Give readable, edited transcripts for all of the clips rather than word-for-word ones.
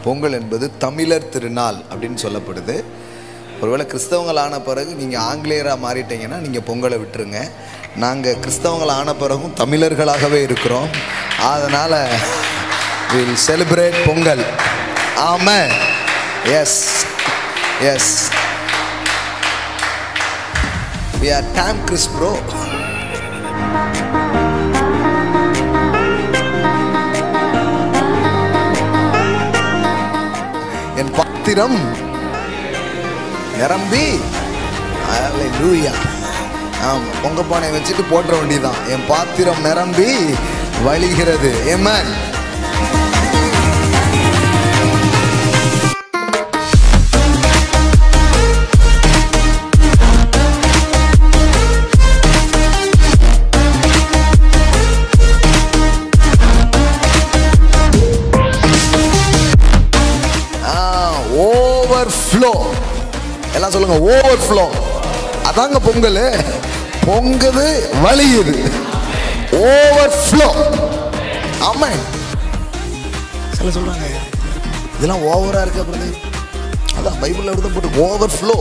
பொங்கல் என்பது தமிழர் திருநாள் அப்படின்னு சொல்லப்படுது. ஒருவேளை கிறிஸ்தவங்களான பிறகு நீங்கள் ஆங்கிலேயராக மாறிட்டீங்கன்னா நீங்கள் பொங்கலை விட்டுருங்க. நாங்கள் கிறிஸ்தவங்களான பிறகும் தமிழர்களாகவே இருக்கிறோம். அதனால் we'll celebrate Pongal. Amen. Yes yes we are Tam Chris bro. என் பாத்திரம் நிரம்பி, ஹல்லேலூயா. ஆமாம், பொங்க பானை வச்சுட்டு போட்டுற வேண்டியதான். என் பாத்திரம் நிரம்பி வழிகிறது. ஆமென். ஓவர்ஃப்ளோ எல்லாம் சொல்லுங்க. ஓவர்ஃப்ளோ அதாங்க பொங்கல். பொங்குது வழியுது. ஓவர்ஃப்ளோ. ஆமென். சில சொல்றாங்க இதெல்லாம் ஓவரா இருக்கு அப்படி. அதான் பைபிள்ல எழுத போட்டு ஓவர்ஃப்ளோ.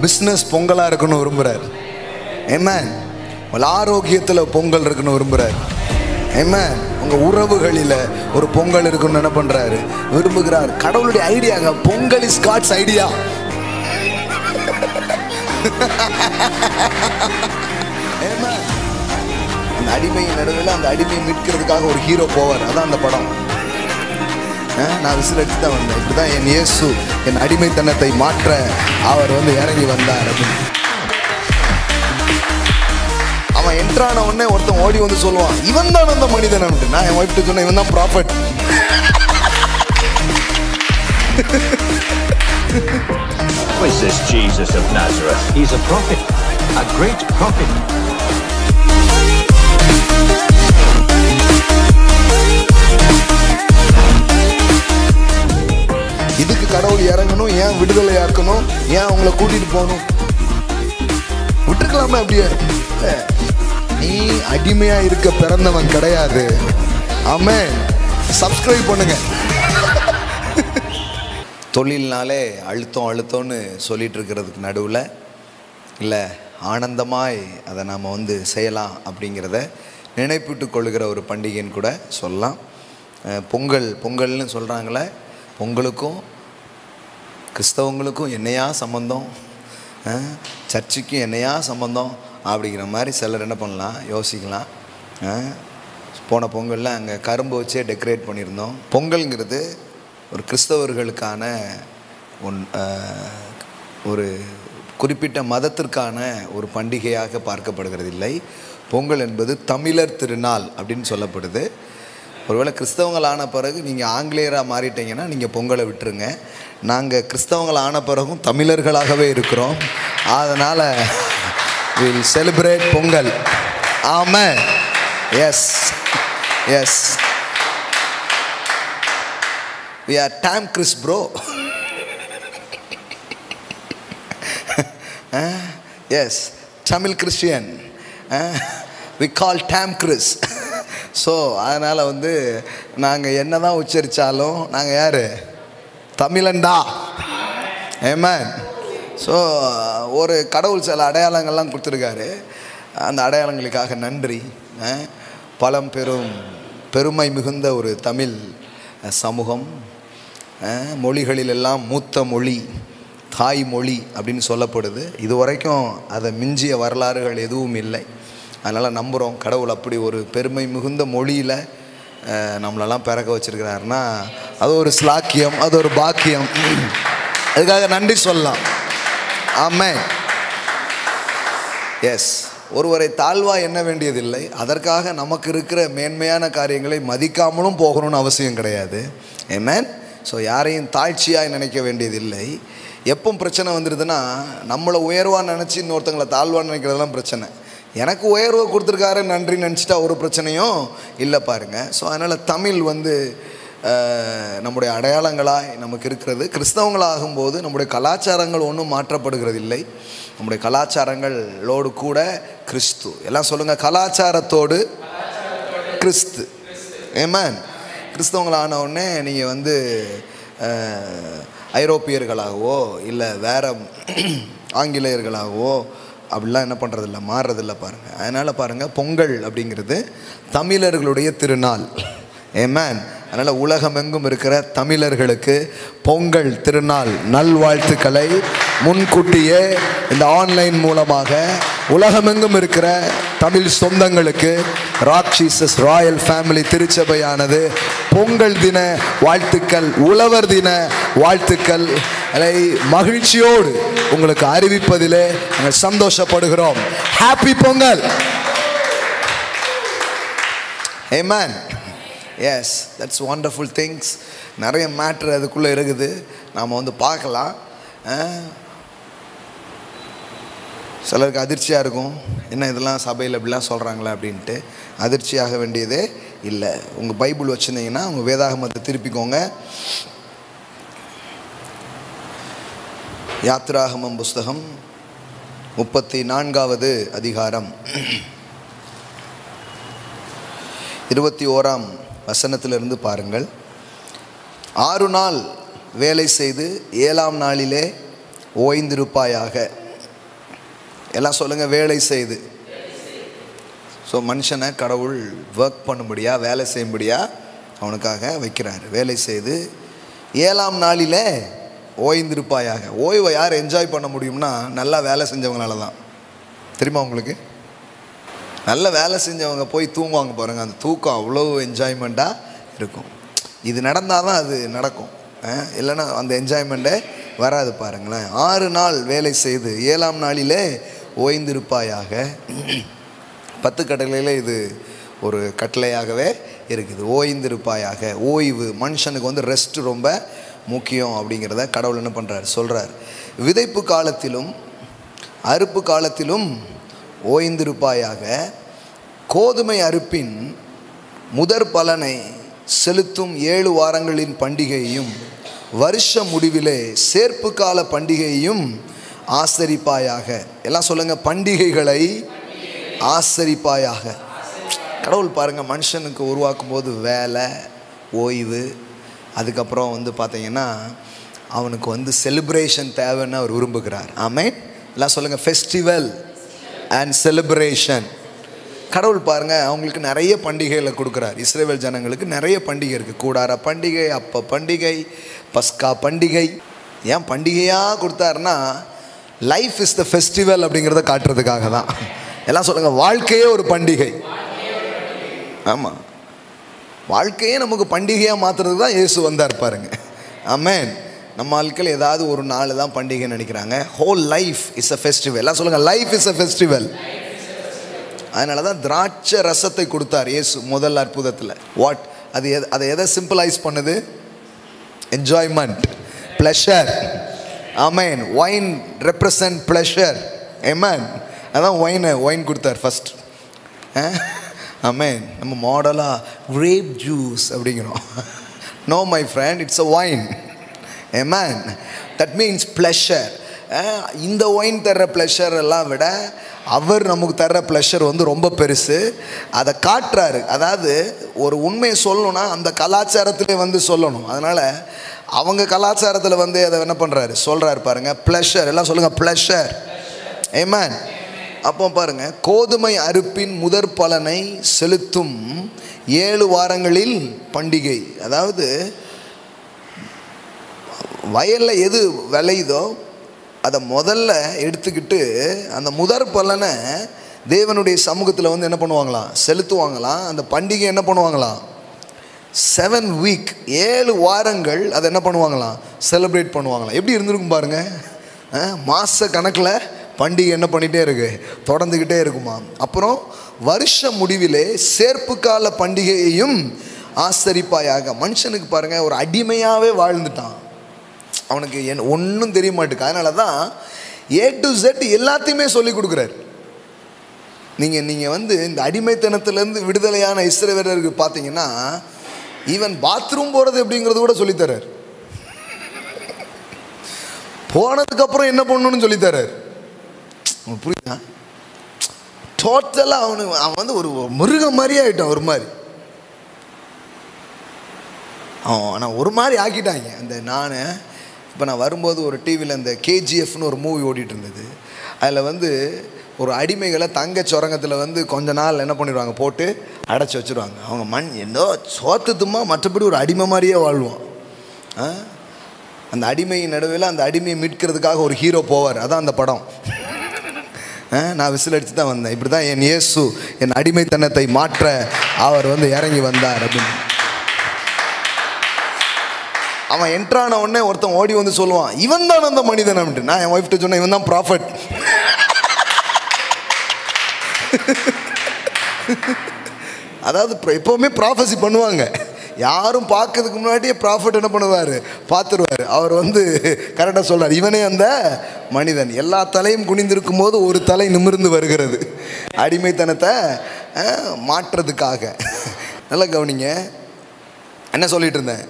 பிஸ்னஸ் பொங்கலாக இருக்கணும் விரும்புகிறார். ஆமென். உங்கள் ஆரோக்கியத்தில் பொங்கல் இருக்கணும் விரும்புகிறார். ஆமென். உங்கள் உறவுகளில் ஒரு பொங்கல் இருக்குன்னு என்ன பண்ணுறாரு, விரும்புகிறார். கடவுளுடைய ஐடியாங்க. Pongal is God's idea. Amen. அந்த அடிமையின் நடுவில் அந்த அடிமையை மீட்கிறதுக்காக ஒரு ஹீரோ போவார். அதான் அந்த படம். நான் விசில் அடித்து தான் வந்தேன். இப்படிதான் என் இயேசு என் அடிமைத்தனத்தை மாற்ற அவர் இறங்கி வந்தார் அப்படின்னு. அவன் என்ட்ரான உடனே ஒருத்தன் ஓடி வந்து சொல்லுவான், இவன் தான் அந்த மனிதன். நான் என் ஒய்ஃப்ட்டு சொன்னேன், இவன் தான் prophet. Who is this Jesus of Nazareth? He's a prophet, a great prophet. இதுக்கு கடவுள் இறங்கணும், ஏன் விடுதலை ஆக்கணும், ஏன் அவங்கள கூட்டிட்டு போகணும்? விட்டுருக்கலாமா? அப்படியே நீ அடிமையா இருக்க பிறந்தவன் கிடையாது. ஆமென். சப்ஸ்கிரைப் பண்ணுங்க. தொழில்னாலே அழுத்தம்னு சொல்லிட்டு இருக்கிறதுக்கு நடுவில் இல்லை, ஆனந்தமாய் அதை நாம் செய்யலாம் அப்படிங்கிறத நினைப்பிட்டு கொள்கிற ஒரு பண்டிகைன்னு கூட சொல்லலாம். பொங்கல்னு சொல்கிறாங்களே, பொங்கலுக்கும் கிறிஸ்தவங்களுக்கும் என்னையா சம்பந்தம், சர்ச்சுக்கும் என்னையா சம்பந்தம் அப்படிங்கிற மாதிரி சிலர் என்ன பண்ணலாம், யோசிக்கலாம். போன பொங்கலில் அங்கே கரும்பு வச்சே டெக்கரேட் பண்ணியிருந்தோம். பொங்கல்ங்கிறது ஒரு கிறிஸ்தவர்களுக்கான ஒரு குறிப்பிட்ட மதத்திற்கான ஒரு பண்டிகையாக பார்க்கப்படுகிறது இல்லை. பொங்கல் என்பது தமிழர் திருநாள் அப்படின்னு சொல்லப்படுது. ஒருவேளை கிறிஸ்தவங்களான பிறகு நீங்கள் ஆங்கிலேயராக மாறிட்டீங்கன்னா நீங்கள் பொங்கலை விட்டுருங்க. நாங்கள் கிறிஸ்தவங்களான பிறகும் தமிழர்களாகவே இருக்கிறோம். அதனால் we'll celebrate Pongal. Amen. Yes yes we are Tam Chris bro. Yes, Tamil Christian. We call Tam Chris. So அதனால் நாங்கள் என்ன தான் உச்சரித்தாலும் நாங்கள் யார், தமிழன்டா. ஆமென். ஸோ ஒரு கடவுள் சில அடையாளங்கள்லாம் கொடுத்துருக்காரு. அந்த அடையாளங்களுக்காக நன்றி. பெருமை மிகுந்த ஒரு தமிழ் சமூகம். மொழிகளிலெல்லாம் மூத்த மொழி தாய்மொழி அப்படின்னு சொல்லப்படுது. இது வரைக்கும் அதை மிஞ்சிய வரலாறுகள் எதுவும் இல்லை. அதனால் நம்புகிறோம் கடவுள் அப்படி ஒரு பெருமை மிகுந்த மொழியில் நம்மளெல்லாம் பிறக்க வச்சுருக்கிறாருன்னா அது ஒரு ஸ்லாக்கியம், அது ஒரு பாக்கியம். அதுக்காக நன்றி சொல்லலாம். ஆமென். எஸ். ஒருவரை தாழ்வாக எண்ண வேண்டியதில்லை. அதற்காக நமக்கு இருக்கிற மேன்மையான காரியங்களை மதிக்காமலும் போகணும்னு அவசியம் கிடையாது. ஆமென். ஸோ யாரையும் தாழ்ச்சியாக நினைக்க வேண்டியதில்லை. எப்போ பிரச்சனை வந்துடுதுன்னா நம்மளை உயர்வாக நினச்சி இன்னொருத்தங்களை தாழ்வாக நினைக்கிறதெல்லாம் பிரச்சனை. எனக்கு உயர்வை கொடுத்துருக்காரு நன்றி நினச்சிட்டா ஒரு பிரச்சனையும் இல்லை பாருங்கள். ஸோ அதனால் தமிழ் நம்முடைய அடையாளங்களாய் நமக்கு இருக்கிறது. கிறிஸ்தவங்களாகும்போது நம்முடைய கலாச்சாரங்கள் ஒன்றும் மாற்றப்படுகிறது இல்லை. நம்முடைய கலாச்சாரங்களோடு கூட கிறிஸ்து. எல்லாம் சொல்லுங்கள், கலாச்சாரத்தோடு கிறிஸ்து. ஆமென். கிறிஸ்தவங்களான உடனே நீங்கள் ஐரோப்பியர்களாகவோ இல்லை வேறு ஆங்கிலேயர்களாகவோ அப்படிலாம் என்ன பண்ணுறதில்ல, மாறுறதில்ல பாருங்கள். அதனால் பாருங்கள், பொங்கல் அப்படிங்கிறது தமிழர்களுடைய திருநாள். ஆமென். அதனால் உலகமெங்கும் இருக்கிற தமிழர்களுக்கு பொங்கல் திருநாள் நல்வாழ்த்துக்களை முன்கூட்டியே இந்த ஆன்லைன் மூலமாக உலகமெங்கும் இருக்கிற தமிழ் சொந்தங்களுக்கு ராக் ஜீசஸ் ராயல் ஃபேமிலி திருச்சபையானது பொங்கல் தின வாழ்த்துக்கள், உழவர் தின வாழ்த்துக்கள் மகிழ்ச்சியோடு உங்களுக்கு அறிவிப்பதிலே நாங்கள் சந்தோஷப்படுகிறோம். Happy Pongal. Amen. Yes, that's wonderful things. நிறைய மேட்ரு அதுக்குள்ளே இருக்குது, நாம் பார்க்கலாம். சிலருக்கு அதிர்ச்சியாக இருக்கும், என்ன இதெல்லாம் சபையில் இப்படிலாம் சொல்கிறாங்களே அப்படின்ட்டு. அதிர்ச்சியாக வேண்டியதே இல்லை. உங்கள் பைபிள் வச்சுருந்தீங்கன்னா உங்கள் வேதாகமத்தை திருப்பிக்கோங்க. யாத்திராகமம் புஸ்தகம் 34வது அதிகாரம் 21ஆம் வசனத்திலிருந்து பாருங்கள். 6 நாள் வேலை செய்து 7ஆம் நாளிலே ஓய்ந்திருப்பாயாக. எல்லாம் சொல்லுங்கள், வேலை செய்து. ஸோ மனுஷனை கடவுள் ஒர்க் பண்ணும்படியா, வேலை செய்யும்படியா அவனுக்காக வைக்கிறார். வேலை செய்து 7ஆம் நாளிலே ஓய்ந்திருப்பாயாக. ஓய்வை யார் என்ஜாய் பண்ண முடியும்னா நல்லா வேலை செஞ்சவங்களால தான். தெரியுமா உங்களுக்கு? நல்ல வேலை செஞ்சவங்க போய் தூங்குவாங்க பாருங்கள், அந்த தூக்கம் அவ்வளோ என்ஜாய்மெண்ட்டாக இருக்கும். இது நடந்தால் தான் அது நடக்கும், இல்லைன்னா அந்த என்ஜாய்மெண்ட்டே வராது பாருங்களேன். 6 நாள் வேலை செய்து 7ஆம் நாளிலே ஓய்ந்திருப்பாயாக. 10 கட்டளையில் இது ஒரு கட்டளையாகவே இருக்குது, ஓய்ந்திருப்பாயாக. ஓய்வு, மனுஷனுக்கு ரெஸ்ட் ரொம்ப முக்கியம் அப்படிங்கிறத கடவுள் என்ன பண்ணுறார், சொல்கிறார். விதைப்பு காலத்திலும் அறுப்பு காலத்திலும் ஓய்ந்திருப்பாயாக. கோதுமை அறுப்பின் முதற் பலனை செலுத்தும் 7 வாரங்களின் பண்டிகையையும் வருஷ முடிவிலே சேர்ப்பு கால பண்டிகையையும் ஆசரிப்பாயாக. எல்லாம் சொல்லுங்கள், பண்டிகைகளை ஆசரிப்பாயாக. கடவுள் பாருங்கள், மனுஷனுக்கு உருவாக்கும் போது வேலை, ஓய்வு, அதுக்கப்புறம் பார்த்தீங்கன்னா அவனுக்கு செலிப்ரேஷன் தேவைன்னு அவர் விரும்புகிறார். ஆமென். எல்லாம் சொல்லுங்கள், ஃபெஸ்டிவல் அண்ட் செலிப்ரேஷன். கடவுள் பாருங்கள், அவங்களுக்கு நிறைய பண்டிகைகளை கொடுக்குறார். இஸ்ரவேல் ஜனங்களுக்கு நிறைய பண்டிகை இருக்குது. கூடார பண்டிகை, அப்ப பண்டிகை, பஸ்கா பண்டிகை. ஏன் பண்டிகையாக கொடுத்தாருன்னா லைஃப் இஸ் த ஃபெஸ்டிவல் அப்படிங்கிறத காட்டுறதுக்காக தான். எல்லாம் சொல்லுங்கள், வாழ்க்கையே ஒரு பண்டிகை. ஆமாம், வாழ்க்கையே நமக்கு பண்டிகையாக மாற்றுறதுக்கு தான் இயேசு வந்தார் பாருங்க. ஆமென். நம்ம ஆட்கள் ஏதாவது ஒரு நாள் தான் பண்டிகை நினைக்கிறாங்க. Whole life is a festival. எல்லாம் சொல்லுங்கள், லைஃப் இஸ் அ ஃபெஸ்டிவல். அதனால தான் திராட்சை ரசத்தை கொடுத்தார் இயேசு முதல் அற்புதத்தில். வாட் அதை எதை சிம்பிளைஸ் பண்ணுது? Enjoyment, pleasure. Amen. Wine represent pleasure. Amen. அதான் ஒயின் கொடுத்தார் ஃபர்ஸ்ட். ஆமென். நம்ம மாடலாக கிரேப் ஜூஸ் அப்படிங்கிறோம். No my friend, it's a wine. Amen. That means pleasure. இந்த ஒயின் தர்ற ப்ளஷர் எல்லாம் விட அவர் நமக்கு தர்ற ப்ளஷர் ரொம்ப பெருசு. அதை காட்டுறாரு. அதாவது ஒரு உண்மையை சொல்லணும்னா அந்த கலாச்சாரத்திலே சொல்லணும். அதனால் அவங்க கலாச்சாரத்தில் அதை என்ன பண்ணுறாரு, சொல்கிறாரு பாருங்கள், ப்ளஷர். எல்லாம் சொல்லுங்கள், ப்ளஷர். ஆமென். அப்போ பாருங்கள், கோதுமை அறுப்பின் முதற் பலனை செலுத்தும் 7 வாரங்களில் பண்டிகை. அதாவது வயலில் எது விளையுதோ அதை முதல்ல எடுத்துக்கிட்டு அந்த முதற் பலனை தேவனுடைய சமூகத்தில் என்ன பண்ணுவாங்களாம், செலுத்துவாங்களாம். அந்த பண்டிகை என்ன பண்ணுவாங்களாம், 7 வீக், 7 வாரங்கள் அதை என்ன பண்ணுவாங்களாம், செலிப்ரேட் பண்ணுவாங்களாம். எப்படி இருந்திருக்கும் பாருங்கள். மாத கணக்கில் பண்டிகை என்ன பண்ணிகிட்டே இருக்கு, தொடர்ந்துக்கிட்டே இருக்குமா. அப்புறம் வருஷ முடிவிலே சேர்ப்பு கால பண்டிகையையும் ஆசரிப்பாயாக. மனுஷனுக்கு பாருங்கள், ஒரு அடிமையாகவே வாழ்ந்துட்டான். அவனுக்கு ஒன்றும் தெரிய மாட்டேங்குது. அதனால தான் A to Z எல்லாத்தையுமே சொல்லி கொடுக்குறாரு. நீங்கள் இந்த அடிமைத்தனத்திலேருந்து விடுதலையான இஸ்ரவேலருக்கு பார்த்தீங்கன்னா ஈவன் பாத்ரூம் போகிறது எப்படிங்கிறது கூட சொல்லித்தரார். போனதுக்கப்புறம் என்ன பண்ணணும்னு சொல்லித்தரார். புரியுதா? டோட்டலாக அவன் வந்து ஒரு மிருகம் மாதிரியே ஆகிட்டான். ஒரு மாதிரி ஆனால் ஒரு மாதிரி ஆக்கிட்டாங்க. அந்த இப்போ நான் வரும்போது ஒரு டிவியில் இந்த கேஜிஎஃப்னு ஒரு மூவி ஓடிட்டு இருந்தது. அதில் வந்து ஒரு அடிமைகளை தங்க சுரங்கத்தில் வந்து கொஞ்ச நாள் என்ன பண்ணிடுவாங்க, போட்டு அடைச்சி வச்சுருவாங்க. அவங்க ஏதோ சோத்துமா மற்றபடி ஒரு அடிமை மாதிரியே வாழ்வான். அந்த அடிமையின் நடுவில் அந்த அடிமையை மீட்கிறதுக்காக ஒரு ஹீரோ போவார். அதான் அந்த படம். நான் விசில் அடித்து தான் வந்தேன். இப்படி தான் என் இயேசு என் அடிமைத்தனத்தை மாற்ற அவர் வந்து இறங்கி வந்தார் அப்படின்னு. அவன் என்ட்ரான உடனே ஒருத்தன் ஓடி வந்து சொல்லுவான், இவன் தான் அந்த மனிதன் அப்படின்ட்டு. நான் என் ஒய்ஃப்ட்ட சொன்னேன், இவன் தான் ப்ராஃபட். அதாவது எப்போவுமே ப்ராஃபஸி பண்ணுவாங்க. யாரும் பார்க்கறதுக்கு முன்னாடியே ப்ராஃபட் என்ன பண்ணுவார், பார்த்துருவார். அவர் வந்து கரெக்டாக சொல்கிறார், இவனே அந்த மனிதன். எல்லா தலையும் குனிந்திருக்கும் போது ஒரு தலை நிமிர்ந்து வருகிறது, அடிமைத்தனத்தை மாற்றுறதுக்காக. நல்லா கவனிங்க, என்ன சொல்லிட்டு இருந்தேன்,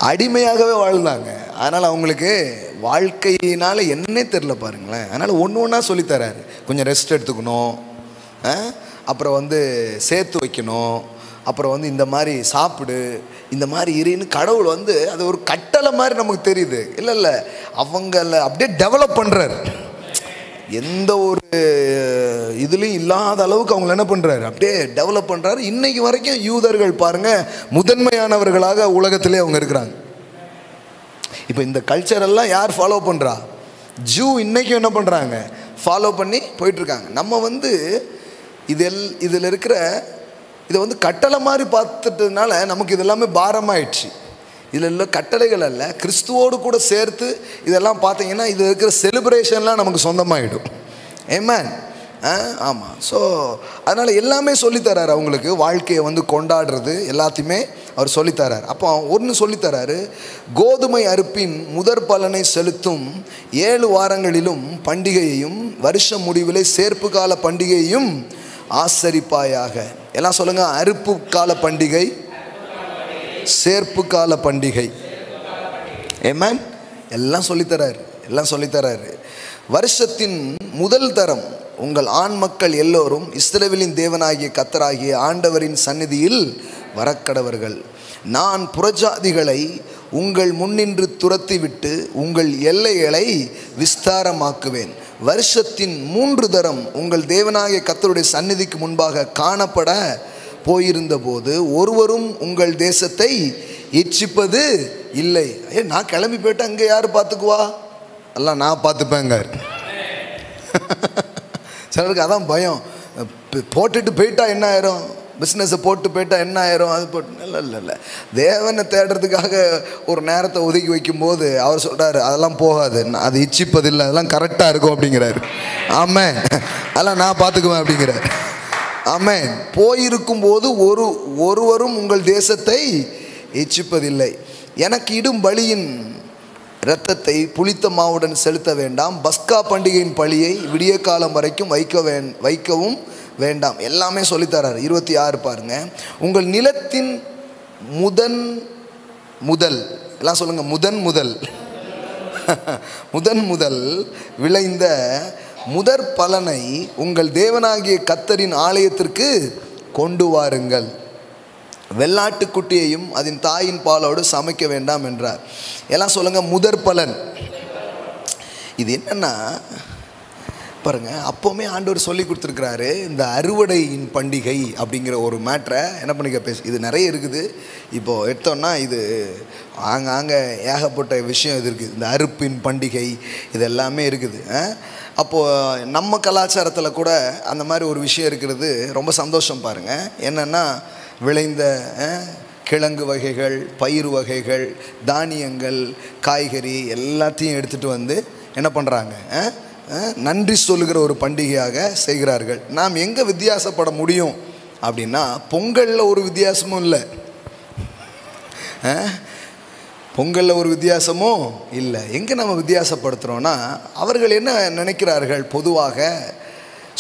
அடிமையாகவே வாழ்ந்தாங்க. அதனால் அவங்களுக்கு வாழ்க்கையினால் என்னே தெரில பாருங்களேன். அதனால் ஒன்று ஒன்றா சொல்லித்தராரு. கொஞ்சம் ரெஸ்ட் எடுத்துக்கணும், அப்புறம் வந்து சேர்த்து வைக்கணும், அப்புறம் வந்து இந்த மாதிரி சாப்பிடு, இந்த மாதிரி இருன்னு கடவுள் வந்து அது ஒரு கட்டளை மாதிரி நமக்கு தெரியுது. இல்லை அவங்கள அப்படியே டெவலப் பண்ணுறாரு. எந்த ஒரு இதுலேயும் இல்லாத அளவுக்கு அவங்கள என்ன பண்ணுறாரு, அப்படியே டெவலப் பண்ணுறாரு. இன்றைக்கு வரைக்கும் யூதர்கள் பாருங்கள் முதன்மையானவர்களாக உலகத்திலே அவங்க இருக்கிறாங்க. இப்போ இந்த கல்ச்சரெல்லாம் யார் ஃபாலோ பண்ணுறா, ஜூ இன்றைக்கும் என்ன பண்ணுறாங்க, ஃபாலோ பண்ணி போயிட்டுருக்காங்க. நம்ம வந்து இதில் இருக்கிற இதை வந்து கட்டளை மாதிரி பார்த்துட்டதுனால நமக்கு இதெல்லாமே பாரமாயிடுச்சு. இதில் உள்ள கட்டளைகள் அல்ல, கிறிஸ்துவோடு கூட சேர்த்து இதெல்லாம் பார்த்தீங்கன்னா இது இருக்கிற செலிப்ரேஷன்லாம் நமக்கு சொந்தமாகிடும். ஆமென். ஆமாம். ஸோ அதனால் எல்லாமே சொல்லித்தரார் அவங்களுக்கு. வாழ்க்கையை வந்து கொண்டாடுறது எல்லாத்தையுமே அவர் சொல்லித்தரார். அப்போ ஒன்று சொல்லித்தராரு, கோதுமை அறுப்பின் முதற் பலனை செலுத்தும் 7 வாரங்களிலும் பண்டிகையையும் வருஷ முடிவிலே சேர்ப்பு கால பண்டிகையையும் ஆசரிப்பாயாக. எல்லாம் சொல்லுங்கள், அறுப்பு கால பண்டிகை, சேர்ப்பு கால பண்டிகை. ஆமென். எல்லாம் சொல்லித்தராரு. வருஷத்தின் முதல் தரம் உங்கள் ஆண் மக்கள் எல்லோரும் இஸ்ரவேலின் தேவனாகிய கர்த்தராகிய ஆண்டவரின் சந்நிதியில் வரக்கடவர்கள். நான் புறஜாதிகளை உங்கள் முன்னின்று துரத்திவிட்டு உங்கள் எல்லைகளை விஸ்தாரமாக்குவேன். வருஷத்தின் 3 தரம் உங்கள் தேவனாகிய கர்த்தருடைய சந்நிதிக்கு முன்பாக காணப்பட போயிருந்த போது ஒருவரும் உங்கள் தேசத்தை இச்சிப்பது இல்லை. நான் கிளம்பி போயிட்டு அங்கே யார் பார்த்துக்குவா, எல்லாம் நான் பார்த்துப்பேங்க. சிலருக்கு அதான் பயம், போட்டுட்டு போயிட்டா என்ன ஆயிரும், பிஸ்னஸை போட்டு போயிட்டா என்ன ஆயிரும், அது போட்டு இல்லை. தேவனை தேடுறதுக்காக ஒரு நேரத்தை ஒதுக்கி வைக்கும்போது அவர் சொல்கிறாரு, அதெல்லாம் போகாது, அது இச்சிப்பதில்லை, அதெல்லாம் கரெக்டாக இருக்கும் அப்படிங்கிறாரு. ஆமென். அதெல்லாம் நான் பார்த்துக்குவேன் அப்படிங்கிறார். ஆமென். போயிருக்கும்போது ஒருவரும் உங்கள் தேசத்தை இச்சிப்பதில்லை. எனக்கு இடும் பலியின் இரத்தத்தை புளித்த மாவுடன் செலுத்த வேண்டாம். பஸ்கா பண்டிகையின் பலியை விடிய காலம் வரைக்கும் வைக்கவும் வேண்டாம். எல்லாமே சொல்லித்தரார். 26 பாருங்க. உங்கள் நிலத்தின் முதல் எல்லாம் சொல்லுங்க, முதல் விளைந்த முதற் பலனை உங்கள் தேவனாகிய கர்த்தரின் ஆலயத்திற்கு கொண்டு வாருங்கள். வெள்ளாட்டுக்குட்டியையும் அதன் தாயின் பாலோடு சமைக்க வேண்டாம் என்றார். எல்லாம் சொல்லுங்க, முதற் பலன். இது என்னன்னா பாருங்க, அப்போவுமே ஆண்டவர் சொல்லி கொடுத்துருக்கிறாரு. இந்த அறுவடையின் பண்டிகை அப்படிங்கிற ஒரு மேட்ரை என்ன பண்ணிக்க இது நிறைய இருக்குது. இப்போது எடுத்தோன்னா இது ஆங்காங்கே ஏகப்பட்ட விஷயம் இது இருக்குது. இந்த அறுப்பின் பண்டிகை இது எல்லாமே இருக்குது. அப்போது நம்ம கலாச்சாரத்தில் கூட அந்த மாதிரி ஒரு விஷயம் இருக்கிறது ரொம்ப சந்தோஷம் பாருங்கள். என்னென்னா விளைந்த கிழங்கு வகைகள், பயிர் வகைகள், தானியங்கள், காய்கறி எல்லாத்தையும் எடுத்துகிட்டு வந்து என்ன பண்ணுறாங்க, நன்றி சொல்லுகிற ஒரு பண்டிகையாக செய்கிறார்கள். நாம் எங்கே வித்தியாசப்பட முடியும் அப்படின்னா, பொங்கலில் ஒரு வித்தியாசமும் இல்லை, பொங்கலில் ஒரு வித்தியாசமும் இல்லை. எங்கே நம்ம வித்தியாசப்படுத்துகிறோன்னா, அவர்கள் என்ன நினைக்கிறார்கள், பொதுவாக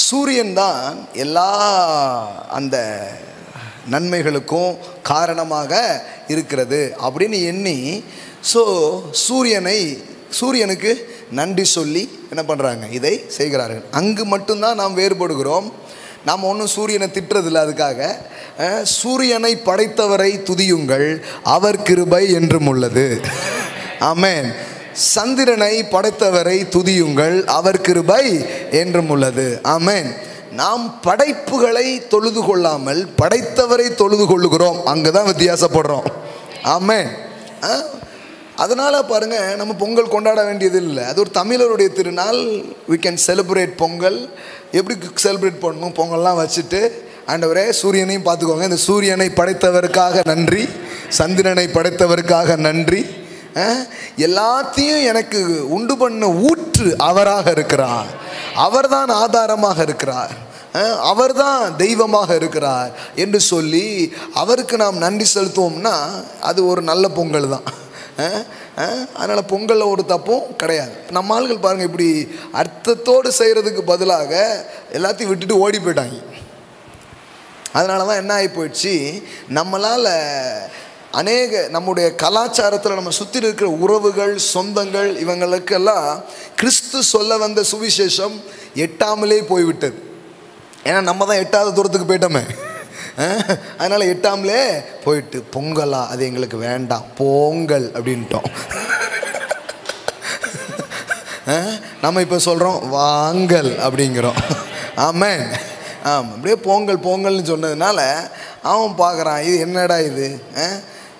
சூரியன் தான் எல்லா அந்த நன்மைகளுக்கும் காரணமாக இருக்கிறது அப்படின்னு எண்ணி, ஸோ சூரியனுக்கு நன்றி சொல்லி என்ன பண்ணுறாங்க, இதை செய்கிறார்கள். அங்கு மட்டும்தான் நாம் வேறுபடுகிறோம். நாம் ஒன்றும் சூரியனை திட்டுறதில்லை. அதுக்காக சூரியனை படைத்தவரை துதியுங்கள், அவர் கிருபை என்றும் உள்ளது. ஆமென். சந்திரனை படைத்தவரை துதியுங்கள், அவர் கிருபை என்றும் உள்ளது. ஆமென். நாம் படைப்புகளை தொழுது கொள்ளாமல் படைத்தவரை தொழுது கொள்ளுகிறோம். அங்கே தான் வித்தியாசப்படுறோம். ஆமென். அதனால் பாருங்கள், நம்ம பொங்கல் கொண்டாட வேண்டியது இல்லை. அது ஒரு தமிழருடைய திருநாள். we can celebrate Pongal. எப்படி செலிப்ரேட் பண்ணணும்? பொங்கல்லாம் வச்சுட்டு, ஆண்டவரே சூரியனையும் பார்த்துக்கோங்க, இந்த சூரியனை படைத்தவருக்காக நன்றி, சந்திரனை படைத்தவருக்காக நன்றி, எல்லாத்தையும் எனக்கு உண்டு பண்ண ஊற்று அவராக இருக்கிறார், அவர்தான் ஆதாரமாக இருக்கிறார், அவர்தான் தெய்வமாக இருக்கிறார் என்று சொல்லி அவருக்கு நாம் நன்றி செலுத்துவோம்னா அது ஒரு நல்ல பொங்கல் தான். அதனால் பொங்கலில் ஒரு தப்பும் கிடையாது. நம்ம ஆள்கள் பாருங்கள், இப்படி அர்த்தத்தோடு செய்கிறதுக்கு பதிலாக எல்லாத்தையும் விட்டுட்டு ஓடி போயிட்டாங்க. அதனால தான் என்ன ஆகி போயிடுச்சு, நம்மளால் நம்முடைய கலாச்சாரத்தில் நம்ம சுற்றி இருக்கிற உறவுகள், சொந்தங்கள், இவங்களுக்கெல்லாம் கிறிஸ்து சொல்ல வந்த சுவிசேஷம் எட்டாமலே போய்விட்டது. ஏன்னா நம்ம தான் எட்டாவது தூரத்துக்கு போயிட்டோமே. அதனால் எட்டாமலே போயிட்டு, பொங்கலா அது எங்களுக்கு வேண்டாம், பொங்கல் அப்படின்ட்டோம். நம்ம இப்போ சொல்கிறோம் வாங்கல் அப்படிங்கிறோம். ஆமாம். அப்படியே பொங்கல் பொங்கல்னு சொன்னதுனால அவன் பார்க்குறான், இது என்னடா இது,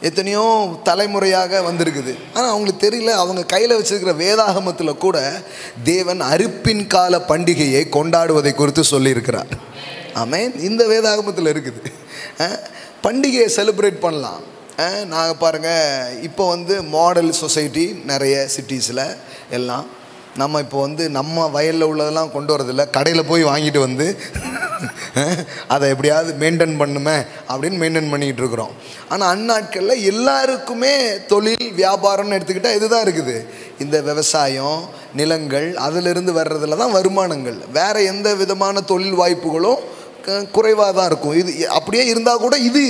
எத்தனையோ தலைமுறையாக வந்திருக்குது. ஆனால் அவங்களுக்கு தெரியல, அவங்க கையில் வச்சுருக்கிற வேதாகமத்தில் கூட தேவன் அறுப்பின் கால பண்டிகையை கொண்டாடுவதை குறித்து சொல்லியிருக்கிறார். ஆமென். இந்த வேதாகமத்தில் இருக்குது. பண்டிகையை செலிப்ரேட் பண்ணலாம். நாங்கள் பாருங்கள், இப்போ மாடல் சொசைட்டி நிறைய சிட்டிஸில் எல்லாம் நம்ம இப்போ நம்ம வயலில் உள்ளதெல்லாம் கொண்டு வரதில்லை, கடையில் போய் வாங்கிட்டு அதை எப்படியாவது மெயின்டைன் பண்ணுமே அப்படின்னு மெயின்டைன் பண்ணிக்கிட்டு இருக்கிறோம். ஆனால் அந்நாட்களில் எல்லாருக்குமே தொழில் வியாபாரம்னு எடுத்துக்கிட்டால் இதுதான் இருக்குது. இந்த விவசாயம், நிலங்கள், அதிலிருந்து வர்றதில் தான் வருமானங்கள். வேறு எந்த விதமான தொழில் வாய்ப்புகளும் குறைவாக தான் இருக்கும். இது அப்படியே இருந்தால் கூட இது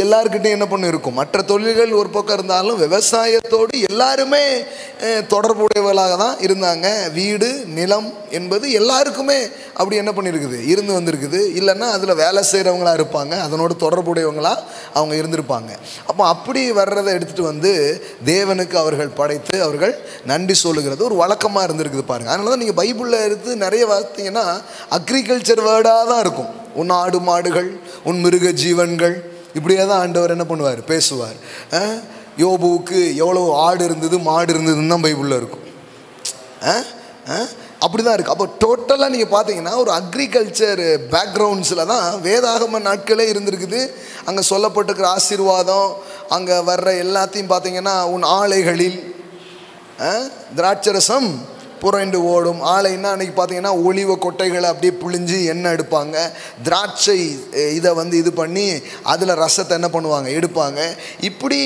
எல்லாருக்கிட்டையும் என்ன பண்ண இருக்கும். மற்ற தொழில்கள் ஒரு பக்கம் இருந்தாலும் விவசாயத்தோடு எல்லாருமே தொடர்புடையவர்களாக தான் இருந்தாங்க. வீடு, நிலம் என்பது எல்லாருக்குமே அப்படி என்ன பண்ணியிருக்குது, இருந்து வந்திருக்குது. இல்லைன்னா அதில் வேலை செய்கிறவங்களாக இருப்பாங்க, அதனோடு தொடர்புடையவங்களாக அவங்க இருந்திருப்பாங்க. அப்போ அப்படி வர்றதை எடுத்துகிட்டு தேவனுக்கு அவர்கள் படைத்து அவர்கள் நன்றி சொல்லுகிறது ஒரு வழக்கமாக இருந்திருக்குது பாருங்கள். அதனால தான் நீங்கள் பைபிளில் எடுத்து நிறைய பார்த்தீங்கன்னா அக்ரிகல்ச்சர் வேர்டாக தான் இருக்கும். உன் ஆடு மாடுகள், உன் மிருக ஜீவன்கள், இப்படியே தான் ஆண்டவர் என்ன பண்ணுவார், பேசுவார். யோபுவுக்கு எவ்வளோ ஆடு இருந்தது, மாடு இருந்ததுன்னு தான் பைபிளில் இருக்கும். அப்படி தான் இருக்குது. அப்போ டோட்டலாக நீங்கள் பார்த்தீங்கன்னா ஒரு அக்ரிகல்ச்சர் பேக்ரவுண்ட்ஸில் தான் வேதாகம நாட்களே இருந்திருக்குது. அங்கே சொல்லப்பட்டிருக்கிற ஆசீர்வாதம், அங்கே வர்ற எல்லாத்தையும் பார்த்தீங்கன்னா, உன் ஆலைகளில் திராட்சரசம் புரண்டு ஓடும். ஆலைன்னா அன்றைக்கி பார்த்தீங்கன்னா ஒலிவ கொட்டைகளை அப்படியே புழிஞ்சு எண்ணெய் எடுப்பாங்க. திராட்சை இதை இது பண்ணி அதில் ரசத்தை என்ன பண்ணுவாங்க, எடுப்பாங்க. இப்படி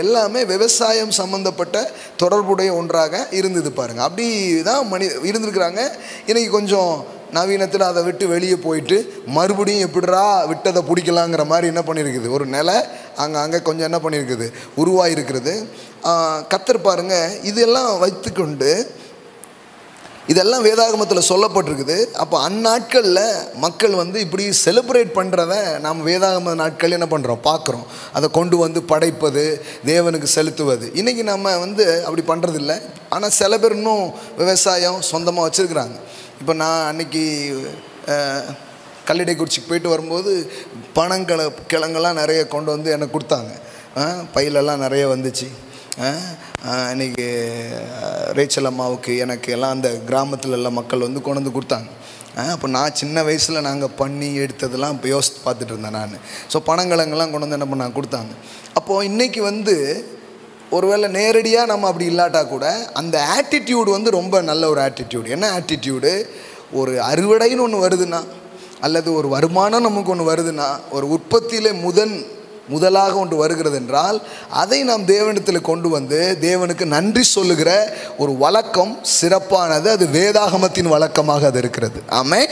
எல்லாமே விவசாயம் சம்மந்தப்பட்ட தொடர்புடைய ஒன்றாக இருந்தது பாருங்கள். அப்படி தான் இருந்திருக்கிறாங்க. இன்றைக்கி கொஞ்சம் நவீனத்தில் அதை விட்டு வெளியே போயிட்டு மறுபடியும் எப்படிரா விட்டதை பிடிக்கலாங்கிற மாதிரி என்ன பண்ணியிருக்குது, ஒரு நிலை அங்கே கொஞ்சம் என்ன பண்ணியிருக்குது, உருவாகிருக்கிறது. கர்த்தர் பாருங்கள், இதெல்லாம் வைத்துக்கொண்டு இதெல்லாம் வேதாகமத்தில் சொல்லப்பட்டிருக்குது. அப்போ அந்நாட்களில் மக்கள் இப்படி செலிப்ரேட் பண்ணுறத நாம் வேதாகம நாட்கள் என்ன பண்ணுறோம், பார்க்குறோம். அதை கொண்டு படைப்பது, தேவனுக்கு செலுத்துவது. இன்றைக்கி நம்ம அப்படி பண்ணுறதில்ல. ஆனால் சில பேர் இன்னும் விவசாயம் சொந்தமாக வச்சுருக்குறாங்க. இப்போ நான் அன்றைக்கி கல்லிடைக்குறிச்சிக்கு போயிட்டு வரும்போது கிழங்கெல்லாம் நிறைய கொண்டு எனக்கு கொடுத்தாங்க. பையிலெல்லாம் நிறைய வந்துச்சு. இன்றைக்கி ரேச்சல் அம்மாவுக்கு எனக்கு எல்லாம் அந்த கிராமத்தில் எல்லாம் மக்கள் கொண்டு கொடுத்தாங்க. அப்போ நான் சின்ன வயசில் நாங்கள் பண்ணி எடுத்ததெல்லாம் இப்போ யோசித்து பார்த்துட்டு இருந்தேன் நான். ஸோ பனங்கிழங்கெல்லாம் கொண்டு என்ன பண்ணாங்க, கொடுத்தாங்க. அப்போது இன்றைக்கி ஒருவேளை நேரடியாக நம்ம அப்படி இல்லாட்டா கூட அந்த ஆட்டிடியூடு ரொம்ப நல்ல ஒரு ஆட்டிடியூடு. என்ன ஆட்டிடியூடு, ஒரு அறுவடைன்னு ஒன்று வருதுன்னா, அல்லது ஒரு வருமானம் நமக்கு ஒன்று வருதுன்னா, ஒரு உற்பத்தியில் முதலாக ஒன்று வருகிறது என்றால் அதை நாம் தேவனிடத்தில் கொண்டு வந்து தேவனுக்கு நன்றி சொல்லுகிற ஒரு வழக்கம் சிறப்பானது. அது வேதாகமத்தின் வழக்கமாக அது இருக்கிறது. ஆமென்.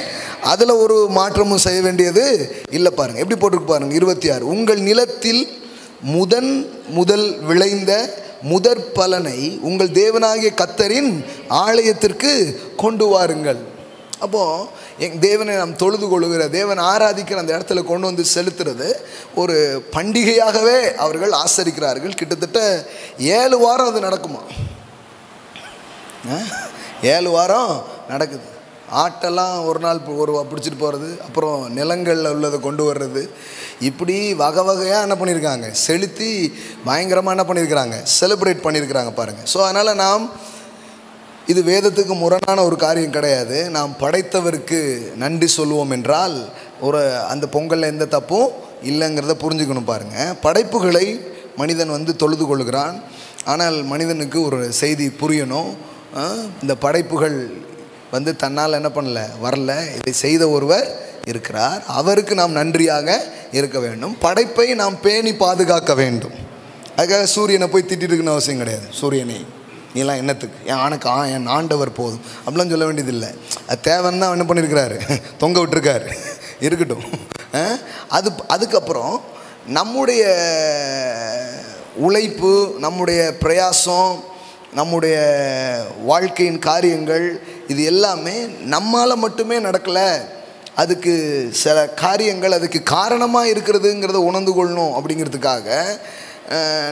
அதில் ஒரு மாற்றமும் செய்ய வேண்டியது இல்லை. பாருங்கள் எப்படி போட்டிருக்கு பாருங்கள். 26, உங்கள் நிலத்தில் முதல் விளைந்த முதற் பலனை உங்கள் தேவனாகிய கர்த்தரின் ஆலயத்திற்கு கொண்டு வாருங்கள். அப்போது தேவனை நாம் தொழுது கொள்ளுகிற, தேவன் ஆராதிக்கிற அந்த இடத்துல கொண்டு வந்து செலுத்துறது ஒரு பண்டிகையாகவே அவர்கள் ஆசரிக்கிறார்கள். கிட்டத்தட்ட 7 வாரம் அது நடக்குமா? 7 வாரம் நடக்குது. ஆட்டெல்லாம் ஒரு நாள் பிடிச்சிட்டு போகிறது, அப்புறம் நிலங்களில் உள்ளதை கொண்டு வர்றது, இப்படி வகை வகையாக என்ன பண்ணியிருக்காங்க, செலுத்தி பயங்கரமாக என்ன பண்ணியிருக்கிறாங்க, செலிப்ரேட் பண்ணியிருக்கிறாங்க பாருங்கள். ஸோ அதனால் நாம் இது வேதத்துக்கு முரணான ஒரு காரியம் கிடையாது. நாம் படைத்தவருக்கு நன்றி சொல்லுவோம் என்றால் அந்த பொங்கலில் எந்த தப்பும் இல்லைங்கிறத புரிஞ்சுக்கணும். பாருங்கள், படைப்புகளை மனிதன் தொழுது கொள்கிறான். ஆனால் மனிதனுக்கு ஒரு செய்தி புரியணும். இந்த படைப்புகள் தன்னால் என்ன பண்ணல, வரல. இதை செய்த ஒருவர் இருக்கிறார், அவருக்கு நாம் நன்றியாக இருக்க வேண்டும். படைப்பை நாம் பேணி பாதுகாக்க வேண்டும். அதுக்காக சூரியனை போய் திட்டிட்டு இருக்குன்னு அவசியம் கிடையாது. சூரியனை நீலாம் என்னத்துக்கு, என் ஆண்டவர் போதும் அப்படிலாம் சொல்ல வேண்டியதில்லை. அது தேவைன்னு தான் என்ன பண்ணியிருக்கிறாரு, தொங்க விட்டுருக்காரு, இருக்கட்டும். அதுக்கப்புறம் நம்முடைய உழைப்பு, நம்முடைய பிரயாசம், நம்முடைய வாழ்க்கையின் காரியங்கள், இது எல்லாமே நம்மால் மட்டுமே நடக்கலை. அதுக்கு சில காரியங்கள் அதுக்கு காரணமாக இருக்கிறதுங்கிறத உணர்ந்து கொள்ளணும். அப்படிங்கிறதுக்காக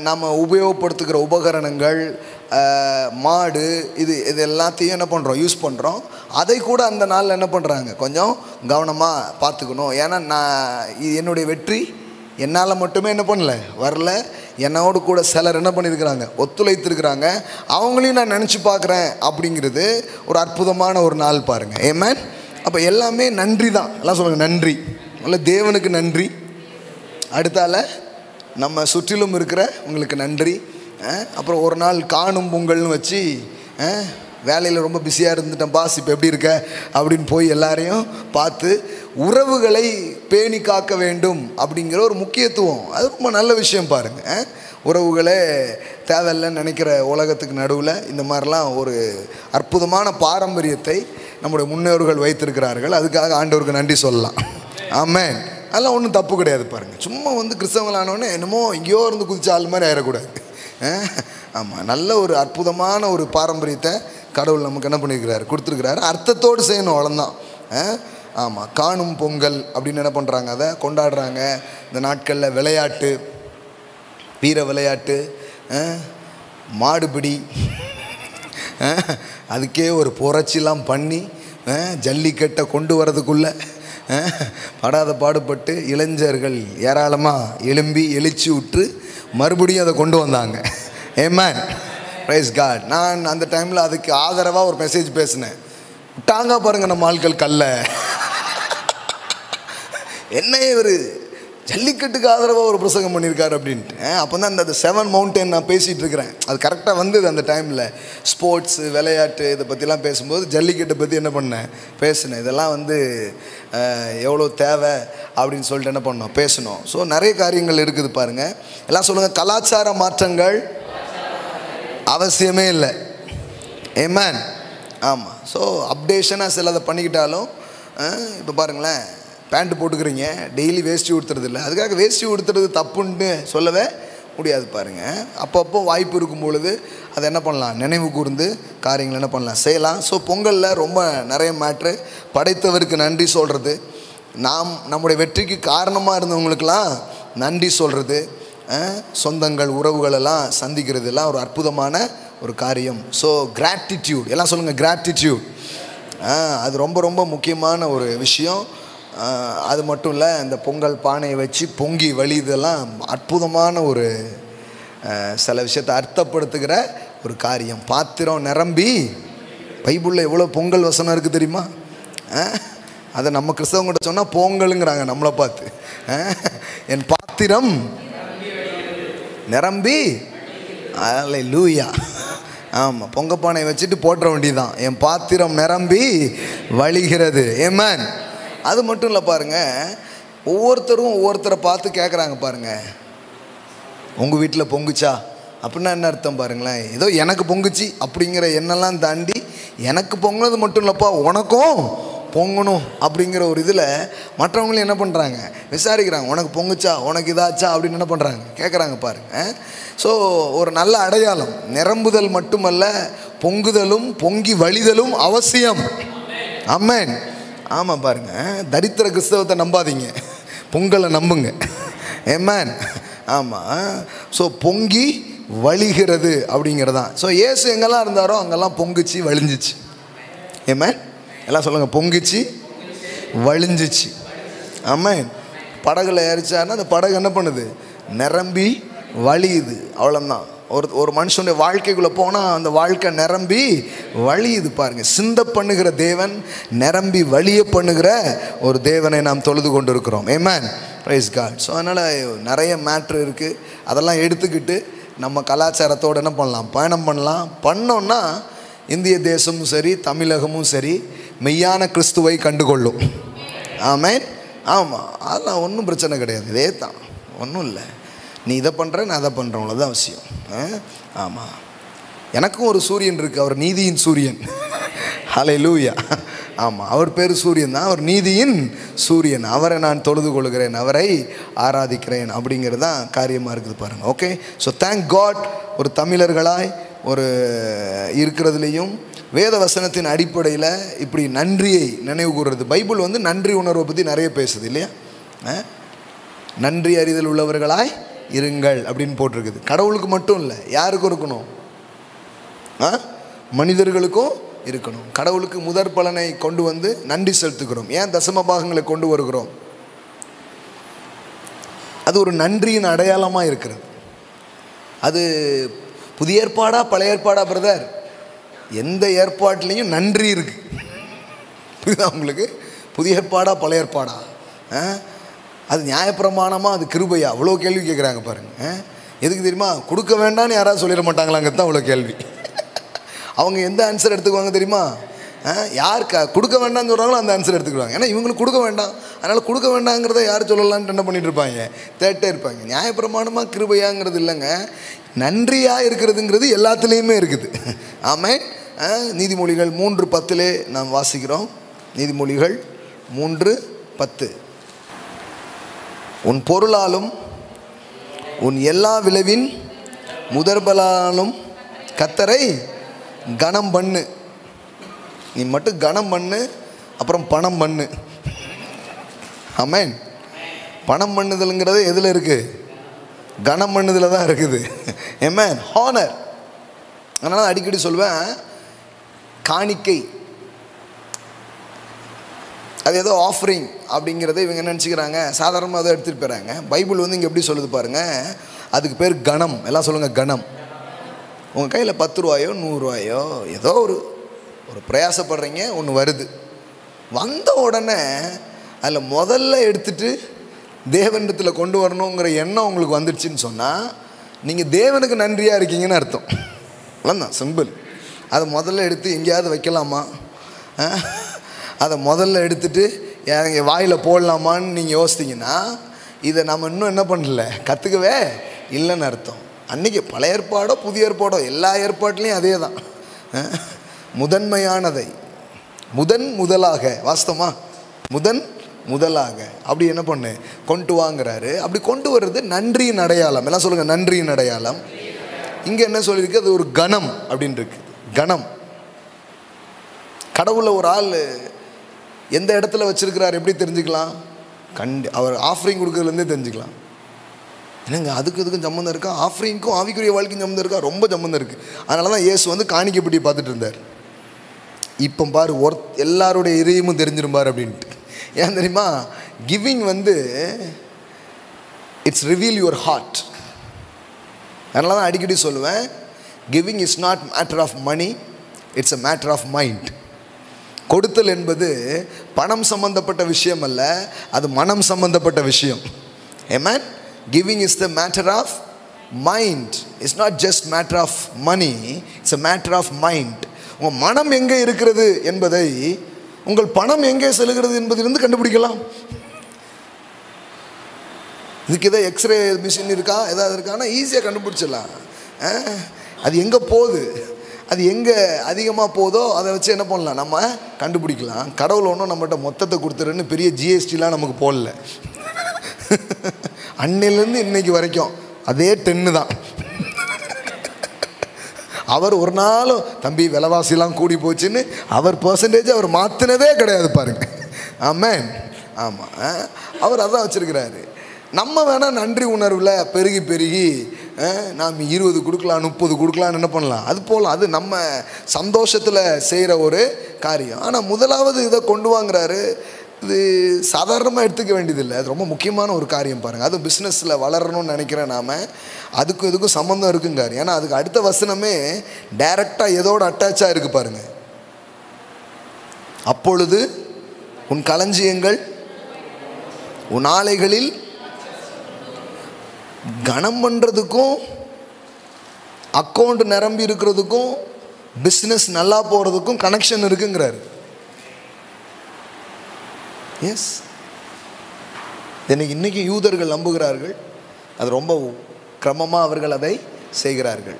நம்ம உபயோகப்படுத்துகிற உபகரணங்கள், மாடு, இது எல்லாத்தையும் என்ன பண்ணுறோம், யூஸ் பண்ணுறோம். அதை கூட அந்த நாளில் என்ன பண்ணுறாங்க, கொஞ்சம் கவனமாக பார்த்துக்கணும். ஏன்னா என்னுடைய வெற்றி என்னால் மட்டுமே என்ன பண்ணல, வரல. என்னோடு கூட சிலர் என்ன பண்ணியிருக்கிறாங்க, ஒத்துழைத்திருக்கிறாங்க. அவங்களையும் நான் நினச்சி பார்க்குறேன். அப்படிங்கிறது ஒரு அற்புதமான ஒரு நாள் பாருங்கள். ஆமென். அப்போ எல்லாமே நன்றி தான். எல்லாம் சொல்லுங்கள் நன்றி. நல்ல தேவனுக்கு நன்றி. அடுத்தால நம்ம சுற்றிலும் இருக்கிற உங்களுக்கு நன்றி. அப்புறம் ஒரு நாள் காணும் பொங்கல்னு வச்சு, வேலையில் ரொம்ப பிஸியாக இருந்துட்டேன் பாஸ், இப்போ எப்படி இருக்க அப்படின்னு போய் எல்லாரையும் பார்த்து உறவுகளை பேணி காக்க வேண்டும் அப்படிங்கிற ஒரு முக்கியத்துவம். அது ரொம்ப நல்ல விஷயம் பாருங்கள். உறவுகளே தேவையில்லைன்னு நினைக்கிற உலகத்துக்கு நடுவில் இந்த மாதிரிலாம் ஒரு அற்புதமான பாரம்பரியத்தை நம்முடைய முன்னோர்கள் வைத்திருக்கிறார்கள். அதுக்காக ஆண்டவருக்கு நன்றி சொல்லலாம். ஆமென். அதெல்லாம் ஒன்றும் தப்பு கிடையாது பாருங்கள். சும்மா கிறிஸ்தவங்களானோடனே என்னமோ எங்கேயோ இருந்து குதிச்ச ஆள் மாதிரி ஆயிடக்கூடாது. ஆமாம், நல்ல ஒரு அற்புதமான ஒரு பாரம்பரியத்தை கடவுள் நமக்கு என்ன பண்ணியிருக்கிறாரு, கொடுத்துருக்கிறாரு. அர்த்தத்தோடு செய்யணும், அவ்வளோதான். ஆமாம், காணும் பொங்கல் அப்படின்னு என்ன பண்ணுறாங்க, அதை கொண்டாடுறாங்க. இந்த நாட்களில் விளையாட்டு, வீர விளையாட்டு, மாடுபிடி, அதுக்கே ஒரு புரட்சிலாம் பண்ணி ஜல்லிக்கட்டை கொண்டு வரதுக்குள்ளே படாத பாடுபட்டு இளைஞர்கள் ஏராளமாக எழுச்சி விட்டு மறுபடியும் அதை கொண்டு வந்தாங்க. ஆமென். Praise God. நான் அந்த டைமில் அதுக்கு ஆதரவாக ஒரு மெசேஜ் பேசினேன். விட்டாங்க பாருங்கள் நம்ம ஆட்கள் கல்ல. என்ன இவர் ஜல்லிக்கட்டுக்கு ஆதரவாக ஒரு பிரசங்கம் பண்ணியிருக்காரு அப்படின்ட்டு. அப்போ தான் அந்த 7 மவுண்டன் நான் பேசிகிட்டு இருக்கிறேன். அது கரெக்டாக வந்தது அந்த டைமில். ஸ்போர்ட்ஸு, விளையாட்டு, இதை பற்றிலாம் பேசும்போது ஜல்லிக்கட்டை பற்றி என்ன பண்ணேன், பேசினேன். இதெல்லாம் எவ்வளோ தேவை அப்படின்னு சொல்லிட்டு என்ன பண்ணோம், பேசணும். ஸோ நிறைய காரியங்கள் இருக்குது பாருங்கள். எல்லாம் சொல்லுங்கள், கலாச்சார மாற்றங்கள் அவசியமே இல்லை. ஆமென். ஆமாம். ஸோ அப்டேஷனாக சிலதை பண்ணிக்கிட்டாலும், இப்போ பாருங்களேன், பேண்ட்டு போட்டுக்கிறீங்க, டெய்லி வேஷ்டி உடுத்துறது இல்லை. அதுக்காக வேஷ்டி உடுத்துறது தப்புன்னு சொல்லவே முடியாது பாருங்கள். அப்பப்போ வாய்ப்பு இருக்கும் பொழுது அதை என்ன பண்ணலாம், நினைவு கூர்ந்து காரியங்கள் என்ன பண்ணலாம், செய்யலாம். ஸோ பொங்கலில் ரொம்ப நிறைய மேட்ரு. படைத்தவருக்கு நன்றி சொல்கிறது, நம்முடைய வெற்றிக்கு காரணமாக இருந்தவங்களுக்கெல்லாம் நன்றி சொல்கிறது, சொந்தங்கள் உறவுகளெல்லாம் சந்திக்கிறதுலாம் ஒரு அற்புதமான ஒரு காரியம். ஸோ கிராட்டிடியூட், எல்லாம் சொல்லுங்கள் கிராட்டிடியூட். அது ரொம்ப ரொம்ப முக்கியமான ஒரு விஷயம். அது மட்டும் இல்லை, இந்த பொங்கல் பானையை வச்சு பொங்கி வழிதெல்லாம் அற்புதமான ஒரு சில விஷயத்தை அர்த்தப்படுத்துகிற ஒரு காரியம். பாத்திரம் நிரம்பி, பைபிளில் எவ்வளோ பொங்கல் வசனம் இருக்குது தெரியுமா? அதை நம்ம கிறிஸ்தவங்கிட்ட சொன்னால் பொங்கலுங்கிறாங்க நம்மளை பார்த்து. என் பாத்திரம் நிரம்பி, அல்லேலூயா. ஆமாம், பொங்கப்பானை வச்சுட்டு போட்டுற வேண்டியதுதான், என் பாத்திரம் நிரம்பி வழிகிறது. ஆமென். அது மட்டும் இல்லை பாருங்கள், ஒவ்வொருத்தரும் ஒவ்வொருத்தரை பார்த்து கேட்குறாங்க பாருங்கள், உங்கள் வீட்டில் பொங்குச்சா அப்படின்னா என்ன அர்த்தம் பாருங்களேன். ஏதோ எனக்கு பொங்குச்சு அப்படிங்கிற எண்ணெல்லாம் தாண்டி எனக்கு பொங்கினது மட்டும் இல்லைப்பா உனக்கும் பொங்கணும் அப்படிங்கிற ஒரு இதில் மற்றவங்களும் என்ன பண்ணுறாங்க, விசாரிக்கிறாங்க. உனக்கு பொங்குச்சா, உனக்கு இதாச்சா அப்படின்னு என்ன பண்ணுறாங்க, கேட்குறாங்க பாருங்கள். ஸோ ஒரு நல்ல அடையாளம். நிரம்புதல் மட்டுமல்ல, பொங்குதலும் பொங்கி வழிதலும் அவசியம். ஆமென். ஆமாம் பாருங்கள், தரித்திர கிறிஸ்தவத்தை நம்பாதீங்க, பொங்கலை நம்புங்க. ஆமென். ஆமாம். ஸோ பொங்கி வழிகிறது அப்படிங்கிறதான். ஸோ இயேசு எங்கெல்லாம் இருந்தாரோ அங்கெல்லாம் பொங்குச்சு வழிஞ்சிச்சு. ஆமென். எல்லாம் சொல்லுங்கள், பொங்குச்சு வழிஞ்சிச்சு. ஆமென். படகுல ஏறிச்சாருன்னா அந்த படகு என்ன பண்ணுது, நிரம்பி வழியுது. அவ்வளோதான். ஒரு மனுஷனுடைய வாழ்க்கைக்குள்ளே போனால் அந்த வாழ்க்கை நிரம்பி வழியுது. பாருங்கள், சிந்த பண்ணுகிற தேவன், நிரம்பி வழிய பண்ணுகிற ஒரு தேவனை நாம் தொழுது கொண்டு இருக்கிறோம். ஆமென். Praise God. ஸோ அதனால் நிறைய மேட்ரு இருக்குது. அதெல்லாம் எடுத்துக்கிட்டு நம்ம கலாச்சாரத்தோடு என்ன பண்ணலாம், பயணம் பண்ணலாம். பண்ணோன்னா இந்திய தேசமும் சரி, தமிழகமும் சரி, மெய்யான கிறிஸ்துவை கண்டுகொள்ளும். ஆமென். ஆமாம், அதெல்லாம் ஒன்றும் பிரச்சனை கிடையாது. இதே தான், ஒன்றும் இல்லை. நீ இதை பண்ணுற, நான் அதை பண்ணுறேன், அவ்வளோதான் அவசியம். ஆமாம். எனக்கும் ஒரு சூரியன் இருக்குது, அவர் நீதியின் சூரியன். ஹல்லேலூயா. ஆமாம், அவர் பேர் சூரியன் தான், அவர் நீதியின் சூரியன். அவரை நான் தொழுது கொள்கிறேன், அவரை ஆராதிக்கிறேன் அப்படிங்கிறது தான் காரியமாக இருக்குது பாருங்கள். ஓகே. ஸோ தேங்க் காட், ஒரு தமிழர்களாய் ஒரு இருக்கிறதுலையும் வேத வசனத்தின் அடிப்படையில் இப்படி நன்றியை நினைவு கூறுறது. பைபிள் வந்து நன்றி உணர்வை பற்றி நிறைய பேசுது இல்லையா. நன்றி அறிதல் உள்ளவர்களாய் இருங்கள் அப்படின்னு போட்டிருக்குது. கடவுளுக்கு மட்டும் இல்லை, யாருக்கும் இருக்கணும், மனிதர்களுக்கும் இருக்கணும். கடவுளுக்கு முதற் பலனை கொண்டு வந்து நன்றி செலுத்துகிறோம். ஏன் தசம பாகங்களை கொண்டு வருகிறோம்? அது ஒரு நன்றியின் அடையாளமாக இருக்கிறது. அது புதிய ஏற்பாடா பழைய ஏற்பாடா பிரதர்? எந்த ஏற்பாட்டிலையும் நன்றி இருக்கு. புரியுதா உங்களுக்கு? புதிய ஏற்பாடா பழைய ஏற்பாடா? அது நியாயப்பிரமாணமாக, அது கிருபையா? அவ்வளோ கேள்வி கேட்குறாங்க பாருங்கள். எதுக்கு தெரியுமா? கொடுக்க வேண்டாம்னு யாராவது சொல்லிட மாட்டாங்களாங்க தான் அவ்வளோ கேள்வி. அவங்க எந்த ஆன்சர் எடுத்துக்குவாங்க தெரியுமா? யார் கொடுக்க வேண்டாம்னு சொல்கிறாங்களோ அந்த ஆன்சர் எடுத்துக்குவாங்க. ஏன்னா இவங்களுக்கு கொடுக்க வேண்டாம், அதனால் கொடுக்க வேண்டாங்கிறத யார் சொல்லலான்ட்டு என்ன பண்ணிட்டு இருப்பாங்க, தேட்டே இருப்பாங்க. நியாயப்பிரமாணமாக கிருபையாங்கிறது இல்லைங்க, நன்றியாக இருக்கிறதுங்கிறது எல்லாத்துலேயுமே இருக்குது. ஆமென். நீதிமொழிகள் 3:10 நாம் வாசிக்கிறோம். நீதிமொழிகள் 3:10. உன் பொருளாலும் உன் எல்லா விளைவின் முதற்பலாலும் கர்த்தரை கனம் பண்ணு. நீ மட்டும் கனம் பண்ணு, அப்புறம் பணம் பண்ணு. ஆமென். பணம் பண்ணுதல்ங்கிறது எதில் இருக்குது? கனம் பண்ணுதல் தான் இருக்குது. ஆமென். ஹானர். அதனால் அடிக்கடி சொல்வேன், காணிக்கை அது ஏதோ ஆஃபரிங் அப்படிங்கிறத இவங்க நினச்சிக்கிறாங்க, சாதாரணமாக அதை எடுத்துகிட்டு போகிறாங்க. பைபிள் வந்து இங்கே எப்படி சொல்லுது பாருங்கள், அதுக்கு பேர் கணம். எல்லாம் சொல்லுங்கள், கணம். உங்கள் கையில் 10 ரூபாயோ 100 ரூபாயோ ஏதோ ஒரு பிரயாசப்படுறீங்க, ஒன்று வருது. வந்த உடனே அதில் முதல்ல எடுத்துகிட்டு தேவனிடத்தில் கொண்டு வரணுங்கிற எண்ணம் உங்களுக்கு வந்துடுச்சின்னு சொன்னால் நீங்கள் தேவனுக்கு நன்றியாக இருக்கீங்கன்னு அர்த்தம். அவ்வளோதான், சிம்பிள். அதை முதல்ல எடுத்து எங்கேயாவது வைக்கலாமா? அதை முதல்ல எடுத்துகிட்டு எங்கள் வாயில் போடலாமான்னு நீங்கள் யோசித்தீங்கன்னா இதை நம்ம இன்னும் என்ன பண்ணல, கற்றுக்கவே இல்லைன்னு அர்த்தம். அன்றைக்கி பழைய ஏற்பாடோ புதிய ஏற்பாடோ எல்லா ஏற்பாட்லேயும் அதே தான். முதன்மையானதை முதலாக, வாஸ்தவமா முதலாக அப்படி என்ன பண்ணு கொண்டு வாங்குறாரு. அப்படி கொண்டு வர்றது நன்றியின் அடையாளம். எல்லாம் சொல்லுங்கள், நன்றியின் அடையாளம். இங்கே என்ன சொல்லியிருக்கு, அது ஒரு கணம் அப்படின்னு இருக்கு. கணம். கடவுளை ஒரு ஆள் எந்த இடத்துல வச்சிருக்கிறார் எப்படி தெரிஞ்சுக்கலாம்? அவர் ஆஃபரிங் கொடுக்கறதுலேருந்தே தெரிஞ்சுக்கலாம். என்னங்க அதுக்கு இதுக்கும் சம்மந்தம் இருக்கா? ஆஃபரிங்க்கும் ஆவிக்குரிய வாழ்க்கையும் சம்மந்தம் இருக்கா? ரொம்ப சம்மந்தம் இருக்குது. அதனால தான் இயேசு வந்து காணிக்கைப்பட்டி பார்த்துட்டு இருந்தார். இப்போ பாரு, எல்லாருடைய இதயமும் தெரிஞ்சிருப்பார் அப்படின்ட்டு. ஏன் தெரியுமா? கிவிங் வந்து இட்ஸ் ரிவீல் யுவர் ஹார்ட். அதனால தான் அடிக்கடி சொல்லுவேன், giving is not matter of money, it's a matter of mind. கொடுத்தல் என்பது பணம் சம்பந்தப்பட்ட விஷயம் அல்ல, அது மனம் சம்பந்தப்பட்ட விஷயம். ஆமென். Giving is the matter of mind. It's not just matter of money, it's a matter of mind. உங்கள் மனம் எங்கே இருக்கிறது என்பதை உங்கள் பணம் எங்கே செல்கிறது என்பதிலிருந்து கண்டுபிடிக்கலாம். இதுக்கு எதாவது எக்ஸ்ரே மிஷின் இருக்கா, ஏதாவது இருக்கான்னா ஈஸியாக கண்டுபிடிச்சிடலாம். அது எங்கே போகுது, அது எங்கே அதிகமாக போதோ அதை வச்சு என்ன பண்ணலாம், நம்ம கண்டுபிடிக்கலாம். கடவுள் ஒன்றும் நம்மகிட்ட மொத்தத்தை கொடுத்துருன்னு பெரிய ஜிஎஸ்டிலாம் நமக்கு போடல. அன்னையிலேருந்து இன்னைக்கு வரைக்கும் அதே 10 தான். அவர் ஒரு நாளும் தம்பி விலைவாசிலாம் கூடி போச்சுன்னு அவர் பர்சன்டேஜ் அவர் மாற்றினதே கிடையாது பாருங்க. ஆமென். ஆமாம், அவர் அதான் வச்சுருக்கிறாரு. நம்ம வேணால் நன்றி உணர்வில் பெருகி பெருகி நாம் 20 கொடுக்கலாம் 30 கொடுக்கலான்னு என்ன பண்ணலாம், அது போகலாம். அது நம்ம சந்தோஷத்தில் செய்கிற ஒரு காரியம். ஆனால் முதலாவது இதை கொண்டு வாங்குறாரு. இது சாதாரணமாக எடுத்துக்க வேண்டியதில்லை, அது ரொம்ப முக்கியமான ஒரு காரியம் பாருங்கள். அதுவும் பிஸ்னஸில் வளரணும்னு நினைக்கிறேன் நாம், அதுக்கும் இதுக்கும் சம்மந்தம் இருக்குங்காரு. ஏன்னா அதுக்கு அடுத்த வசனமே டைரெக்டாக எதோடு அட்டாச்சாக இருக்குது பாருங்கள். அப்பொழுது உன் களஞ்சியங்கள் உன் ஆலைகளில் கனம் பண்ணுறதுக்கும் அக்கௌண்ட் நிரம்பி இருக்கிறதுக்கும் பிஸ்னஸ் நல்லா போகிறதுக்கும் கனெக்ஷன் இருக்குங்கிறாரு. எஸ், இன்னைக்கு யூதர்கள் நம்புகிறார்கள், அது ரொம்ப கிரமமாக அவர்கள் அதை செய்கிறார்கள்.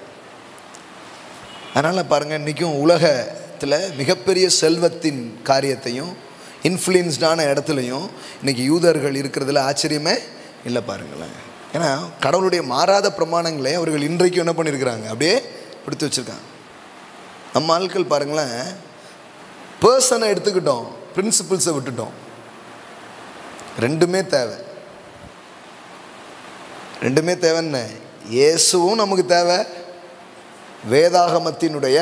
அதனால் பாருங்கள், இன்றைக்கும் உலகத்தில் மிகப்பெரிய செல்வத்தின் காரியத்தையும் இன்ஃப்ளூயன்ஸ்டான இடத்துலையும் இன்றைக்கி யூதர்கள் இருக்கிறதுல ஆச்சரியமே இல்லை பாருங்களேன். ஏன்னா கடவுளுடைய மாறாத பிரமாணங்களை அவர்கள் இன்றைக்கும் என்ன பண்ணியிருக்கிறாங்க, அப்படியே பிடித்து வச்சுருக்காங்க. நம்ம ஆட்கள் பாருங்களேன், பர்சனை எடுத்துக்கிட்டோம், பிரின்சிபிள்ஸை விட்டுட்டோம். ரெண்டுமே தேவை, ரெண்டுமே தேவைன்னு. இயேசுவும் நமக்கு தேவை, வேதாகமத்தினுடைய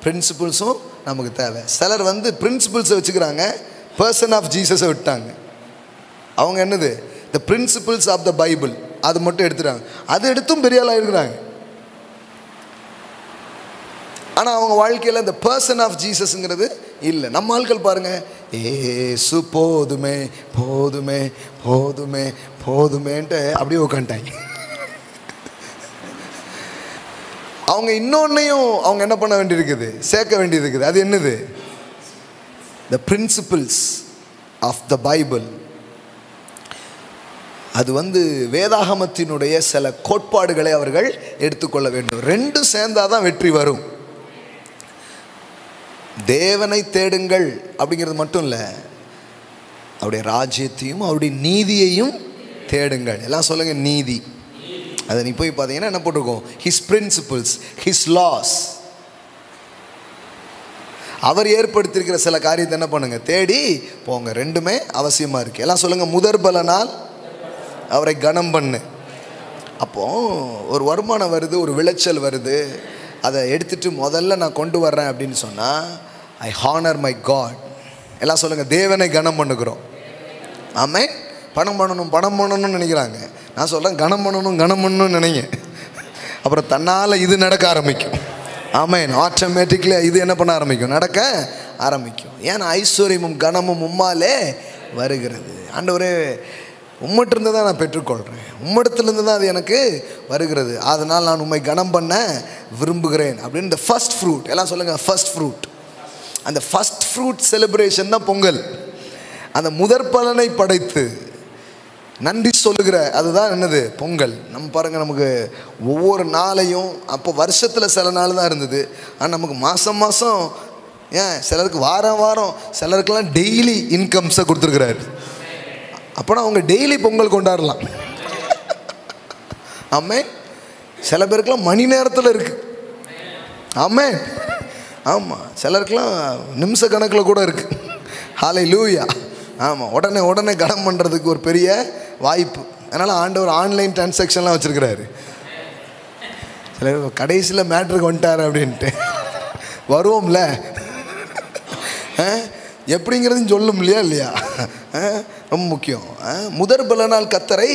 பிரின்சிபிள்ஸும் நமக்கு தேவை. சிலர் பிரின்சிபிள்ஸை வச்சுக்கிறாங்க, பர்சன் ஆஃப் ஜீசஸை விட்டாங்க. அவங்க என்னது, the principles of the Bible அது மட்டும் எடுத்துட்டாங்க. அது எடுத்தும் பெரிய ஆளாக இருக்கிறாங்க. ஆனால் அவங்க வாழ்க்கையில் இந்த பர்சன் ஆஃப் ஜீசஸ்ங்கிறது இல்லை. நம்ம ஆட்கள் பாருங்கள், ஏசு போதுமே போதுமே போதுமே போதுமேன்ட்டு அப்படியே உட்காந்துட்டாங்க. அவங்க இன்னொன்னையும் அவங்க என்ன பண்ண வேண்டியிருக்குது, சேர்க்க வேண்டியது இருக்குது. அது என்னது, the principles of the Bible. அது வேதாகமத்தினுடைய சில கோட்பாடுகளை அவர்கள் எடுத்துக்கொள்ள வேண்டும். ரெண்டும் சேர்ந்தாதான் வெற்றி வரும். தேவனை தேடுங்கள் அப்படிங்கிறது மட்டும் இல்லை, அவருடைய ராஜ்யத்தையும் அவருடைய நீதியையும் தேடுங்கள். எல்லாம் சொல்லுங்க, நீதி. அதை நீ போய் பார்த்தீங்கன்னா என்ன போட்டிருக்கோம், ஹிஸ் பிரின்சிபிள்ஸ், ஹிஸ் லாஸ். அவர் ஏற்படுத்தியிருக்கிற சில காரியத்தை என்ன பண்ணுங்க, தேடி போங்க. ரெண்டுமே அவசியமாக இருக்குது. எல்லாம் சொல்லுங்கள், முதற் பலனால் அவரை கனம் பண்ணு. அப்போது ஒரு வருமானம் வருது, ஒரு விளைச்சல் வருது, அதை எடுத்துகிட்டு முதல்ல நான் கொண்டு வர்றேன் அப்படின்னு சொன்னால் ஐ ஹானர் மை காட். எல்லாம் சொல்லுங்கள், தேவனை கனம் பண்ணுகிறோம். ஆமே, பணம் பண்ணணும்னு நினைக்கிறாங்க. நான் சொல்கிறேன், கனம் பண்ணணும்னு நினைங்க. அப்புறம் தன்னால் இது நடக்க ஆரம்பிக்கும். ஆமேன், ஆட்டோமேட்டிக்லி இது என்ன பண்ண ஆரம்பிக்கும், நடக்க ஆரம்பிக்கும். ஏன்னா ஐஸ்வர்யமும் கனமும் உம்மாலே வருகிறது. ஆண்டவரே, உம்மிட்டிருந்து தான் நான் பெற்றுக்கொள்கிறேன், உம்மிடத்துலேருந்து தான் அது எனக்கு வருகிறது, அதனால் நான் உம்மை கனம் பண்ண விரும்புகிறேன் அப்படின்னு இந்த ஃபர்ஸ்ட் ஃப்ரூட். எல்லாம் சொல்லுங்கள், ஃபர்ஸ்ட் ஃப்ரூட். அந்த ஃபர்ஸ்ட் ஃப்ரூட் செலிப்ரேஷன் தான் பொங்கல். அந்த முதற் பலனை படைத்து நன்றி சொல்லுகிற அதுதான் என்னது, பொங்கல். நம்ம பாருங்கள், நமக்கு ஒவ்வொரு நாளையும், அப்போ வருஷத்தில் சில நாள் தான் இருந்தது, ஆனால் நமக்கு மாதம் மாதம், ஏன் சிலருக்கு வாரம் சிலருக்கெல்லாம் டெய்லி இன்கம்ஸை கொடுத்துருக்குறாரு. அப்போனா அவங்க டெய்லி பொங்கல் கொண்டாடலாம். ஆமே, சில பேருக்கெல்லாம் மணி நேரத்தில் இருக்குது. ஆமே, ஆமாம், சிலருக்கெல்லாம் நிமிஷ கணக்கில் கூட இருக்குது. ஹல்லேலூயா. ஆமாம், உடனே கடன் பண்ணுறதுக்கு ஒரு பெரிய வாய்ப்பு. அதனால் ஆண்டவர் ஆன்லைன் டிரான்சாக்ஷன்லாம் வச்சுருக்கிறாரு. சிலர் கடைசியில் மேட்ருக்கு வந்துட்டார் அப்படின்ட்டு வருவோம்ல, எப்படிங்கிறதும் சொல்லும் இல்லையா. ரொம்ப முக்கியம். முதற் பலனால் கர்த்தரை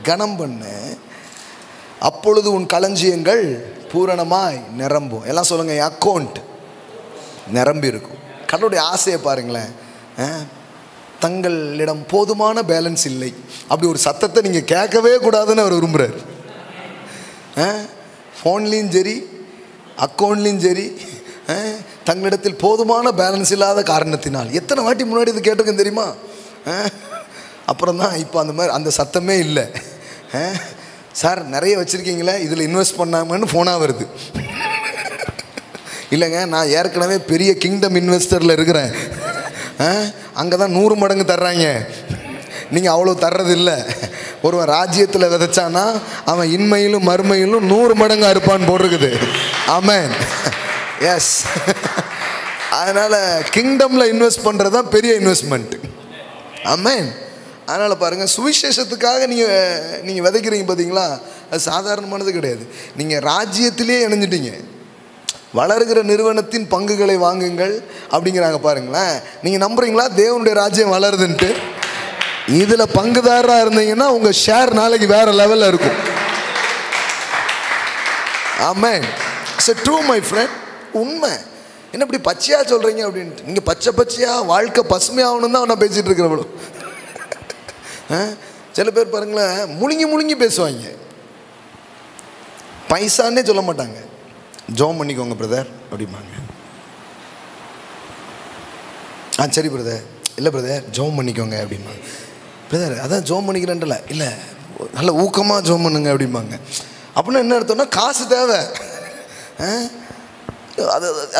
கனம் பண்ணு, அப்பொழுது உன் களஞ்சியங்கள் பூரணமாய் நிரம்பும். எல்லாம் சொல்லுங்கள், என் அக்கௌண்ட் நிரம்பி இருக்கும். கடவுளுடைய ஆசையை பாருங்களேன். தங்களிடம் போதுமான பேலன்ஸ் இல்லை அப்படி ஒரு சத்தத்தை நீங்கள் கேட்கவே கூடாதுன்னு அவர் விரும்புகிறார். ஃபோன்லேயும் சரி அக்கௌண்ட்லேயும் சரி, தங்களிடத்தில் போதுமான பேலன்ஸ் இல்லாத காரணத்தினால். எத்தனை வாட்டி முன்னாடி இது கேட்டிருக்கேன் தெரியுமா? அப்புறம் தான் இப்போ அந்த மாதிரி அந்த சத்தமே இல்லை. சார் நிறைய வச்சுருக்கீங்களே, இதில் இன்வெஸ்ட் பண்ணாமன்னு ஃபோனாக வருது. இல்லைங்க, நான் ஏற்கனவே பெரிய கிங்டம் இன்வெஸ்டரில் இருக்கிறேன், அங்கே தான் 100 மடங்கு தர்றாங்க, நீங்கள் அவ்வளோ தர்றது இல்லை. ஒருவன் ராஜ்யத்தில் விதைச்சானா அவன் இன்மையிலும் மறுமையிலும் 100 மடங்கு அறுப்பான்னு போட்டிருக்குது. ஆமென். எஸ். அதனால் கிங்டமில் இன்வெஸ்ட் பண்ணுறது தான் பெரிய இன்வெஸ்ட்மெண்ட். ஆமென். அதனால் பாருங்கள், சுவிசேஷத்துக்காக நீங்கள் விதைக்கிறீங்க பார்த்தீங்களா, அது சாதாரணமானது கிடையாது. நீங்கள் ராஜ்யத்திலே இணைஞ்சிட்டீங்க. வளர்கிற நிறுவனத்தின் பங்குகளை வாங்குங்கள் அப்படிங்கிறாங்க பாருங்களேன். நீங்கள் நம்புறீங்களா தேவனுடைய ராஜ்யம் வளருதுன்ட்டு? இதில் பங்குதாரராக இருந்தீங்கன்னா உங்கள் ஷேர் நாளைக்கு வேறு லெவலில் இருக்கும். Amen. It's true my friend. உண்மை. என்ன இப்படி பச்சையாக சொல்கிறீங்க அப்படின்ட்டு? நீங்கள் பச்சையாக வாழ்க்கை பசுமையாகணும் தான் நான் பேசிகிட்டு இருக்கிறவளோ. சில பேர் பாருங்களேன், முழுங்கி பேசுவாங்க, பைசான்னே சொல்ல மாட்டாங்க. ஜோம் பண்ணிக்கோங்க பிரதர் அப்படிம்பாங்க. சரி பிரதர். இல்லை பிரதர், ஜோம் பண்ணிக்கோங்க அப்படிம்பாங்க. பிரதர் அதான் ஜோம் பண்ணிக்கிறேன்ல, இல்லை நல்ல ஊக்கமாக ஜோம் பண்ணுங்க அப்படிம்பாங்க. அப்படின்னா என்ன அர்த்தம்னா காசு தேவை.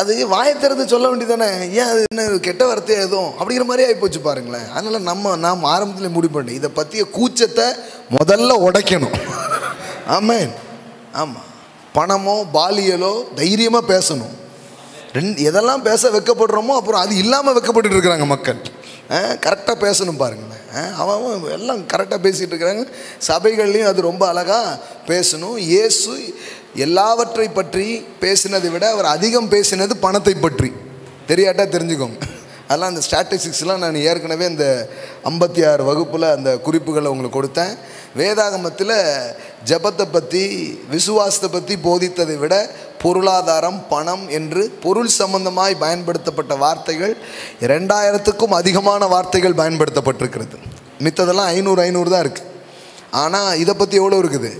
அது வாயை திறந்து சொல்ல வேண்டியதானே, ஏன் அது என்ன கெட்ட வார்த்தையாக எதுவும் அப்படிங்கிற மாதிரி ஆகிப்போச்சு பாருங்களேன். அதனால் நாம் ஆரம்பத்தில் முடிவு பண்ணேன், இதை பற்றிய கூச்சத்தை முதல்ல உடைக்கணும். ஆமென். ஆமாம். பணமோ பாலியலோ தைரியமாக பேசணும். எதெல்லாம் பேச வைக்கப்படுறோமோ அப்புறம் அது இல்லாமல் வைக்கப்பட்டு இருக்கிறாங்க மக்கள். கரெக்டாக பேசணும் பாருங்களேன். அவன் எல்லாம் கரெக்டாக பேசிகிட்டு இருக்கிறாங்க. சபைகள்லையும் அது ரொம்ப அழகாக பேசணும். இயேசு எல்லாவற்றை பற்றி பேசினதை விட அவர் அதிகம் பேசினது பணத்தை பற்றி. தெரியாட்டா தெரிஞ்சுக்கோங்க. அதெல்லாம் அந்த ஸ்டாட்டிஸ்டிக்ஸ்லாம் நான் ஏற்கனவே இந்த 56 வகுப்பில் அந்த குறிப்புகளை உங்களுக்கு கொடுத்தேன். வேதாகமத்தில் ஜபத்தை பற்றி விசுவாசத்தை பற்றி போதித்ததை விட பொருளாதாரம் பணம் என்று பொருள் சம்பந்தமாய் பயன்படுத்தப்பட்ட வார்த்தைகள் 2000க்கும் அதிகமான வார்த்தைகள் பயன்படுத்தப்பட்டிருக்கிறது. மித்ததெல்லாம் 500 தான் இருக்குது. ஆனால் இதை பற்றி எவ்வளோ இருக்குது?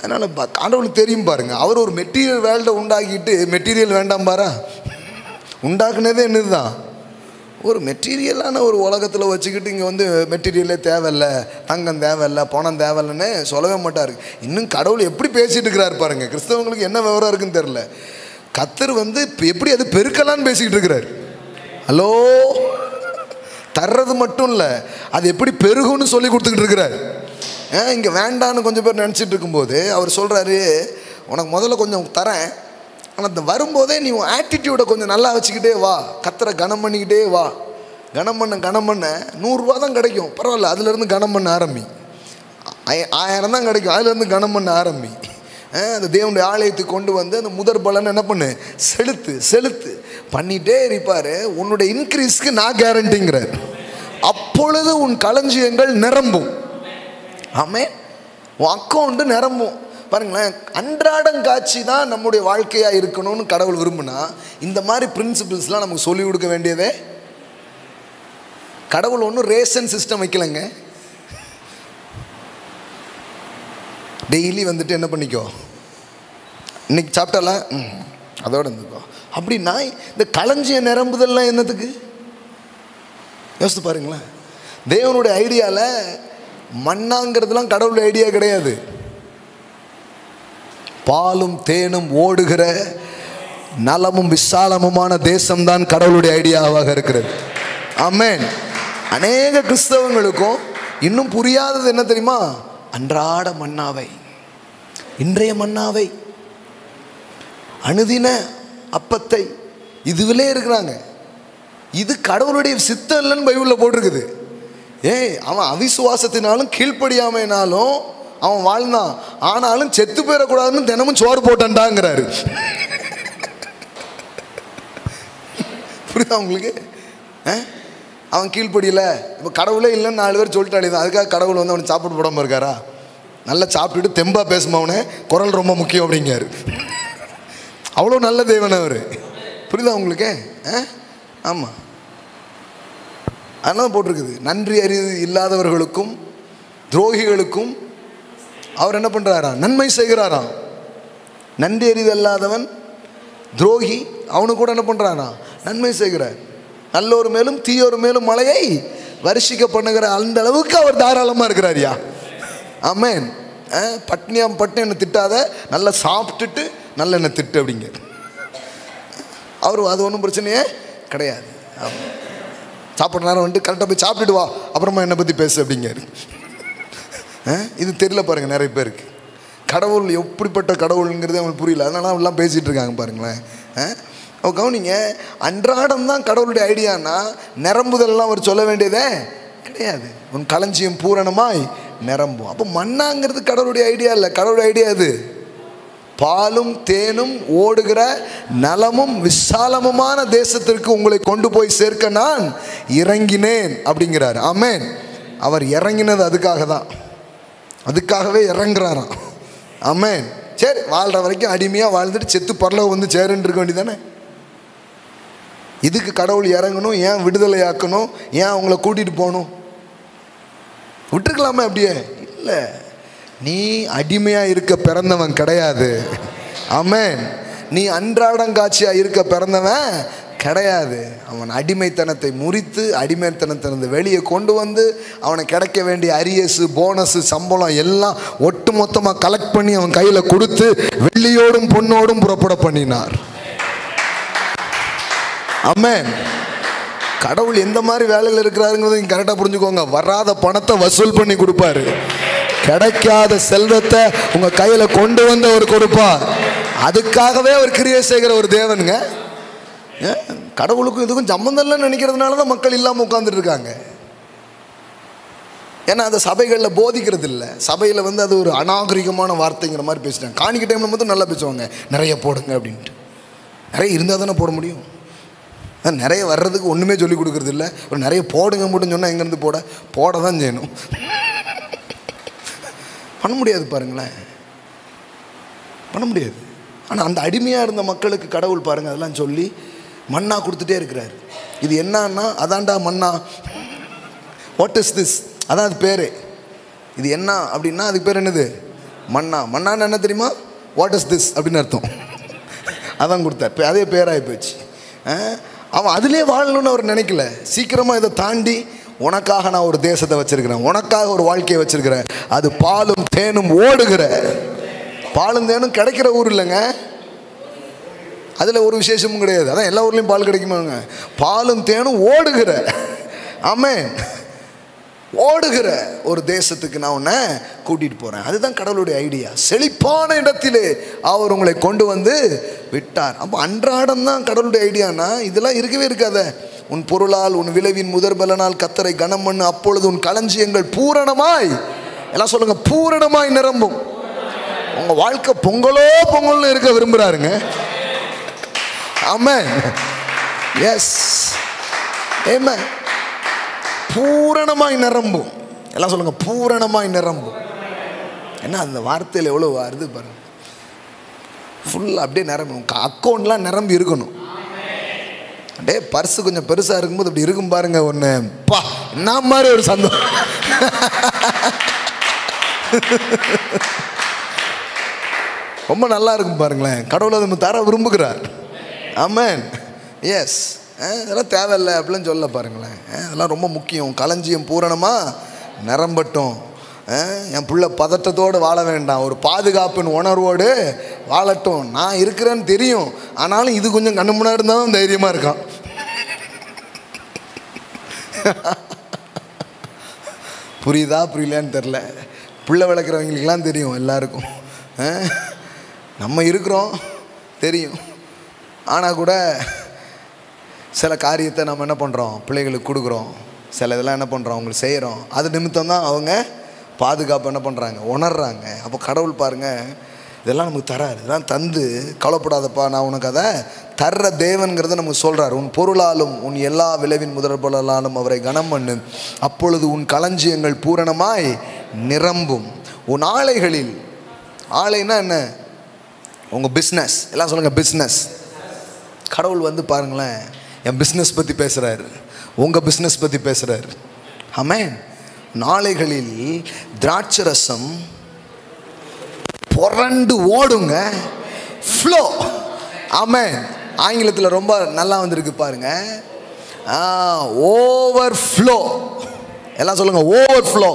அதனால் கடவுளுக்கு தெரியும் பாருங்கள். அவர் ஒரு மெட்டீரியல் வேர்ல்டை உண்டாக்கிட்டு மெட்டீரியல் வேண்டாம் பாரா, உண்டாக்குனதே என்னது தான், ஒரு மெட்டீரியலான ஒரு உலகத்தில் வச்சுக்கிட்டு இங்கே வந்து மெட்டீரியலே தேவையில்லை, தங்கம் தேவையில்லை, பணம் தேவையில்லைன்னு சொல்லவே மாட்டார். இன்னும் கடவுள் எப்படி பேசிகிட்டு இருக்கிறார் பாருங்கள். கிறிஸ்தவங்களுக்கு என்ன விவரம் இருக்குன்னு தெரில. கர்த்தர் வந்து எப்படி அது பெருக்கலான்னு பேசிக்கிட்டு இருக்கிறார். ஹலோ, தர்றது மட்டும் இல்லை, அது எப்படி பெருகுன்னு சொல்லி கொடுத்துக்கிட்டு இருக்கிறார். இங்கே வேண்டான்னு கொஞ்சம் பேர் நினச்சிட்டு இருக்கும்போது அவர் சொல்கிறாரு, உனக்கு முதல்ல கொஞ்சம் தரேன், ஆனால் அந்த வரும்போதே நீ உன் ஆட்டிடியூடை கொஞ்சம் நல்லா வச்சுக்கிட்டே வா, கத்தரை கனம் பண்ணிக்கிட்டே வா. கனம் பண்ண 100 ரூபா தான் கிடைக்கும், பரவாயில்ல, அதுலேருந்து கனம் பண்ண ஆரம்பி. 1000 தான் கிடைக்கும், அதுலேருந்து கனம் பண்ண ஆரம்பி. அந்த தேவனுடைய ஆலயத்துக்கு கொண்டு வந்து அந்த முதற் பலன் என்ன பண்ணு, செலுத்து பண்ணிகிட்டே இருப்பார். உன்னுடைய இன்க்ரீஸ்க்கு நான் கேரண்டிங்கிறார். அப்பொழுது உன் களஞ்சியங்கள் நிரம்பும். ஆமே, உன் அக்கௌண்ட்டு நிரம்பும். பாருங்களேன், அன்றாடம் காட்சி தான் நம்முடைய வாழ்க்கையாக இருக்கணும்னு கடவுள் விரும்புனா இந்த மாதிரி பிரின்சிபிள்ஸ்லாம் நமக்கு சொல்லிக் கொடுக்க வேண்டியதே. கடவுள் ஒன்றும் ரேஷன் சிஸ்டம் வைக்கலைங்க. டெய்லி வந்துட்டு என்ன பண்ணிக்கோ, இன்னைக்கு சாப்பிட்டால அதோட இருந்துக்கோ அப்படின்னா, இந்த களஞ்சிய நிரம்புதல்லாம் என்னத்துக்கு யோசித்து பாருங்களேன். தேவனுடைய ஐடியாவில் மண்ணாங்கிறதுலாம் கடவுளுடைய ஐடியா கிடையாது. பாலும் தேனும் ஓடுகிற நலமும் விசாலமுமான தேசம்தான் கடவுளுடைய ஐடியாவாக இருக்கிறது. ஆமென். அநேக கிறிஸ்தவங்களுக்கும் இன்னும் புரியாதது என்ன தெரியுமா? அன்றாட மன்னாவை, இன்றைய மன்னாவை, அனுதின அப்பத்தை, இதுவிலே இருக்கிறாங்க. இது கடவுளுடைய சித்தம் இல்லைன்னு பைபிளில் போட்டிருக்குது. அவன் அவிசுவாசத்தினாலும் கீழ்ப்படியாமைனாலும் அவன் வாழ்ந்தான், ஆனாலும் செத்து போயிடக்கூடாதுன்னு தினமும் சோறு போட்டான்டாங்கிறாரு. புரியுதா உங்களுக்கு? அவன் கீழ்ப்படியல, இப்போ கடவுளே இல்லைன்னு 4 பேர் சொல்லிட்டாலே தான், அதுக்காக கடவுள் வந்து அவனுக்கு சாப்பிட்டு போடாமல் இருக்காரா? நல்லா சாப்பிட்டுட்டு தெம்பா பேசுமவனே, குரல் ரொம்ப முக்கியம் அப்படிங்காரு. அவ்வளோ நல்ல தேவன் அவர். புரியுதா உங்களுக்கு? ஆமாம், அதனால போட்டிருக்குது, நன்றி அறிவு இல்லாதவர்களுக்கும் துரோகிகளுக்கும் அவர் என்ன பண்ணுறாராம்? நன்மை செய்கிறாராம். நன்றி அறிவு இல்லாதவன் துரோகி, அவனு கூட என்ன பண்ணுறாராம்? நன்மை செய்கிறார். நல்லோர் மேலும் தீயோர் மேலும் மழையை வருஷிக்க பண்ணுகிற அந்த அளவுக்கு அவர் தாராளமாக இருக்கிறாரியா. ஆமென். பட்னியாக பட்னி என்னை திட்டாத, நல்லா சாப்பிட்டுட்டு நல்ல என்னை திட்டு அப்படிங்க. அவர் அது ஒன்றும் பிரச்சனையே கிடையாது. சாப்பிட்ற நேரம் வந்துட்டு கரெக்டாக போய் சாப்பிட்டுட்டு வா, அப்புறமா என்னை பற்றி பேசு அப்படிங்காரு. இது தெரியல பாருங்கள் நிறைய பேருக்கு. கடவுள் எப்படிப்பட்ட கடவுளுங்கிறது அவங்களுக்கு புரியல, அதனால அவங்களாம் பேசிகிட்டு இருக்காங்க பாருங்களேன். கவனிங்க, அன்றாடம் தான் கடவுளுடைய ஐடியானா நிரம்புதல்லாம் அவர் சொல்ல வேண்டியதே கிடையாது. உன் களஞ்சியம் பூரணமாய் நிரம்பும். அப்போ மன்னாங்கிறது கடவுளுடைய ஐடியா இல்லை. கடவுளுடைய ஐடியா அது பாலும் தேனும் ஓடுகிற நலமும் விசாலமுமான தேசத்திற்கு உங்களை கொண்டு போய் சேர்க்க நான் இறங்கினேன் அப்படிங்கிறார். ஆமென். அவர் இறங்கினது அதுக்காக தான், அதுக்காகவே இறங்குறாராம். ஆமென். சரி, வாழ்கிற வரைக்கும் அடிமையாக வாழ்ந்துட்டு செத்து பரலோகம் வந்து சேருன்னு இருக்க வேண்டியதானே. இதுக்கு கடவுள் இறங்கணும், ஏன் விடுதலையாக்கணும், ஏன் அவங்கள கூட்டிகிட்டு போகணும்? விட்டுருக்கலாமே அப்படியே. இல்லை, நீ அடிமையாக இருக்க பிறந்தவன் கிடையாது. ஆமென். நீ அன்றாடங்காட்சியாக இருக்க பிறந்தவன் கிடையாது. அவன் அடிமைத்தனத்தை முறித்து அடிமைத்தனத்திலிருந்து வெளியே கொண்டு வந்து அவனை கிடைக்க வேண்டிய அரியஸு போனஸு சம்பளம் எல்லாம் ஒட்டு மொத்தமாக கலெக்ட் பண்ணி அவன் கையில் கொடுத்து வெள்ளியோடும் பொன்னோடும் புறப்பட பண்ணினார். ஆமென். கடவுள் எந்த மாதிரி வேலையில் இருக்கிறாருங்கிறத நீங்கள் கரெக்டாக புரிஞ்சுக்கோங்க. வராத பணத்தை வசூல் பண்ணி கொடுப்பாரு, கிடைக்காத செல்வத்தை உங்கள் கையில் கொண்டு வந்து அவர் கொடுப்பார். அதுக்காகவே அவர் கிரியை செய்கிற ஒரு தேவனுங்க. கடவுளுக்கும் இதுக்கும் சம்பந்தம் இல்லைன்னு நினைக்கிறதுனால தான் மக்கள் இல்லாமல் உட்காந்துட்டு இருக்காங்க. ஏன்னா அந்த சபைகளில் போதிக்கிறது இல்லை. சபையில் வந்து அது ஒரு அநாகரிகமான வார்த்தைங்கிற மாதிரி பேசிட்டாங்க. காணிக்க டைமில் மட்டும் நல்லா பேசுவாங்க, நிறைய போடுங்க அப்படின்ட்டு. நிறைய இருந்தால் தானே போட முடியும். நிறைய வர்றதுக்கு ஒன்றுமே சொல்லிக் கொடுக்குறது இல்லை. ஒரு நிறைய போடுங்க மட்டும் சொன்னால் எங்கேருந்து போட தான் செய்யணும். பண்ண முடியாது பாருங்களேன், பண்ண முடியாது. ஆனால் அந்த அடிமையாக இருந்த மக்களுக்கு கடவுள் பாருங்கள் அதெல்லாம் சொல்லி மன்னா கொடுத்துட்டே இருக்கிறார். இது என்னன்னா அதான்டா மன்னா, வாட் இஸ் திஸ், அதான் அது பேர். இது என்ன அப்படின்னா அதுக்கு பேர் என்னது? மன்னா. மன்னான்னு என்ன தெரியுமா? வாட் இஸ் திஸ் அப்படின்னு அர்த்தம். அதான் கொடுத்தார். இப்போ அதே பேராகி போச்சு. அவன் அதிலே வாழணும்னு அவர் நினைக்கல. சீக்கிரமாக இதை தாண்டி உனக்காக நான் ஒரு தேசத்தை வச்சிருக்கிறேன், உனக்காக ஒரு வாழ்க்கையை வச்சிருக்கிறேன், அது பாலும் தேனும் ஓடுகிற. பாலும் தேனும் கிடைக்கிற ஊர் இல்லைங்க, அதில் ஒரு விசேஷமும் கிடையாது. அதான் எல்லா ஊர்லேயும் பால் கிடைக்குமாங்க. பாலும் தேனும் ஓடுகிற, ஆமென், ஓடுகிற ஒரு தேசத்துக்கு நான் உன்னை கூட்டிகிட்டு போகிறேன். அதுதான் கடவுளுடைய ஐடியா. செழிப்பான இடத்திலே அவர் உங்களை கொண்டு வந்து விட்டார். அப்போ அன்றாடம் தான் கடவுளுடைய ஐடியானா இதெல்லாம் இருக்கவே இருக்காத. உன் பொருளால் உன் விளைவின் முதற்பலனால் கர்த்தரை கனம் பண்ணு, அப்பொழுது உன் களஞ்சியங்கள் பூரணமாய், எல்லாம் சொல்லுங்க, பூரணமாய் நிரம்பும். உங்கள் வாழ்க்கை பொங்கலோ பொங்கல்னு இருக்க விரும்புகிறாருங்க. ஆமென். எஸ், ஆமென். பூரணமாய் நிரம்பும். எல்லாம் சொல்லுங்க, பூரணமாய் நிரம்பும். என்ன அந்த வார்த்தையில் எவ்வளோ வருது பாருங்க. ஃபுல்லாக அப்படியே நிரம்பும். அக்கௌண்ட்லாம் நிரம்பி இருக்கணும். அப்படியே பர்ஸு கொஞ்சம் பெருசாக இருக்கும்போது அப்படி இருக்கும் பாருங்க. ஒன்று பா என்ன மாதிரி ஒரு சந்தோஷம். ரொம்ப நல்லா இருக்கும் பாருங்களேன். கடவுளை நம்ம தர விரும்புகிறார். ஆமென். எஸ், அதெல்லாம் தேவையில்லை அப்படிலாம் சொல்ல பாருங்களேன். அதெல்லாம் ரொம்ப முக்கியம். களஞ்சியம் பூரணமாக நிரம்பட்டும். என் பிள்ளை பதட்டத்தோடு வாழ வேண்டாம், ஒரு பாதுகாப்பின் உணர்வோடு வாழட்டும். நான் இருக்கிறேன்னு தெரியும், ஆனாலும் இது கொஞ்சம் கண்ணு முன்னாடி இருந்தாலும் தைரியமாக இருக்கான். புரியுதா புரியலையான்னு தெரில. பிள்ளை வளர்க்குறவங்களுக்கெல்லாம் தெரியும், எல்லாருக்கும். நம்ம இருக்கிறோம் தெரியும், ஆனால் கூட சில காரியத்தை நம்ம என்ன பண்ணுறோம், பிள்ளைகளுக்கு கொடுக்குறோம். சில இதெல்லாம் என்ன பண்ணுறோம், அவங்களுக்கு செய்கிறோம். அது நிமித்தம் தான் அவங்க பாதுகாப்பு என்ன பண்ணுறாங்க, உணர்றாங்க. அப்போ கடவுள் பாருங்கள் இதெல்லாம் நமக்கு தராரு. இதெல்லாம் தந்து கவலைப்படாதப்பா, நான் உனக்கு அதை தர்ற தேவன்கிறத நமக்கு சொல்கிறார். உன் பொருளாலும் உன் எல்லா விளைவின் முதற்பொருளாலும் அவரை கனம் பண்ணு, அப்பொழுது உன் களஞ்சியங்கள் பூரணமாய் நிரம்பும். உன் ஆலைகளில், ஆலைன்னா என்ன, உங்கள் பிஸ்னஸ், எல்லாம் சொல்லுங்கள் பிஸ்னஸ். கடவுள் வந்து பாருங்களேன் என் பிஸ்னஸ் பற்றி பேசுகிறாரு, உங்கள் பிஸ்னஸ் பற்றி பேசுகிறாரு. ஆமென். நாளைகளில் திராட்சரசம் புரண்டு ஓடுங்க, ஃப்ளோ. ஆமென். ஆங்கிலத்தில் ரொம்ப நல்லா வந்திருக்கு பாருங்க, ஓவர் ஃப்ளோ. எல்லாம் சொல்லுங்க ஓவர் ஃப்ளோ.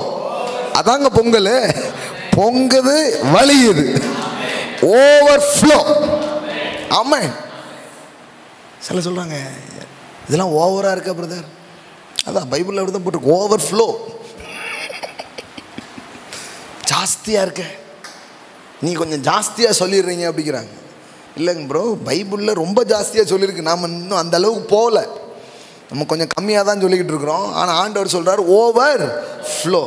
அதாங்க பொங்கல். பொங்குது, வழியுது. ஓவர்ஃப்ளோ. ஆமென். சில சொல்றாங்க இதெல்லாம் ஓவரா இருக்க பிரதர். அதான் பைபிள்ல அப்படிதான் போட்டு ஓவர்ஃப்ளோ. ஜாஸ்தியா இருக்க, நீ கொஞ்சம் ஜாஸ்தியா சொல்லிடுறீங்க அப்படிங்கிறாங்க. இல்லைங்க ப்ரோ, பைபிளில் ரொம்ப ஜாஸ்தியாக சொல்லியிருக்கு. நாம் இன்னும் அந்த அளவுக்கு போகல, நம்ம கொஞ்சம் கம்மியாக தான் சொல்லிக்கிட்டு இருக்கிறோம். ஆனால் ஆண்டவர் சொல்கிறார் ஓவர் ஃப்ளோ.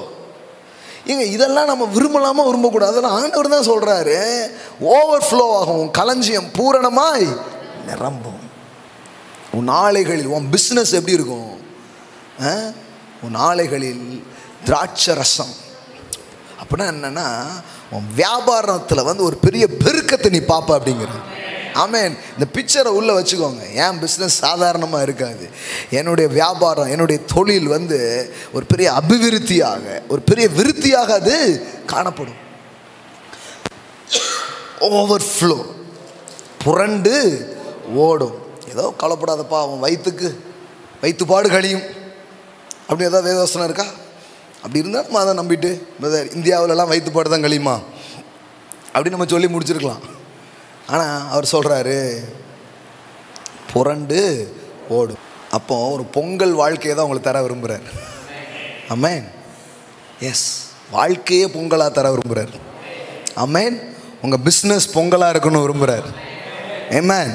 ஏங்க இதெல்லாம் நம்ம விரும்பலாமா விரும்பக்கூடாது? அதெல்லாம் ஆண்டவர் தான் சொல்கிறாரு. ஓவர் ஃப்ளோ ஆகும், களஞ்சியம் பூரணமாய் நிரம்பும். உன் ஆலைகளில் உன் பிஸ்னஸ் எப்படி இருக்கும்? உன் ஆலைகளில் திராட்சை ரசம். அப்படின்னா என்னன்னா, உன் வியாபாரத்தில் வந்து ஒரு பெரிய பெருக்கத்தை நீ பார்ப்ப அப்படிங்கிறது. ஆமென். இந்த பிக்சரை உள்ளே வச்சுக்கோங்க. என் பிஸ்னஸ் சாதாரணமாக இருக்காது. என்னுடைய வியாபாரம், என்னுடைய தொழில் வந்து ஒரு பெரிய அபிவிருத்தியாக, ஒரு பெரிய விருத்தியாக அது காணப்படும். ஓவர்ஃப்ளோ, புரண்டு ஓடும். ஏதோ கவலைப்படாதப்பா, அவன் வயிற்றுப்பாடு கழியும் அப்படி ஏதாவது வேதவசனம் இருக்கா? அப்படி இருந்தால் நம்ம அதை நம்பிட்டு பிரதர் இந்தியாவிலலாம் வயிற்றுப்பாடு தான் கழியுமா அப்படி நம்ம சொல்லி முடிச்சிருக்கலாம். ஆனால் அவர் சொல்கிறாரு புரண்டு ஓடும். அப்போ ஒரு பொங்கல் வாழ்க்கையை தான் உங்களுக்கு தர விரும்புகிறார். ஆமென். எஸ், வாழ்க்கையே பொங்கலாக தர விரும்புகிறார். ஆமென். உங்கள் பிஸ்னஸ் பொங்கலாக இருக்குன்னு விரும்புகிறார். ஆமென்.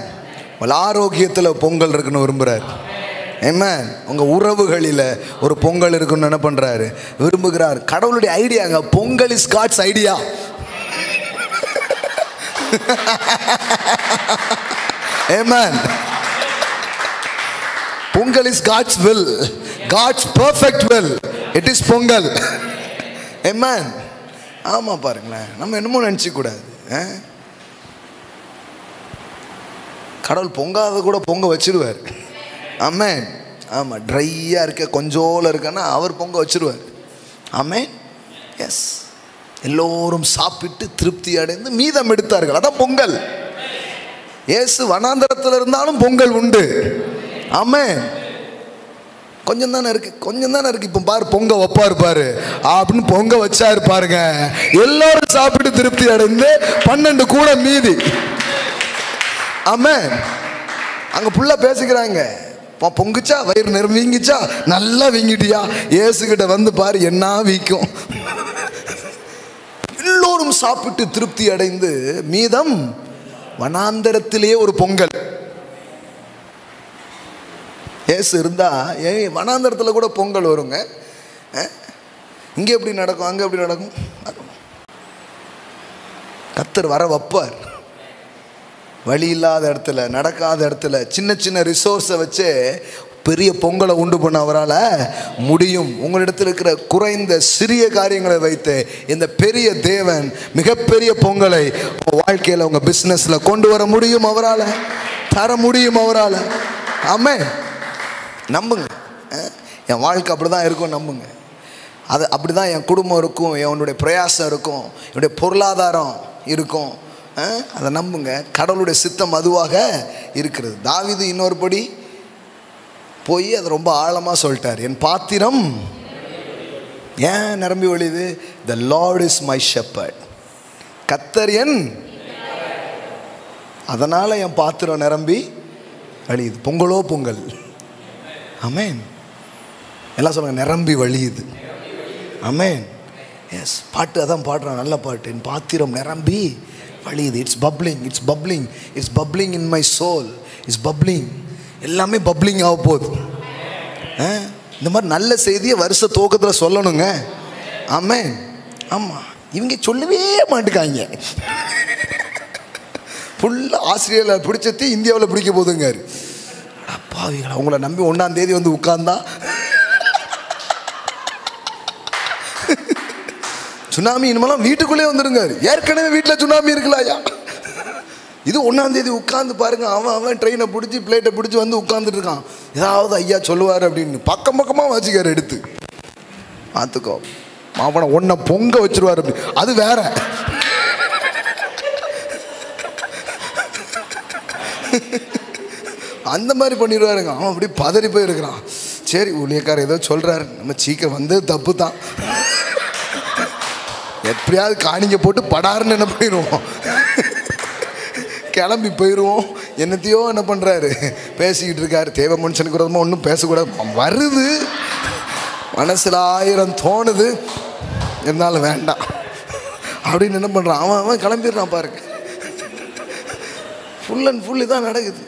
உங்கள் ஆரோக்கியத்தில் பொங்கல் இருக்குன்னு விரும்புகிறார். ஆமென். உங்கள் உறவுகளில் ஒரு பொங்கல் இருக்குன்னு என்ன பண்ணுறாரு? விரும்புகிறார். கடவுளுடைய ஐடியாங்க. Pongal is God's idea. Amen. Pongal is God's will, God's perfect will. It is Pongal. Amen. ஆமாம், பாருங்களேன், நம்ம என்னமோ நினச்சிக்க கூடாது. கடவுள் பொங்காத கூட பொங்க வச்சிருவார். ஆமென். ஆமாம், ட்ரையாக இருக்க கொஞ்சோல இருக்கன்னா அவர் பொங்க வச்சிருவார். ஆமென். எஸ், எல்லோரும் சாப்பிட்டு திருப்தி அடைந்து மீதம் எடுத்தார்கள். அதான் பொங்கல். இயேசு வனாந்தரத்தில் இருந்தாலும் பொங்கல் உண்டு. ஆமென். கொஞ்சம் தானே இருக்கு, இப்போ பாரு பொங்க வைப்பாரு பாரு அப்படின்னு பொங்க வச்சாரு பாருங்க. எல்லாரும் சாப்பிட்டு திருப்தி அடைந்து 12 கூட மீதி. ஆமென். அங்க புள்ள பேசிக்கிறாங்க, பொங்குச்சா வயிறு நிறம் வீங்கிச்சா, நல்லா வீங்கிட்டியா, இயேசுகிட்ட வந்து பாரு என்ன வீக்கும். எல்லோரும் சாப்பிட்டு திருப்தி அடைந்து மீதம் வனாந்தரத்திலேயே ஒரு பொங்கல். இயேசு இருந்தா வனாந்தரத்தில் கூட பொங்கல் வருங்க. இங்கே எப்படி நடக்கும், அங்கே எப்படி நடக்கும்? கர்த்தர் வர வைப்பார். வழி இல்லாத இடத்துல, நடக்காத இடத்துல, சின்ன சின்ன ரிசோர்ஸை வச்சு பெரிய பொங்கலை உண்டு பண்ண அவரால் முடியும். உங்களிடத்தில் இருக்கிற குறைந்த சிறிய காரியங்களை வைத்து இந்த பெரிய தேவன் மிகப்பெரிய பொங்கலை வாழ்க்கையில் உங்கள் பிஸ்னஸில் கொண்டு வர முடியும். அவரால் தர முடியும். அவரால். ஆமென். நம்புங்க. என் வாழ்க்கை அப்படி தான் இருக்கும், நம்புங்க. அது அப்படி தான் என் குடும்பம் இருக்கும், என்னுடைய பிரயாசம் இருக்கும், என்னுடைய பொருளாதாரம் இருக்கும். அதை நம்புங்க. கடவுளுடைய சித்தம் அதுவாக இருக்கிறது. தாவீது இன்னொரு படி போய் அதை ரொம்ப ஆழமாக சொல்லிட்டார். என் பாத்திரம் ஏன் நிரம்பி வழியுது? The Lord is my shepherd. கர்த்தர் என், அதனால் என் பாத்திரம் நிரம்பி வழியுது. பொங்கலோ பொங்கல். ஆமென். எல்லாம் சொல்லுங்க, நிரம்பி வழியுது. ஆமென். எஸ், பாட்டு அதான் பாடுறான், நல்ல பாட்டு. என் பாத்திரம் நிரம்பி வழியுது. It's bubbling, it's bubbling, it's bubbling in my soul, it's bubbling. எல்லாமே பப்ளிங் ஆக போகுது. இந்த மாதிரி நல்ல செய்தியை வருஷ துவக்கத்தில் சொல்லணுங்க. ஆமென். ஆமாம், இவங்க சொல்லவே மாட்டுக்காங்க. ஃபுல்லாக ஆஸ்திரேலியாவில் பிடிச்சது இந்தியாவில் பிடிக்க போதுங்க. அப்பாவிகளா, உங்களை நம்பி 1ஆம் தேதி வந்து உட்கார்ந்தா சுனாமி இனிமேலாம் வீட்டுக்குள்ளே வந்துடுங்க. ஏற்கனவே வீட்டில் சுனாமி இருக்கலாயா? இது 1ஆம் தேதி உட்காந்து பாருங்க. அவன் ட்ரெயினை பிடிச்சி பிளேட்டை பிடிச்சி வந்து உட்காந்துட்டு இருக்கான். ஏதாவது ஐயா சொல்லுவார் அப்படின்னு பக்கம் பக்கமாக வச்சுக்காரு எடுத்து. பார்த்துக்கோ, மாவன ஒன்றை பொங்க வச்சிருவார் அப்படி. அது வேற. அந்த மாதிரி பண்ணிடுவாருங்க. அவன் அப்படி பதறி போயிருக்கிறான். சரி, ஊழியக்காரர் ஏதோ சொல்கிறாரு, நம்ம சீக்கிரம் வந்து தப்பு தான். எப்படியாவது காணிக்க போட்டு படாருன்னு என்ன பண்ணிடுவோம், கிளம்பி போயிடுவோம். என்னத்தையோ என்ன பண்ணுறாரு, பேசிக்கிட்டு இருக்காரு. தேவ மனுஷனுக்கு விரோதமாக ஒன்றும் பேசக்கூடாது. வருது மனசில் 1000 தோணுது, இருந்தாலும் வேண்டாம் அப்படின்னு என்ன பண்ணுறான், அவன் கிளம்பிடுறான் பாருங்க. ஃபுல் அண்ட் ஃபுல் இதான் நடக்குது.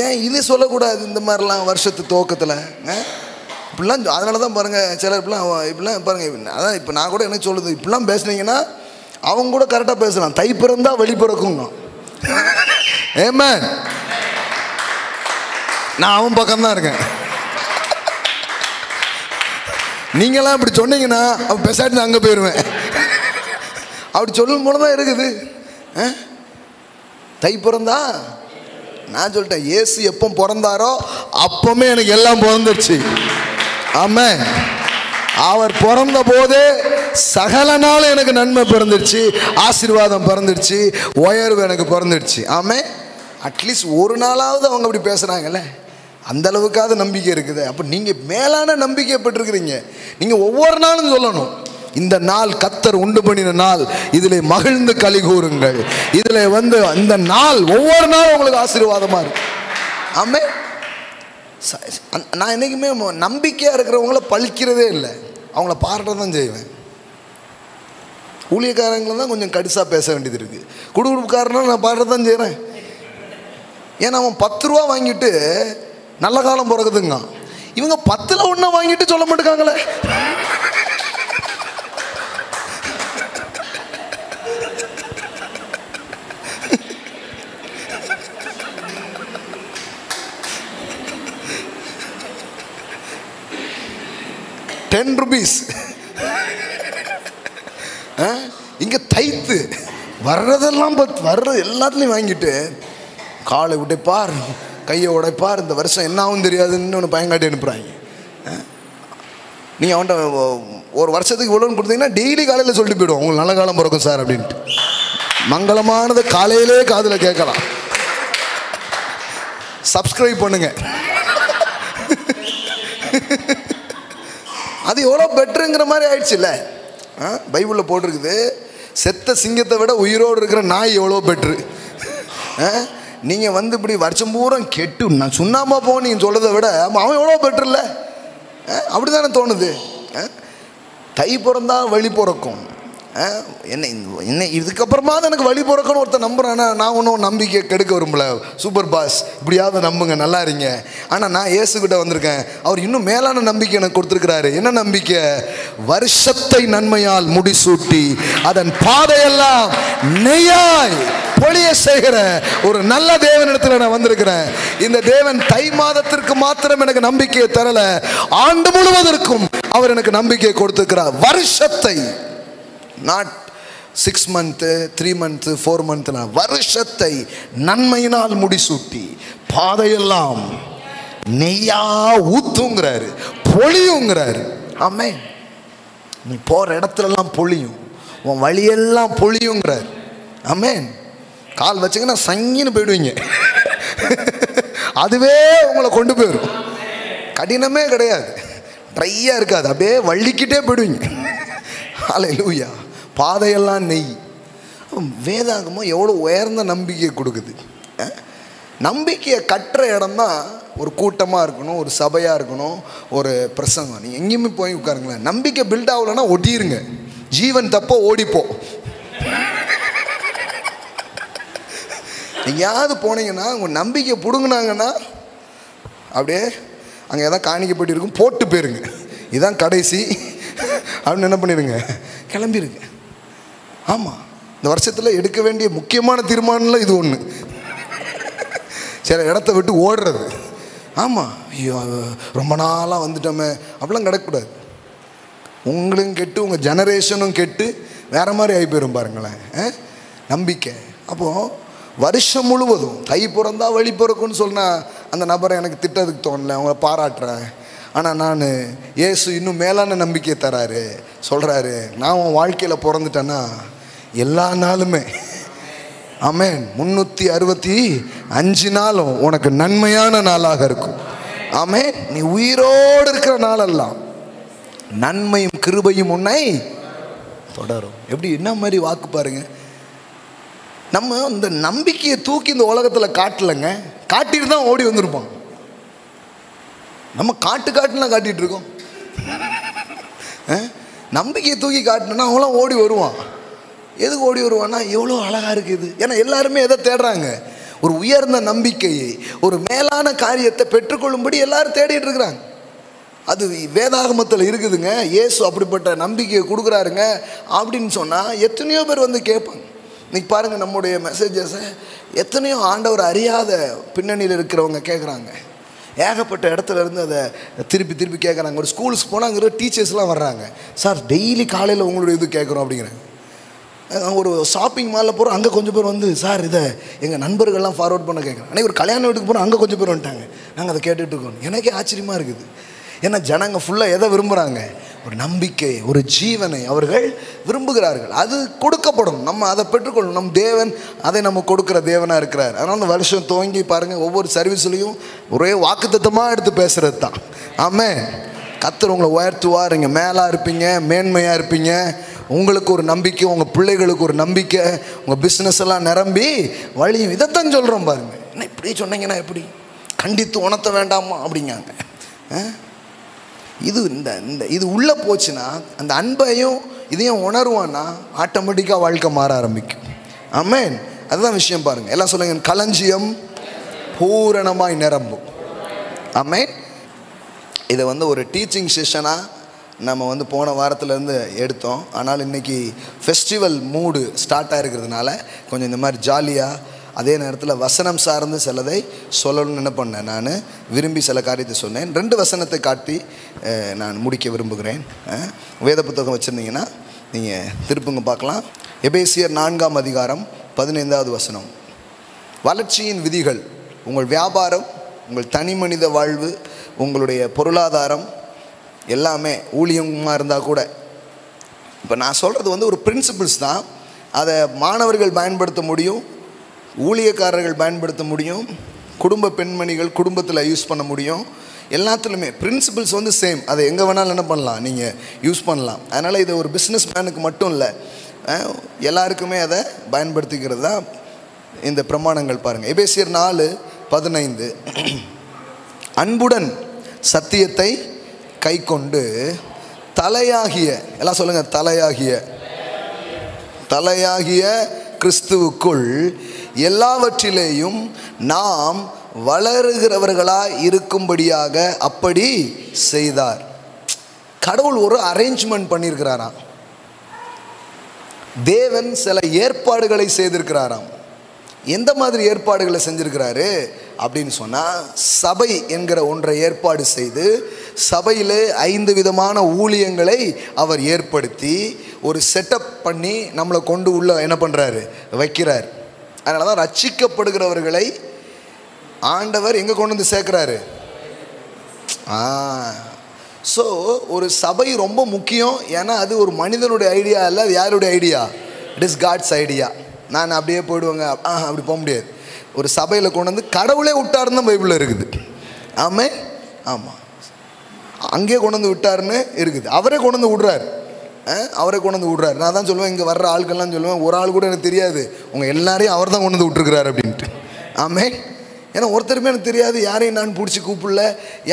ஏன் இது சொல்லக்கூடாது இந்த மாதிரிலாம் வருஷத்து துவக்கத்தில் இப்படிலாம்? அதனால தான் பாருங்கள் சிலர் இப்படிலாம் பாருங்கள். அதான் இப்போ நான் கூட என்ன சொல்லுது, இப்படிலாம் பேசுனீங்கன்னா அவங்க கூட கரெக்டாக பேசலாம். தை பிறந்தா வெளி பிறக்குங்க. ஆமென். நான் அவன் பக்கம்தான் இருக்கேன். நீங்களாம் இப்படி சொன்னீங்கன்னா அவன் பேசாட்டி நான் அங்கே போயிடுவேன். அப்படி சொல்லும் போல தான் இருக்குது. தை பிறந்தா நான் சொல்லிட்டேன், இயேசு எப்போ பிறந்தாரோ அப்பவுமே எனக்கு எல்லாம் பிறந்துருச்சு. ஆமென். அவர் பிறந்த போதே சகல நாள் எனக்கு நன்மை பிறந்துருச்சு, ஆசீர்வாதம் பிறந்துருச்சு, உயர்வு எனக்கு பிறந்துருச்சு. ஆமென். அட்லீஸ்ட் ஒரு நாளாவது அவங்க அப்படி பேசுகிறாங்கல்ல, அந்த அளவுக்காவது நம்பிக்கை இருக்குது. அப்போ நீங்கள் மேலான நம்பிக்கை பெற்றிருக்கிறீங்க. நீங்கள் ஒவ்வொரு நாளும் சொல்லணும், இந்த நாள் கர்த்தர் உண்டு பண்ணின நாள், இதில் மகிழ்ந்து களி கூறுங்கள். இதில் இந்த நாள் ஒவ்வொரு நாளும் உங்களுக்கு ஆசீர்வாதமாக இருக்கு. ஆமென். நான் என்றைக்குமே நம்பிக்கையாக இருக்கிறவங்கள பழிக்கிறதே இல்லை, அவங்கள பாராட்ட தான் செய்வேன். ஊழியக்காரங்களை தான் கொஞ்சம் கடிசாக பேச வேண்டியது இருக்குது. குடுகுடுப்புக்காரனால நான் பாராட்ட தான் செய்கிறேன். ஏன்னா அவன் 10 ரூபா வாங்கிட்டு நல்ல காலம் பிறகுதுங்க, இவங்க 10ல் 1 வாங்கிட்டு சொல்ல மாட்டேங்காங்களே. ₹10 இங்கே தைத்து வர்றதெல்லாம் வர்றது எல்லாத்துலேயும் வாங்கிட்டு காலை உடைப்பார், கையை உடைப்பார், இந்த வருஷம் என்ன ஆகும் தெரியாதுன்னு ஒன்று பயங்காட்டி அனுப்புகிறாங்க. நீங்கள் அவன்கிட்ட ஒரு வருஷத்துக்கு இவ்வளோன்னு கொடுத்தீங்கன்னா டெய்லி காலையில் சொல்லிட்டு போய்டுவோம், உங்களுக்கு நல்ல காலம் பிறக்கும் சார் அப்படின்ட்டு. மங்களமானது காலையிலே காதில் கேட்கலாம். சப்ஸ்கிரைப் பண்ணுங்க. அது எவ்வளோ பெட்டருங்கிற மாதிரி ஆயிடுச்சுல்ல. பைபிளில் போட்டிருக்குது, செத்த சிங்கத்தை விட உயிரோடு இருக்கிற நாய் எவ்வளோ பெட்ரு. நீங்கள் இப்படி வருஷம் பூரா கெட்டு நான் சுண்ணாம்பா போ நீங்கள் சொல்கிறத விட அவன் எவ்வளோ பெட்ரு இல்லை? அப்படி தானே தோணுது. தை பிறந்தா வழி பிறக்கும். என்ன இதுக்கப்புறமா தான் எனக்கு வழி பிறக்கணும் ஒருத்தர் நம்புறானா? நான் ஒன்றும் நம்பிக்கை கெடுக்க விரும்பல. சூப்பர் பாஸ், இப்படியாவது நம்புங்க, நல்லா இருங்க. ஆனால் நான் இயேசுகிட்ட வந்திருக்கேன், அவர் இன்னும் மேலான நம்பிக்கை எனக்கு கொடுத்துருக்கிறாரு. என்ன நம்பிக்கை? வருஷத்தை நன்மையால் முடிசூட்டி அதன் பாதையெல்லாம் நெய்யாய் பொழிய செய்கிற ஒரு நல்ல தேவனிடத்தில் நான் வந்திருக்கிறேன். இந்த தேவன் தை மாதத்திற்கு மாத்திரம் எனக்கு நம்பிக்கையை தரல, ஆண்டு முழுவதற்கும் அவர் எனக்கு நம்பிக்கையை கொடுத்திருக்கிறார். வருஷத்தை, நாட் 6 months 3 months 4 months, வருஷத்தை நன்மையினால் முடிசூட்டி பாதையெல்லாம் நெய்யா ஊத்துங்கிறாரு, பொழியுங்கிறாரு. ஆமென். நீ போற இடத்துலலாம் பொழியும், உன் வழியெல்லாம் பொழியுங்கிறாரு. ஆமென். கால் வச்சிங்கன்னா சங்கின்னு போயிடுவீங்க, அதுவே உங்களை கொண்டு போயிடும். கடினமே கிடையாது, ட்ரையாக இருக்காது, அப்படியே வள்ளிக்கிட்டே போயிடுவீங்க. ஹல்லேலூயா. பாதையெல்லாம் நெய். வேதாகமம் எவ்வளோ உயர்ந்த நம்பிக்கையை கொடுக்குது. நம்பிக்கையை கட்டுற இடம் தான் ஒரு கூட்டமாக இருக்கணும், ஒரு சபையாக இருக்கணும், ஒரு பிரசங்கம். நீங்கள் எங்கேயுமே போய் உட்காருங்களேன், நம்பிக்கை பில்ட் ஆகலைன்னா ஒட்டிருங்க, ஜீவன் தப்போ ஓடிப்போ. எங்கேயாவது போனீங்கன்னா உங்கள் நம்பிக்கை பிடுங்கினாங்கன்னா அப்படியே அங்கே எதாவது காணிக்கப்பட்டு இருக்கும், போட்டு போயிருங்க, இதுதான் கடைசி அப்படின்னு என்ன பண்ணிடுங்க, கிளம்பிடுங்க. ஆமாம், இந்த வருஷத்தில் எடுக்க வேண்டிய முக்கியமான தீர்மானம்ல இது ஒன்று. சில இடத்த விட்டு ஓடுறது. ஆமாம், ஐயோ ரொம்ப நாளாக வந்துட்டோமே அப்படிலாம் கிடக்கூடாது. உங்களும் கெட்டு உங்கள் ஜெனரேஷனும் கெட்டு வேறு மாதிரி ஆகி போயிடும் பாருங்களேன். நம்பிக்கை. அப்போது வருஷம் முழுவதும் தை பிறந்தா வழி பிறக்கும்னு சொன்னால் அந்த நபரை எனக்கு திட்டத்துக்கு தோணலை, அவங்கள பாராட்டுறேன். ஆனால் நான் இயேசு இன்னும் மேலான நம்பிக்கையை தராரு, சொல்கிறாரு, நான் உன் வாழ்க்கையில் பிறந்துட்டேன்னா எல்லா நாளுமே, ஆமென், 365 நாளும் உனக்கு நன்மையான நாளாக இருக்கும். ஆமென். நீ உயிரோடு இருக்கிற நாளெல்லாம் நன்மையும் கிருபையும் உன்னை தொடரும். எப்படி என்ன மாதிரி வாக்கு பாருங்க. நம்ம இந்த நம்பிக்கையை தூக்கி இந்த உலகத்தில் காட்டலைங்க, காட்டிட்டு தான் ஓடி வந்திருப்போம். நம்ம காட்டுனா காட்டிகிட்டு இருக்கோம். நம்பிக்கையை தூக்கி காட்டணும்னா அவங்களாம் ஓடி வருவான். எதுக்கு ஓடி வருவான்னா எவ்வளோ அழகாக இருக்குது. ஏன்னா எல்லாருமே எதை தேடுறாங்க? ஒரு உயர்ந்த நம்பிக்கையை, ஒரு மேலான காரியத்தை பெற்றுக்கொள்ளும்படி எல்லாரும் தேடிட்டு இருக்கிறாங்க. அது வேதாகமத்தில் இருக்குதுங்க. இயேசு அப்படிப்பட்ட நம்பிக்கையை கொடுக்குறாருங்க அப்படின்னு சொன்னால் எத்தனையோ பேர் வந்து கேட்பாங்க. இன்றைக்கி பாருங்கள், நம்முடைய மெசேஜஸை எத்தனையோ ஆண்டவர் அறியாத பின்னணியில் இருக்கிறவங்க கேட்குறாங்க. ஏகப்பட்ட இடத்துல இருந்து அதை திருப்பி கேட்குறாங்க. ஒரு ஸ்கூல்ஸ் போனால் அங்கே டீச்சர்ஸ்லாம் வர்றாங்க. சார் டெய்லி காலையில் உங்களுடைய இது கேட்குறோம் அப்படிங்கிறாங்க. ஒரு ஷாப்பிங் மாலில் போகிறோம், அங்கே கொஞ்சம் பேர் வந்து சார் இதை எங்கள் நண்பர்கள்லாம் ஃபார்வர்ட் பண்ண கேட்குறேன். அன்றைக்கி ஒரு கல்யாண வீட்டுக்கு போகிறோம், அங்கே கொஞ்சம் பேர் வந்துட்டாங்க, நாங்கள் அதை கேட்டுட்டு இருக்கோம். எனக்கே ஆச்சரியமாக இருக்குது. ஏன்னா ஜனங்க ஃபுல்லாக எதை விரும்புகிறாங்க? ஒரு நம்பிக்கை, ஒரு ஜீவனை அவர்கள் விரும்புகிறார்கள். அது கொடுக்கப்படும், நம்ம அதை பெற்றுக்கொள்ளணும். நம் தேவன் அதை நம்ம கொடுக்குற தேவனாக இருக்கிறார். அதனால் அந்த வருஷம் துவங்கி பாருங்கள், ஒவ்வொரு சர்வீஸ்லையும் ஒரே வாக்குத்தத்தமாக எடுத்து பேசுகிறது தான். ஆமென். கர்த்தர் உங்களை உயர்த்துவார். நீங்கள் மேலாக இருப்பீங்க, மேன்மையாக இருப்பீங்க. உங்களுக்கு ஒரு நம்பிக்கை, உங்கள் பிள்ளைகளுக்கு ஒரு நம்பிக்கை, உங்கள் பிஸ்னஸ் எல்லாம் நிரம்பி வழியும். இதைத்தான் சொல்கிறோம் பாருங்கள். என்ன இப்படி சொன்னீங்கன்னா எப்படி? கண்டித்து உணர்த்த வேண்டாமா அப்படிங்காங்க. இது இது உள்ளே போச்சுன்னா அந்த அன்பையும் இதையும் உணர்வான்னா ஆட்டோமேட்டிக்காக வாழ்க்கை மாற ஆரம்பிக்கும். ஆமென். அதுதான் விஷயம் பாருங்கள். எல்லாம் சொல்லுங்க, களஞ்சியம் பூரணமாய் நிரம்பும். ஆமென். இதை வந்து ஒரு டீச்சிங் செஷனாக நம்ம வந்து போன வாரத்துலேருந்து எடுத்தோம். ஆனால் இன்றைக்கி ஃபெஸ்டிவல் மூடு ஸ்டார்ட் ஆகிருக்கிறதுனால கொஞ்சம் இந்த மாதிரி ஜாலியாக, அதே நேரத்தில் வசனம் சார்ந்து சிலதை சொல்லணும்னு என்ன பண்ணேன், நான் விரும்பி சில காரியத்தை சொன்னேன். 2 வசனத்தை காட்டி நான் முடிக்க விரும்புகிறேன். வேத புத்தகம் வச்சுருந்தீங்கன்னா நீங்கள் திருப்புங்க பார்க்கலாம். எபேசியர் 4ஆம் அதிகாரம் 15வது வசனம். வளர்ச்சியின் விதிகள், உங்கள் வியாபாரம், உங்கள் தனி மனித வாழ்வு, உங்களுடைய பொருளாதாரம் எல்லாமே ஊழியமாக இருந்தால் கூட, இப்போ நான் சொல்கிறது வந்து ஒரு பிரின்சிபிள்ஸ் தான். அதை மாணவர்கள் பயன்படுத்த முடியும், ஊழியக்காரர்கள் பயன்படுத்த முடியும், குடும்ப பெண்மணிகள் குடும்பத்தில் யூஸ் பண்ண முடியும். எல்லாத்துலேயுமே பிரின்சிபிள்ஸ் வந்து சேம். அதை எங்கே வேணாலும் என்ன பண்ணலாம், நீங்கள் யூஸ் பண்ணலாம். அதனால் இது ஒரு பிஸ்னஸ் மேனுக்கு மட்டும் இல்லை, எல்லாருக்குமே அதை பயன்படுத்திக்கிறது தான் இந்த பிரமாணங்கள். பாருங்கள், எபேசியர் 4:15. அன்புடன் சத்தியத்தை கை கொண்டு தலையாகிய, எல்லாம் சொல்லுங்கள், தலையாகிய கிறிஸ்துவுக்குள் எல்லாவற்றிலேயும் நாம் வளருகிறவர்களாய் இருக்கும்படியாக அப்படி செய்தார். கடவுள் ஒரு அரேஞ்ச்மெண்ட் பண்ணியிருக்கிறாராம். தேவன் சில ஏற்பாடுகளை செய்திருக்கிறாராம். எந்த மாதிரி ஏற்பாடுகளை செஞ்சிருக்கிறாரு அப்படின்னு சொன்னால், சபை என்கிற ஒன்றை ஏற்பாடு செய்து சபையில் 5 விதமான ஊழியங்களை அவர் ஏற்படுத்தி ஒரு செட்டப் பண்ணி நம்மளை கொண்டு உள்ள என்ன பண்ணுறாரு, வைக்கிறார். அதனால தான் ரட்சிக்கப்படுகிறவர்களை ஆண்டவர் எங்கே கொண்டு வந்து சேர்க்குறாரு. ஸோ ஒரு சபை ரொம்ப முக்கியம். ஏன்னா அது ஒரு மனிதனுடைய ஐடியா இல்லை, அது யாருடைய idea? It is God's idea. நான் அப்படியே போயிடுவேங்க, அப்படி போக முடியாது. ஒரு சபையில் கொண்டு வந்து கடவுளே விட்டாருன்னு தான் பைபிளில் இருக்குது. ஆமாம், அங்கேயே கொண்டு வந்து விட்டாருன்னு இருக்குது. அவரே கொண்டு வந்து விடுறாரு, நான் தான் சொல்லுவேன், இங்கே வர்ற ஆட்கள்லாம் சொல்லுவேன், ஒரு ஆள் கூட எனக்கு தெரியாது, உங்கள் எல்லாரையும் அவர் தான் கொண்டு வந்து விட்டுருக்கிறாரு அப்படின்ட்டு. ஆமாம். ஏன்னா ஒருத்தருமே எனக்கு தெரியாது, யாரையும் நான் பிடிச்சி கூப்பிடல,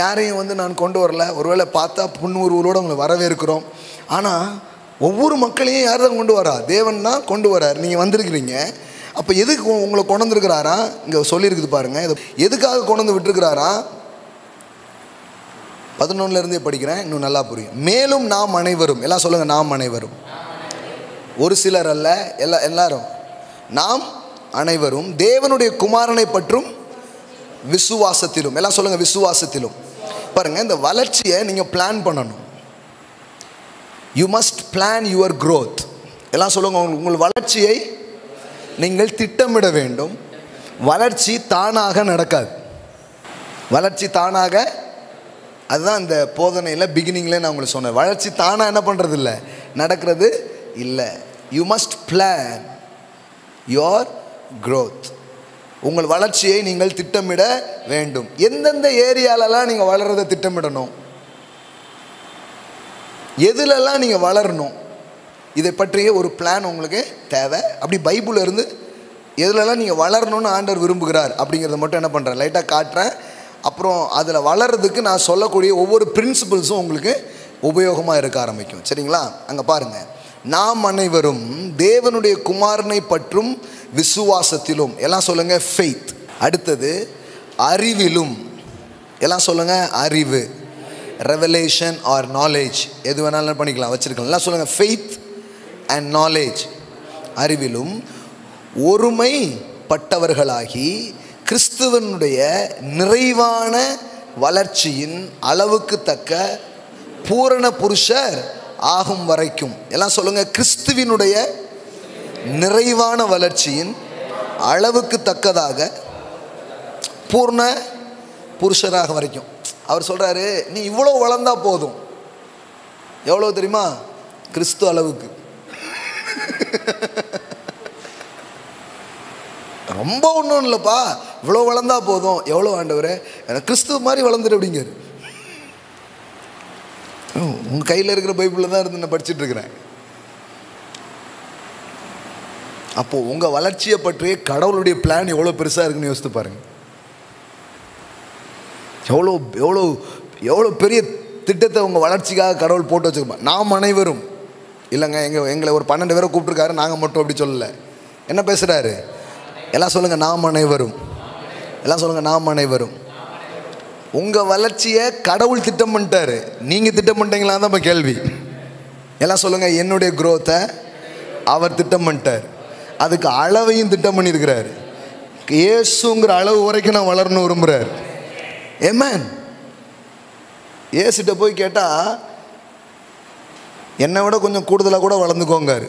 யாரையும் வந்து நான் கொண்டு வரல. ஒருவேளை பார்த்தா புன்முறுவலோடு உங்களை வரவேற்கிறோம். ஆனால் ஒவ்வொரு மக்களையும் யார் தான் கொண்டு வரா? தேவன் தான் கொண்டு வரார். நீங்கள் வந்திருக்கிறீங்க, அப்போ எதுக்கு உங்களை கொண்டு வந்துருக்கிறாரா? இங்கே சொல்லியிருக்குது பாருங்கள், எதுக்காக கொண்டு வந்து விட்டுருக்கிறாரா? 11 படிக்கிறேன், இன்னும் நல்லா புரியும். மேலும் நாம் அனைவரும், எல்லாம் சொல்லுங்கள், நாம் அனைவரும், ஒரு சிலர் அல்ல, எல்லாரும், நாம் அனைவரும் தேவனுடைய குமாரனை பற்றும் விசுவாசத்திலும், எல்லாம் சொல்லுங்கள், விசுவாசத்திலும். பாருங்கள், இந்த வளர்ச்சியை நீங்கள் பிளான் பண்ணணும். You must plan your growth. எல்லாம் சொல்லுங்கள், உங்கள் வளர்ச்சியை நீங்கள் திட்டமிட வேண்டும். வளர்ச்சி தானாக நடக்காது. வளர்ச்சி தானாக, அதுதான் இந்த போதனையில் பிகினிங்கில் நான் உங்களுக்கு சொன்னேன். வளர்ச்சி தானாக என்ன பண்ணுறது இல்லை, நடக்கிறது இல்லை. You must plan your growth. உங்கள் வளர்ச்சியை நீங்கள் திட்டமிட வேண்டும். எந்தெந்த ஏரியாலெல்லாம் நீங்கள் வளர்கிறத திட்டமிடணும், எதுலெல்லாம் நீங்கள் வளரணும், இதை பற்றிய ஒரு பிளான் உங்களுக்கு தேவை. அப்படி பைபிளில் இருந்து எதுலலாம் நீங்கள் வளரணும்னு ஆண்டவர் விரும்புகிறார் அப்படிங்கிறத மட்டும் என்ன பண்ணுறேன், லைட்டாக காட்டுறேன். அப்புறம் அதில் வளர்கிறதுக்கு நான் சொல்லக்கூடிய ஒவ்வொரு பிரின்சிபல்ஸும் உங்களுக்கு உபயோகமாக இருக்க ஆரம்பிக்கும். சரிங்களா? அங்கே பாருங்கள், நாம் அனைவரும் தேவனுடைய குமாரனை பற்றும் விசுவாசத்திலும், எல்லாம் சொல்லுங்கள் ஃபெய்த். அடுத்தது அறிவிலும், எல்லாம் சொல்லுங்கள் அறிவு, ரெவலேஷன் ஆர் நாலேஜ், எது வேணாலும் பண்ணிக்கலாம், வச்சுருக்கலாம். எல்லாம் சொல்லுங்கள் ஃபெய்த் அண்ட் நாலேஜ். அறிவிலும் ஒருமைப்பட்டவர்களாகி கிறிஸ்துவனுடைய நிறைவான வளர்ச்சியின் அளவுக்கு தக்க பூரண புருஷர் ஆகும் வரைக்கும், எல்லாம் சொல்லுங்கள் கிறிஸ்துவினுடைய நிறைவான வளர்ச்சியின் அளவுக்கு தக்கதாக பூர்ண புருஷராக வரைக்கும். அவர் சொல்கிறாரு, நீ இவ்வளோ வளர்ந்தா போதும். எவ்வளோ தெரியுமா? கிறிஸ்து அளவுக்கு. ரொம்ப ஒன்றும் இல்லைப்பா, இவ்வளோ வளர்ந்தா போதும். எவ்வளோ ஆண்டவரே, எனக்கு கிறிஸ்துவ மாதிரி வளர்ந்துரு அப்படிங்கிறாரு. உங்கள் கையில் இருக்கிற பைபிளில் தான் இருந்து நான் படிச்சுட்டு இருக்கிறேன். அப்போது உங்கள் வளர்ச்சியை பற்றிய கடவுளுடைய பிளான் எவ்வளோ பெருசாக இருக்குன்னு யோசித்து பாருங்கள். எவ்வளோ எவ்வளோ எவ்வளோ பெரிய திட்டத்தை உங்கள் வளர்ச்சிக்காக கடவுள் போட்டு வச்சுருப்போம். நாம் அனைவரும் இல்லைங்க, எங்களை ஒரு 12 பேரை கூப்பிட்ருக்காரு, நாங்கள் மட்டும் அப்படி சொல்லலை. என்ன பேசுகிறாரு? எல்லாம் சொல்லுங்கள் நாம் அனைவரும். எல்லாம் சொல்லுங்கள் நாம் அனைவரும். உங்கள் வளர்ச்சியை கடவுள் திட்டம் பண்ணிட்டாரு, நீங்கள் திட்டம் பண்ணிட்டீங்களா தான் இப்போ கேள்வி. எல்லாம் சொல்லுங்கள் என்னுடைய குரோத்தை அவர் திட்டம் பண்ணிட்டார், அதுக்கு அளவையும் திட்டம் பண்ணியிருக்கிறாரு. இயேசுங்கிற அளவு வரைக்கும் நான் வளரணும் விரும்புகிறார். ஆமென். இயேசுகிட்ட போய் கேட்டால் என்னை விட கொஞ்சம் கூடுதலாக கூட வளர்ந்துக்கோங்காரு.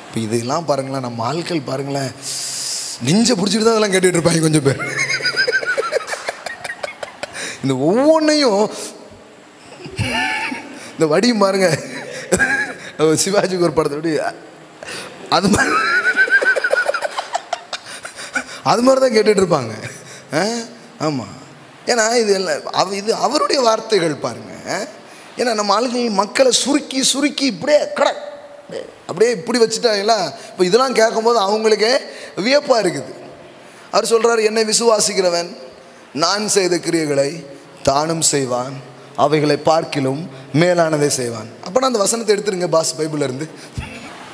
இப்போ இதெல்லாம் பாருங்களேன், நம்ம ஆட்கள் பாருங்களேன், நெஞ்ச பிடிச்சிட்டு தான் அதெல்லாம் கேட்டுட்டு இருப்பாங்க கொஞ்சம் பேர். இந்த ஒவ்வொன்றையும் இந்த வடியும் பாருங்க, சிவாஜிக்கு ஒரு படத்தை அது மாதிரி தான் கேட்டுட்டு இருப்பாங்க. ஆமாம், ஏன்னா இது எல்லாம் இது அவருடைய வார்த்தைகள் பாருங்க. ஏன்னா நம்ம ஆளுகள் மக்களை சுருக்கி சுருக்கி இப்படியே அப்படியே இப்படி வச்சுட்டாங்களா. இப்போ இதெல்லாம் கேட்கும்போது அவங்களுக்கே வியப்பாக இருக்குது. அவர் சொல்கிறார், என்னை விசுவாசிக்கிறவன் நான் செய்த கிரியைகளை தானும் செய்வான், அவைகளை பார்க்கிலும் மேலானதை செய்வான். அப்போனா அந்த வசனத்தை எடுத்துருங்க பாஸ் பைபிளில் இருந்து.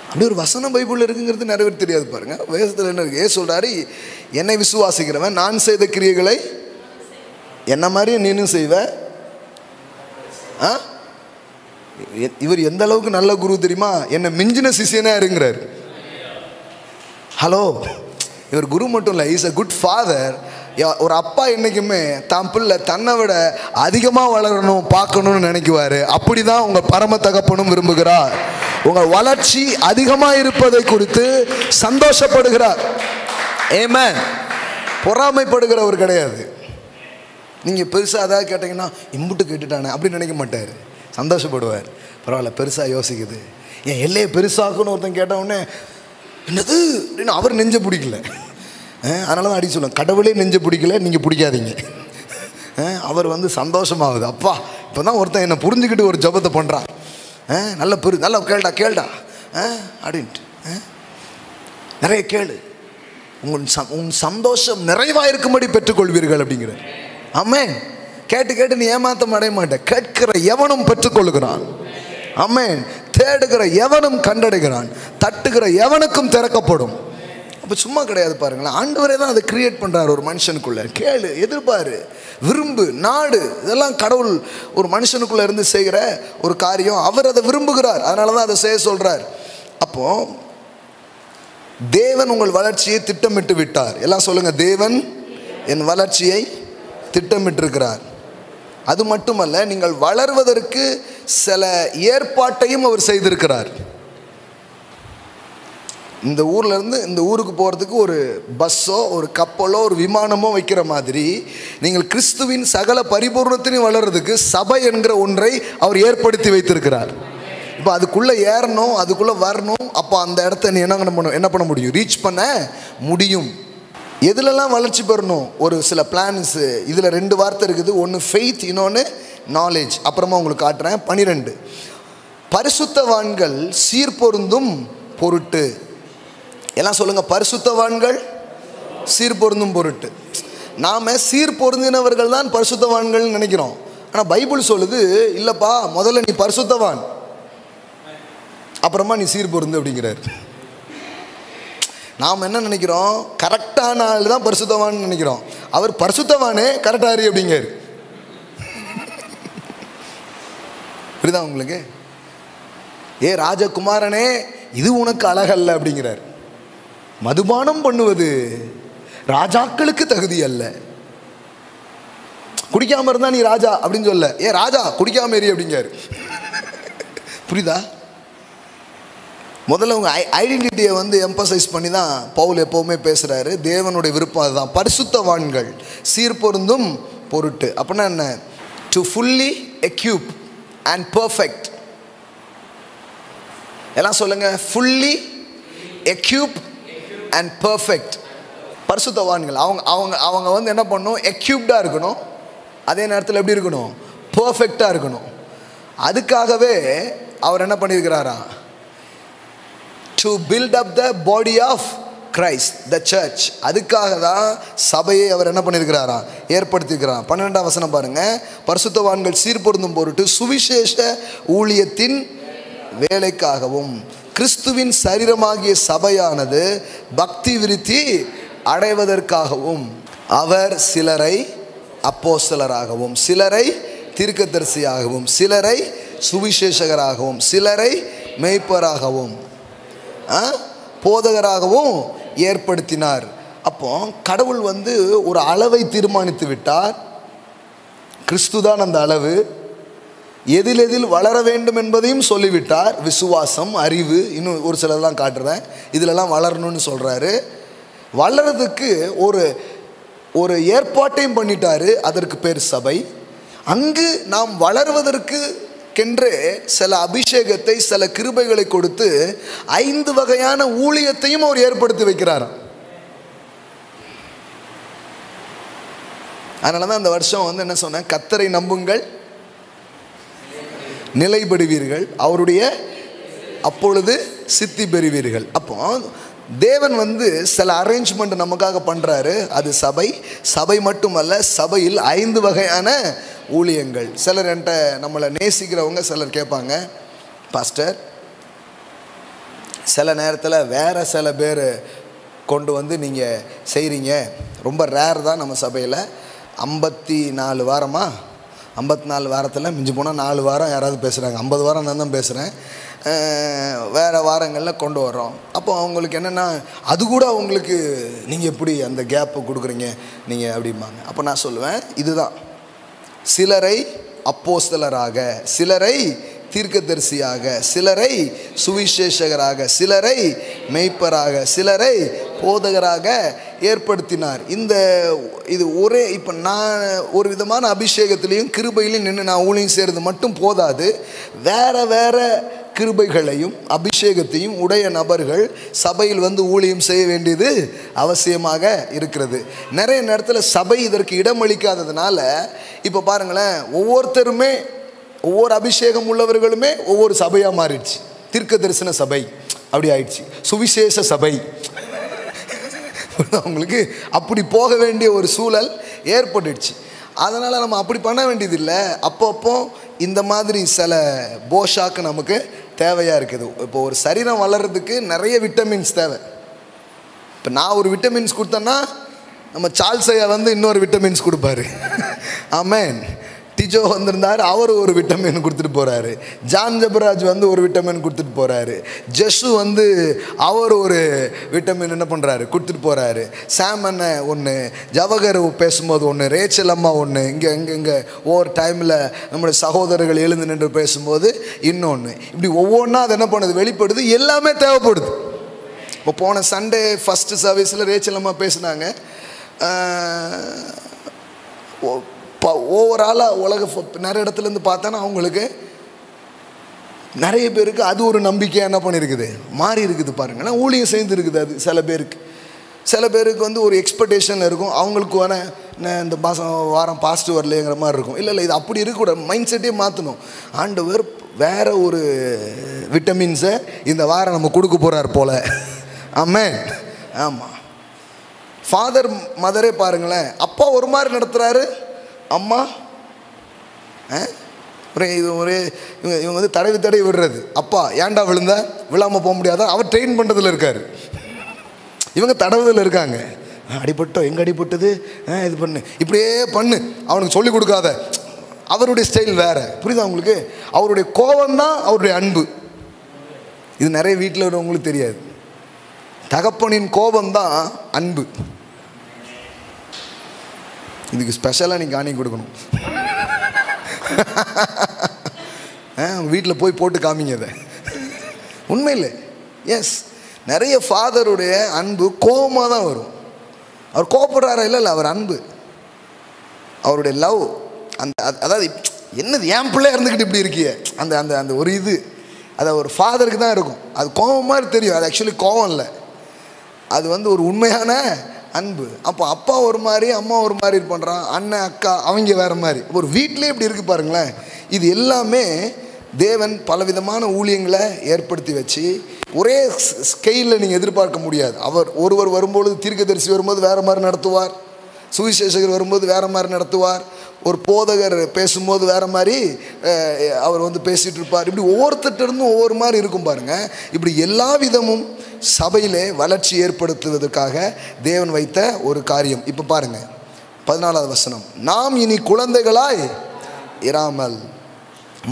அப்படி ஒரு வசனம் பைபிளில் இருக்குங்கிறது நிறைய பேர் தெரியாது பாருங்க. வேதத்தில் என்ன இருக்கு? சொல்கிறாரு, என்னை விசுவாசிக்கிறவன் நான் செய்த கிரியைகளை என்ன மாதிரியே நீனும் செய்வ. இவர் எந்த அளவுக்கு நல்ல குரு தெரியுமா? என்னை மிஞ்சின சிஷியனா இருங்கிறார். ஹலோ, இவர் குரு மட்டும் இல்லை, இஸ் அ குட் ஃபாதர். ஒரு அப்பா என்றைக்குமே தான் பிள்ளை தன்னை விட அதிகமாக வளரணும் பார்க்கணும்னு நினைக்குவார். அப்படி தான் உங்கள் பரம தகப்பனும் விரும்புகிறார். உங்கள் வளர்ச்சி அதிகமாக இருப்பதை குறித்து சந்தோஷப்படுகிறார். ஆமென். பொறாமைப்படுகிறவர் கிடையாது. நீங்கள் பெருசாக அதாவது கேட்டிங்கன்னா இம்புட்டு கேட்டுட்டானே அப்படின்னு நினைக்க மாட்டார், சந்தோஷப்படுவார். பரவாயில்ல, பெருசாக யோசிக்குது. என் எல்லையை பெருசாக்குன்னு ஒருத்தன் கேட்டவுடனே என்னது அப்படின்னு அவர் நெஞ்ச பிடிக்கல. அதனால தான் அடி சொல்லுவேன், கடவுளே நெஞ்ச பிடிக்கல, நீங்கள் பிடிக்காதீங்க. அவர் சந்தோஷமாகுது. அப்பா இப்போ தான் ஒருத்தன் என்னை புரிஞ்சுக்கிட்டு ஒரு ஜபத்தை பண்ணுறான், நல்ல நல்லா கேள்டா அப்படின்ட்டு நிறைய கேளு, உன் சந்தோஷம் நிறைவாக இருக்கும்படி பெற்றுக்கொள்வீர்கள் அப்படிங்கிற. ஆமென். கேட்டு நீ ஏமாத்தம் அடைய மாட்டேன். கேட்கிற எவனும் பெற்றுக்கொள்ளுகிறான். ஆமென். தேடுகிற எவனும் கண்டடைகிறான், தட்டுகிற எவனுக்கும் திறக்கப்படும். அப்போ சும்மா கிடையாது பாருங்களேன், ஆண்டவரே தான் அதை கிரியேட் பண்ணுறாரு ஒரு மனுஷனுக்குள்ளே. கேளு, எதிர்பாரு, விரும்பு, நாடு, இதெல்லாம் கடவுள் ஒரு மனுஷனுக்குள்ளே இருந்து செய்கிற ஒரு காரியம். அவர் அதை விரும்புகிறார், அதனால தான் அதை செய்ய சொல்கிறார். அப்போது தேவன் உங்கள் வளர்ச்சியை திட்டமிட்டு விட்டார். எல்லாம் சொல்லுங்கள், தேவன் என் வளர்ச்சியை திட்டமிட்டிருக்கிறார். அது மட்டுமல்ல, நீங்கள் வளர்வதற்கு சில ஏற்பாட்டையும் அவர் செய்திருக்கிறார். இந்த ஊர்லேருந்து இந்த ஊருக்கு போகிறதுக்கு ஒரு பஸ்ஸோ ஒரு கப்பலோ ஒரு விமானமோ வைக்கிற மாதிரி நீங்கள் கிறிஸ்துவின் சகல பரிபூர்ணத்தினையும் வளர்கிறதுக்கு சபை என்கிற ஒன்றை அவர் ஏற்படுத்தி வைத்திருக்கிறார். இப்போ அதுக்குள்ளே ஏறணும், அதுக்குள்ளே வரணும். அப்போ அந்த இடத்த நீ என்ன பண்ண முடியும்? ரீச் பண்ண முடியும். எதுலெல்லாம் வளர்ச்சி பெறணும்? ஒரு சில பிளான்ஸு இதில் 2 வார்த்தை இருக்குது. ஒன்று ஃபெய்த், இன்னொன்று நாலேஜ். அப்புறமா உங்களுக்கு காட்டுறேன். 12 பரிசுத்தவான்கள் சீர்பொருந்தும் பொருட்டு. எல்லாம் சொல்லுங்க, பரிசுத்தவான்கள் சீர்பொருந்தும் பொருட்டு. நாம சீர்பொருந்தினவர்கள் தான் பரிசுத்தவான்கள் நினைக்கிறோம். ஆனால் பைபிள் சொல்லுது இல்லைப்பா, முதல்ல நீ பரிசுத்தவான், அப்புறமா நீ சீர்பொருந்து அப்படிங்கிறார். நாம் என்ன நினைக்கிறோம், கரெக்டான ஆள் தான் பரிசுத்தவான் நினைக்கிறோம். அவர் பரிசுத்தவானே கரெக்டாரி அப்படிங்கிறார். புரியுதா உங்களுக்கு? ஏ ராஜகுமாரனே, இது உனக்கு அழகல்ல அப்படிங்கிறார். மதுபானம் பண்ணுவது ராஜாக்களுக்கு தகுதி அல்ல. குடிக்காம இருந்தா நீ ராஜா அப்படின்னு சொல்ல, ஏ ராஜா குடிக்காம ஏறி அப்படிங்கிறாரு. புரியுதா? முதல்ல உங்க ஐடென்டிட்டியை எம்பசைஸ் பண்ணி தான் பவுல் எப்பவுமே பேசுறாரு. தேவனுடைய விருப்பம் அதுதான், பரிசுத்தவான்கள் சீர்பொருந்தும் பொருட்டு. அப்படின்னா என்ன? To fully equip and perfect. எல்லாம் சொல்லுங்க, ஃபுல்லி எக்யூப் அண்ட் பர்ஃபெக்ட். பரிசுத்தவான்கள் அவங்க அவங்க அவங்க என்ன பண்ணணும், எக்யூப்டாக இருக்கணும், அதே நேரத்தில் எப்படி இருக்கணும், பர்ஃபெக்டாக இருக்கணும். அதுக்காகவே அவர் என்ன பண்ணியிருக்கிறாரா, to build up the body of Christ, the church. அதுக்காக தான் சபையை அவர் என்ன பண்ணியிருக்கிறாரா, ஏற்படுத்தியிருக்கிறார். 12ஆம் வசனம் பாருங்க. பரிசுத்தவான்கள் சீர்பொருந்தும் பொருட்டு சுவிசேஷ ஊழியத்தின் வேலைக்காகவும் கிறிஸ்துவின் சரீரமாகிய சபையானது பக்தி விருத்தி அடைவதற்காகவும் அவர் சிலரை அப்போஸ்தலராகவும், சிலரை தீர்க்கதரிசியாகவும், சிலரை சுவிசேஷகராகவும், சிலரை மேய்ப்பராகவும், போதகராகவும் ஏற்படுத்தினார். அப்போ கடவுள் ஒரு அளவை தீர்மானித்து விட்டார். கிறிஸ்து தான் அந்த அளவு. எதில் வளர வேண்டும் என்பதையும் சொல்லிவிட்டார். விசுவாசம், அறிவு, இன்னும் ஒரு சிலதெல்லாம் காட்டுறேன், இதிலெல்லாம் வளரணும்னு சொல்கிறாரு. வளர்றதுக்கு ஒரு ஏற்பாட்டையும் பண்ணிட்டாரு. அதற்கு பேர் சபை. அங்கு நாம் வளர்வதற்கு கென்றே சில அபிஷேகத்தை, சில கிருபைகளை கொடுத்து 5 வகையான ஊழியத்தையும் அவர் ஏற்படுத்தி வைக்கிறார். அதனால தான் அந்த வருஷம் என்ன சொன்னேன், கர்த்தரை நம்புங்கள், நிலைபடுவீர்கள், அவருடைய அப்பொழுது சித்தி பெறுவீர்கள். அப்போ தேவன் சில அரேஞ்ச்மெண்ட் நமக்காக பண்ணுறாரு. அது சபை. சபை மட்டுமல்ல, சபையில் 5 வகையான ஊழியங்கள். சிலர் என்கிட்ட நம்மளை நேசிக்கிறவங்க சிலர் கேட்பாங்க, பாஸ்டர் சில நேரத்தில் வேறு சில பேர் கொண்டு நீங்கள் செய்கிறீங்க, ரொம்ப ரேர் தான் நம்ம சபையில். 54 வாரமா, 54 வாரத்தில் மிஞ்சி போனால் 4 வாரம் யாராவது பேசுகிறாங்க. 50 வாரம் நான் தான் பேசுகிறேன். வேறு வாரங்களில் கொண்டு வர்றோம். அப்போ அவங்களுக்கு என்னென்னா, அது கூட அவங்களுக்கு நீங்கள் எப்படி அந்த கேப்பை கொடுக்குறீங்க நீங்கள் அப்படிம்பாங்க. அப்போ நான் சொல்லுவேன், இதுதான், சிலரை அப்போஸ்தலராக, சிலரை தீர்க்கதரிசியாக, சிலரை சுவிசேஷகராக, சிலரை மேய்ப்பராக, சிலரை போதகராக ஏற்படுத்தினார். இது ஒரே, இப்போ நான் ஒரு விதமான அபிஷேகத்திலையும் கிருபையிலையும் நின்று நான் ஊழியம் செய்கிறது மட்டும் போதாது. வேறு கிருபைகளையும் அபிஷேகத்தையும் உடைய நபர்கள் சபையில் ஊழியம் செய்ய வேண்டியது அவசியமாக இருக்கிறது. நிறைய நேரத்தில் சபை இதற்கு இடமளிக்காததுனால இப்போ பாருங்களேன், ஒவ்வொருத்தருமே ஒவ்வொரு அபிஷேகம் உள்ளவர்களுமே ஒவ்வொரு சபையாக மாறிடுச்சு. தீர்க்க தரிசன சபை அப்படி ஆயிடுச்சு, சுவிசேஷ சபை. அவங்களுக்கு அப்படி போக வேண்டிய ஒரு சூழல் ஏற்பட்டுடுச்சு. அதனால் நம்ம அப்படி பண்ண வேண்டியதில்லை. அப்பப்போ இந்த மாதிரி சில போஷாக்கு நமக்கு தேவையாக இருக்குது. இப்போ ஒரு சரீரம் வளர்கிறதுக்கு நிறைய விட்டமின்ஸ் தேவை. இப்போ நான் ஒரு விட்டமின்ஸ் கொடுத்தேன்னா நம்ம சார்ல்ஸையா இன்னொரு விட்டமின்ஸ் கொடுப்பாரு. ஆமேன். டிஜோ வந்திருந்தார், அவர் ஒரு விட்டமின் கொடுத்துட்டு போகிறாரு. ஜான் ஜபராஜ் ஒரு விட்டமின் கொடுத்துட்டு போகிறாரு. ஜெஷு அவர் ஒரு விட்டமின் என்ன பண்ணுறாரு, கொடுத்துட்டு போகிறாரு. சாம் அண்ணன் ஒன்று, ஜவஹர் பேசும்போது ஒன்று, ரேச்சல் அம்மா ஒன்று, இங்கே ஒவ்வொரு டைமில் நம்முடைய சகோதரர்கள் எழுந்து நின்று பேசும்போது இன்னொன்று. இப்படி ஒவ்வொன்றா அது என்ன பண்ணுது, வெளிப்படுது. எல்லாமே தேவைப்படுது. இப்போ போன சண்டே ஃபஸ்ட்டு சர்வீஸில் ரேச்சல் அம்மா பேசுனாங்க. ஓவராலாக உலக நிறைய இடத்துலேருந்து பார்த்தோன்னா அவங்களுக்கு நிறைய பேருக்கு அது ஒரு நம்பிக்கையாக என்ன பண்ணியிருக்குது, மாறி இருக்குது. பாருங்கன்னா ஊழியம் சேர்ந்துருக்குது. அது சில பேருக்கு ஒரு எக்ஸ்பெக்டேஷன் இருக்கும். அவங்களுக்கு இந்த வாரம் பாசிட்டிவ் வரலைங்கிற மாதிரி இருக்கும். இல்லை இது அப்படி இருக்கக்கூடாது. மைண்ட் செட்டே மாற்றணும். ஆண்டவர் வேற ஒரு விட்டமின்ஸை இந்த வாரம் நம்ம கொடுக்க போகிறார் போல. ஆமென். ஆமாம், ஃபாதர் மதரே பாருங்களேன், அப்பா ஒரு மாதிரி நடத்துகிறாரு, அம்மா இவங்க வந்து தடவி விடுறது. அப்பா ஏன்டா விழுந்த, விழாமல் போக முடியாதா, அவர் ட்ரெயின் பண்ணுறதுல இருக்கார், இவங்க தடவுதில் இருக்காங்க. அடிபட்டோ, எங்கே அடிபட்டது, இது பண்ணு, இப்படியே பண்ணு, அவனுக்கு சொல்லிக் கொடுக்காத. அவருடைய ஸ்டைல் வேறு, புரியுதா உங்களுக்கு? அவருடைய கோபம்தான் அவருடைய அன்பு. இது நிறைய வீட்டில் உள்ளவங்களுக்கு தெரியாது. தகப்பனின் கோபம்தான் அன்பு. இதுக்கு ஸ்பெஷலாக நீங்கள் காணி கொடுக்கணும். வீட்டில் போய் போட்டு காமிங்க அதை. உண்மையில் எஸ், நிறைய ஃபாதருடைய அன்பு கோபமாக தான் வரும். அவர் கோபப்படுறாரா? இல்லை, அவர் அன்பு, அவருடைய லவ். அந்த அதாவது என்னது என் பிள்ளை இருந்துக்கிட்டு இப்படி இருக்கிய அந்த அந்த அந்த ஒரு இது, அது ஒரு ஃபாதருக்கு தான் இருக்கும். அது கோபம் மாதிரி தெரியும், அது ஆக்சுவலி கோபம் இல்லை, அது வந்து ஒரு உண்மையான அன்பு. அப்போ அப்பா ஒரு மாதிரி, அம்மா ஒரு மாதிரி பண்ணுறான், அண்ணன் அக்கா அவங்க வேறு மாதிரி. ஒரு வீட்டிலே இப்படி இருக்குது பாருங்களேன். இது எல்லாமே தேவன் பலவிதமான ஊழியங்களை ஏற்படுத்தி வச்சு ஒரே ஸ்கெயிலில் நீங்கள் எதிர்பார்க்க முடியாது. அவர் ஒருவர் வரும்பொழுது, தீர்க்கதரிசி வரும்போது வேறு மாதிரி நடத்துவார், சுவிசேஷகர் வரும்போது வேறு மாதிரி நடத்துவார், ஒரு போதகர் பேசும்போது வேறு மாதிரி அவர் வந்து பேசிகிட்டு இருப்பார். இப்படி ஒவ்வொருத்தருந்தும் ஒவ்வொரு மாதிரி இருக்கும் பாருங்கள். இப்படி எல்லா விதமும் சபையிலே வளர்ச்சி ஏற்படுத்துவதற்காக தேவன் வைத்த ஒரு காரியம். இப்போ பாருங்கள் 14வது வசனம், நாம் இனி குழந்தைகளாய் இராமல்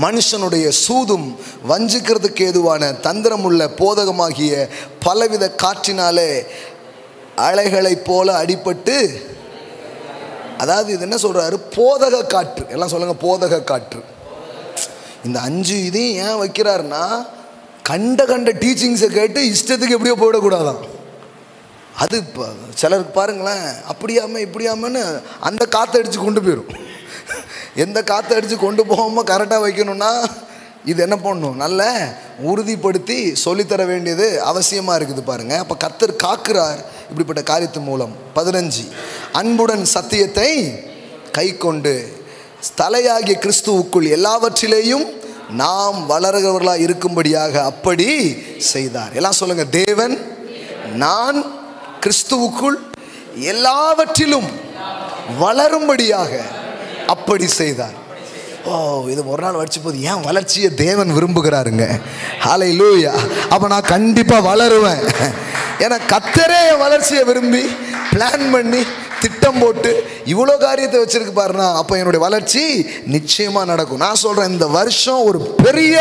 மனுஷனுடைய சூதும் வஞ்சிக்கிறதுக்கு ஏதுவான தந்திரமுள்ள போதகமாகிய பலவித காற்றினாலே அலைகளைப் போல அடிபட்டு, அதாவது இது என்ன சொல்கிறாரு, போதக காற்று. எல்லாம் சொல்லுங்கள், போதக காற்று. இந்த 5 இதையும் ஏன் வைக்கிறாருன்னா, கண்ட டீச்சிங்ஸை கேட்டு இஷ்டத்துக்கு எப்படியோ போயிடக்கூடாதான். அது இப்போ சிலருக்கு பாருங்களேன், அப்படியாம இப்படியாமன்னு அந்த காற்றை அடித்து கொண்டு போயிடும். எந்த காற்றை அடித்து கொண்டு போகாமல் கரெக்டாக வைக்கணும்னா இது என்ன பண்ணணும், நல்ல உறுதிப்படுத்தி சொல்லித்தர வேண்டியது அவசியமாக இருக்குது பாருங்கள். அப்போ கர்த்தர் காக்கிறார் இப்படிப்பட்ட காரியத்து மூலம். 15, அன்புடன் சத்தியத்தை கை கொண்டு தலையாகிய கிறிஸ்துவுக்குள் எல்லாவற்றிலேயும் நாம் வளர்கிறவர்களாக இருக்கும்படியாக அப்படி செய்தார். எல்லாம் சொல்லுங்கள், தேவன் நான் கிறிஸ்துவுக்குள் எல்லாவற்றிலும் வளரும்படியாக அப்படி செய்தார். ஓ, இது ஒரு நாள் வச்சு போது ஏன் வளர்ச்சியை தேவன் விரும்புகிறாருங்க. ஹல்லேலூயா. அப்போ நான் கண்டிப்பாக வளருவேன். ஏன்னா கர்த்தரே வளர்ச்சியை விரும்பி பிளான் பண்ணி திட்டம் போட்டு இவ்வளோ காரியத்தை வச்சிருக்கு பாருன்னா, அப்போ என்னுடைய வளர்ச்சி நிச்சயமாக நடக்கும். நான் சொல்கிறேன், இந்த வருஷம் ஒரு பெரிய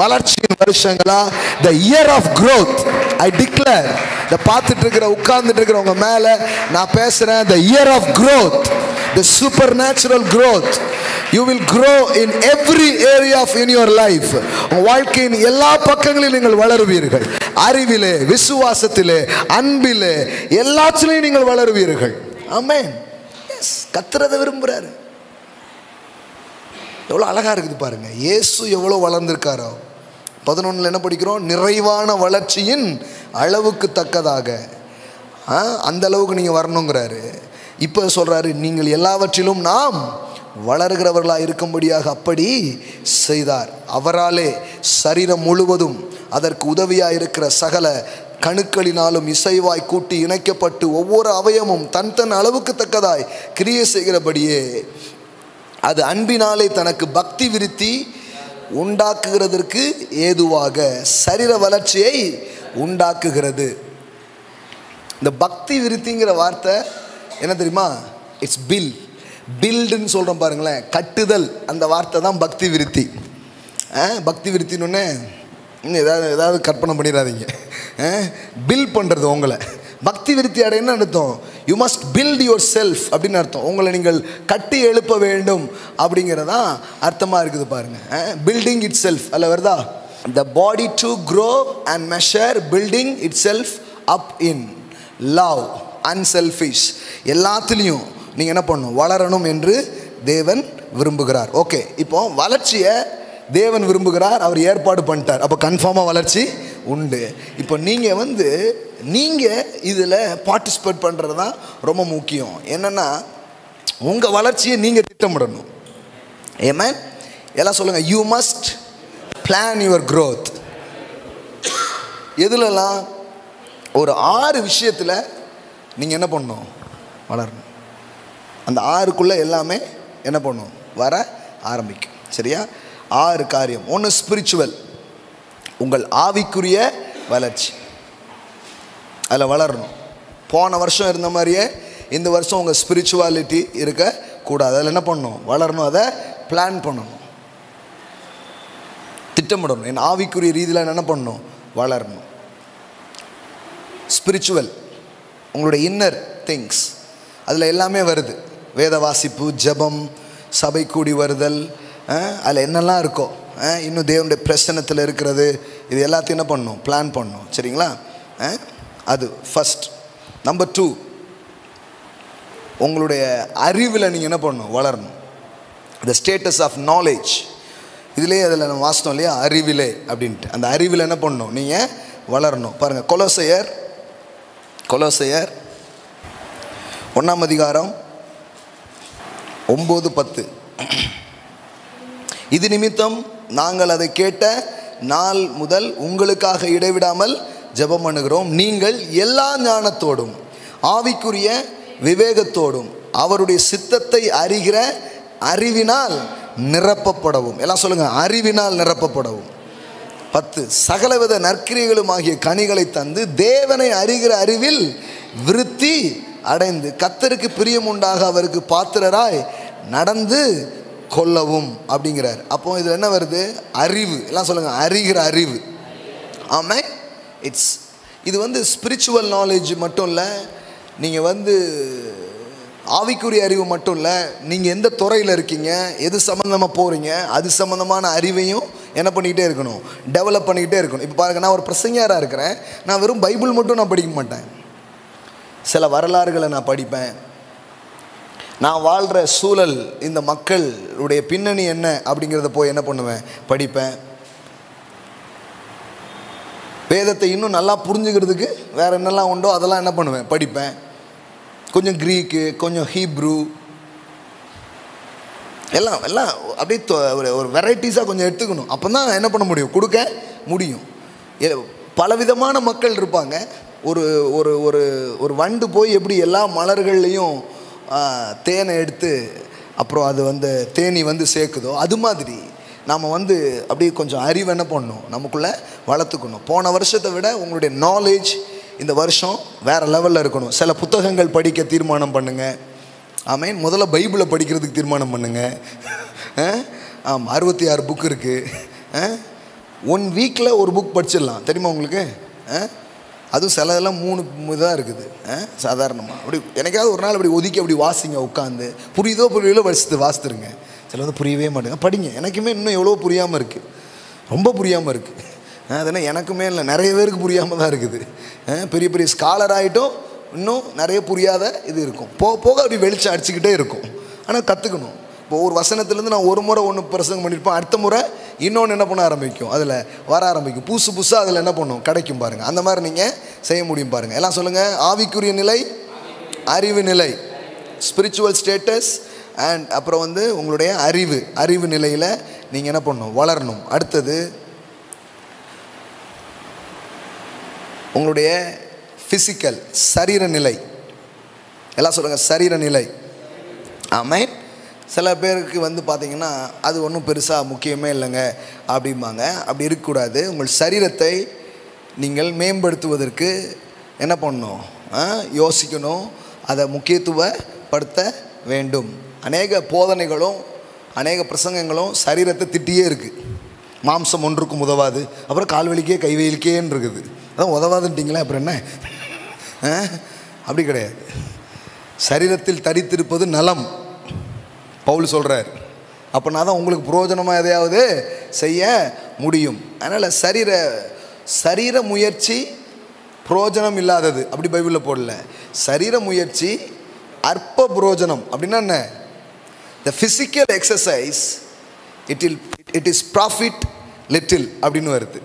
வளர்ச்சியின் வருஷங்களா, the year of growth. I declare, இதை பார்த்துட்டு இருக்கிற உட்கார்ந்துட்டு இருக்கிறவங்க மேலே நான் பேசுகிறேன், the year of growth, the supernatural growth. You will grow in every area of in your life. உங்கள் வாழ்க்கையின் எல்லா பக்கங்களிலும் நீங்கள் வளருவீர்கள். அறிவிலே, விசுவாசத்திலே, அன்பிலே, எல்லாத்திலையும் நீங்கள் வளருவீர்கள். ஆமென். எஸ், கர்த்தர் அதை விரும்புகிறாரு. எவ்வளோ அழகாக இருக்குது பாருங்க. இயேசு எவ்வளோ வளர்ந்துருக்காரோ. 11 என்ன படிக்கிறோம், நிறைவான வளர்ச்சியின் அளவுக்கு தக்கதாக. அந்த அளவுக்கு நீங்கள் வரணுங்கிறாரு. இப்போ சொல்கிறாரு, நீங்கள் எல்லாவற்றிலும் நாம் வளர்கிறவர்களாக இருக்கும்படியாக அப்படி செய்தார். அவராலே சரீரம் முழுவதும் அதற்கு உதவியாக இருக்கிற சகல கணுக்களினாலும் இசைவாய் கூட்டி இணைக்கப்பட்டு ஒவ்வொரு அவயமும் தன் தன் அளவுக்கு தக்கதாய் கிரியை செய்கிறபடியே அது அன்பினாலே தனக்கு பக்தி விருத்தி உண்டாக்குகிறதற்கு ஏதுவாக சரீர வளர்ச்சியை உண்டாக்குகிறது. இந்த பக்தி விருத்திங்கிற வார்த்தை என்ன தெரியுமா? இட்ஸ் பில்டுன்னு சொல்கிறோம் பாருங்களேன், கட்டுதல். அந்த வார்த்தை தான் பக்தி விருத்தி. பக்தி விருத்தின்னு இன்னும் ஏதாவது கற்பனை பண்ணிடாதீங்க. பில்ட் பண்ணுறது உங்களை. பக்தி விருத்தி அடையன்னு அர்த்தம், you must build yourself அப்படின்னு அர்த்தம். உங்களை நீங்கள் கட்டி எழுப்ப வேண்டும் அப்படிங்கிறதான் அர்த்தமாக இருக்குது பாருங்கள். பில்டிங் இட் செல்ஃப் அல்ல வருதா, the body to grow and measure building itself up in love unselfish. எல்லாத்துலேயும் நீங்கள் என்ன பண்ணணும், வளரணும் என்று தேவன் விரும்புகிறார். ஓகே, இப்போ வளர்ச்சியை தேவன் விரும்புகிறார், அவர் ஏற்பாடு பண்ணிட்டார். அப்போ கன்ஃபார்மாக வளர்ச்சி உண்டு. இப்போ நீங்கள் இதில் பார்ட்டிசிபேட் பண்ணுறது தான் ரொம்ப முக்கியம். என்னென்னா, உங்கள் வளர்ச்சியை நீங்கள் திட்டமிடணும். ஆமென். எல்லாம் சொல்லுங்கள், you must plan your growth. எதுலலாம்? ஒரு 6 விஷயத்தில் நீங்கள் என்ன பண்ணணும்? வளரணும். அந்த 6க்குள்ளே எல்லாமே என்ன பண்ணணும்? வர ஆரம்பிக்கும். சரியா? 6 காரியம். 1 ஸ்பிரிச்சுவல், உங்கள் ஆவிக்குரிய வளர்ச்சி, அதில் வளரணும். போன வருஷம் இருந்த மாதிரியே இந்த வருஷம் உங்கள் ஸ்பிரிச்சுவாலிட்டி இருக்கக்கூடாது. அதில் என்ன பண்ணணும்? வளரணும். அதை பிளான் பண்ணணும், திட்டமிடணும். என் ஆவிக்குரிய ரீதியில் என்ன பண்ணணும்? வளரணும். ஸ்பிரிச்சுவல், உங்களுடைய இன்னர் திங்ஸ், அதில் எல்லாமே வருது. வேத வாசிப்பு, ஜெபம், சபை கூடி வருதல், அதில் என்னெல்லாம் இருக்கோ, இன்னும் தேவனுடைய பிரசன்னத்தில் இருக்கிறது, இது எல்லாத்தையும் என்ன பண்ணணும்? பிளான் பண்ணணும். சரிங்களா? அது ஃபஸ்ட். நம்பர் 2, உங்களுடைய அறிவில் நீங்கள் என்ன பண்ணணும்? வளரணும். The status of knowledge. இதுலேயே அதில் நம்ம வாசித்தோம் இல்லையா, அறிவிலே அப்படின்ட்டு. அந்த அறிவில் என்ன பண்ணணும்? நீங்கள் வளரணும். பாருங்கள், கொலோசையர் 1ஆம் அதிகாரம் 9-10. இது நிமித்தம் நாங்கள் அதை கேட்ட நாள் முதல் உங்களுக்காக இடைவிடாமல் ஜெபம் பண்ணுகிறோம். நீங்கள் எல்லா ஞானத்தோடும் ஆவிக்குரிய விவேகத்தோடும் அவருடைய சித்தத்தை அறிகிற அறிவினால் நிரப்பப்படவும். எல்லாம் சொல்லுங்கள், அறிவினால் நிரப்பப்படவும். 10, சகலவித நற்கிரியைகளும் ஆகிய கனிகளை தந்து தேவனை அறிகிற அறிவில் விருத்தி அடைந்து கர்த்தருக்கு பிரியம் உண்டாக அவருக்கு பாத்திரராய் நடந்து கொள்ளவும் அப்படிங்கிறார். அப்போ இதில் என்ன வருது? அறிவு. எல்லாம் சொல்லுங்கள், அறிகிற அறிவு. ஆமாம், இது ஸ்பிரிச்சுவல் நாலேஜ் மட்டும் இல்லை, நீங்கள் ஆவிக்குரிய அறிவு மட்டும் இல்லை, நீங்கள் எந்த துறையில் இருக்கீங்க, எது சம்மந்தமாக போகிறீங்க, அது சம்மந்தமான அறிவையும் என்ன பண்ணிக்கிட்டே இருக்கணும்? டெவலப் பண்ணிக்கிட்டே இருக்கணும். இப்போ பாருங்கள், நான் ஒரு பிரசங்கியாராக இருக்கிறேன். நான் வெறும் பைபிள் மட்டும் நான் படிக்க மாட்டேன். சில வரலாறுகளை நான் படிப்பேன். நான் வாழ்கிற சூழல், இந்த மக்களுடைய பின்னணி என்ன அப்படிங்கிறத போய் என்ன பண்ணுவேன்? படிப்பேன். வேதத்தை இன்னும் நல்லா புரிஞ்சுக்கிறதுக்கு வேறு என்னெல்லாம் உண்டோ அதெல்லாம் என்ன பண்ணுவேன்? படிப்பேன். கொஞ்சம் க்ரீக்கு, கொஞ்சம் ஹீப்ரூ, எல்லாம் அப்படியே ஒரு வெரைட்டிஸாக கொஞ்சம் எடுத்துக்கணும். அப்போ தான் என்ன பண்ண முடியும்? கொடுக்க முடியும். பலவிதமான மக்கள் இருப்பாங்க. ஒரு ஒரு ஒரு ஒரு வண்டு போய் எப்படி எல்லா மலர்கள்லேயும் தேனை எடுத்து அப்புறம் அது தேனி சேர்க்குதோ, அது மாதிரி நாம் அப்படியே கொஞ்சம் அறிவு என்ன பண்ணணும்? நமக்குள்ளே வளர்த்துக்கணும். போன வருஷத்தை விட உங்களுடைய நாலேஜ் இந்த வருஷம் வேறு லெவலில் இருக்கணும். சில புத்தகங்கள் படிக்க தீர்மானம் பண்ணுங்கள். ஆமீன். முதல்ல பைபிளை படிக்கிறதுக்கு தீர்மானம் பண்ணுங்கள். 66 புக் இருக்குது. 1 வீக்கில் ஒரு புக் படிச்சிடலாம், தெரியுமா உங்களுக்கு? அதுவும் சிலதெல்லாம் 3 இதாக இருக்குது சாதாரணமாக. அப்படி எனக்காவது ஒரு நாள் அப்படி ஒதுக்கி அப்படி வாசிங்க, உட்காந்து புரியுதோ புரியலோ வாசித்துருங்க. சில புரியவே மாட்டேங்க, படிங்க. எனக்குமே இன்னும் எவ்வளோ புரியாமல் இருக்குது, ரொம்ப புரியாமல் இருக்குது. அதனால் எனக்குமே இல்லை, நிறைய பேருக்கு புரியாமல் தான் இருக்குது. பெரிய பெரிய ஸ்காலர் ஆகிட்டும் இன்னும் நிறைய புரியாத இது இருக்கும். போக அப்படி வெளிச்சம் அடிச்சுக்கிட்டே இருக்கும். ஆனால் கற்றுக்கணும். இப்போ ஒரு வசனத்துலேருந்து நான் ஒரு முறை ஒன்று பிரசங்கம் பண்ணியிருப்பேன், அடுத்த முறை இன்னொன்று என்ன பண்ண ஆரம்பிக்கும்? அதில் வர ஆரம்பிக்கும். புதுசாக அதில் என்ன பண்ணும்? கிடைக்கும். பாருங்கள், அந்த மாதிரி நீங்கள் செய்ய முடியும். பாருங்கள், எல்லாம் சொல்லுங்கள். ஆவிக்குரிய நிலை, அறிவு நிலை, ஸ்பிரிச்சுவல் ஸ்டேட்டஸ், அண்ட் அப்புறம் உங்களுடைய அறிவு நிலையில் நீங்கள் என்ன பண்ணணும்? வளரணும். அடுத்தது உங்களுடைய ஃபிசிக்கல், சரீர நிலை. எல்லாம் சொல்லுங்கள், சரீர நிலை. ஆமாம். சில பேருக்கு பார்த்திங்கன்னா அது ஒன்றும் பெருசாக முக்கியமே இல்லைங்க அப்படிம்பாங்க. அப்படி இருக்கக்கூடாது. உங்கள் சரீரத்தை நீங்கள் மேம்படுத்துவதற்கு என்ன பண்ணணும்? யோசிக்கணும், அதை முக்கியத்துவப்படுத்த வேண்டும். அநேக போதனைகளும் அநேக பிரசங்கங்களும் சரீரத்தை திட்டியே இருக்குது. மாம்சம் ஒன்றுக்கும் உதவாது, அப்புறம் கால்வலிக்கே கைவெளிக்கேன்னு இருக்குது. அதான் உதவாதுன்ட்டிங்களா, அப்புறம் என்ன? அப்படி கிடையாது. சரீரத்தில் தரித்திருப்பது நலம், பவுல் சொல்கிறார். அப்படின்னா தான் உங்களுக்கு பிரயோஜனமாக எதையாவது செய்ய முடியும். அதனால் சரீர முயற்சி பிரயோஜனம் இல்லாதது அப்படி பைபிளில் போடல. சரீர முயற்சி அற்ப பிரயோஜனம். அப்படின்னா என்ன? The physical exercise it is profit little அப்படின்னு வருது.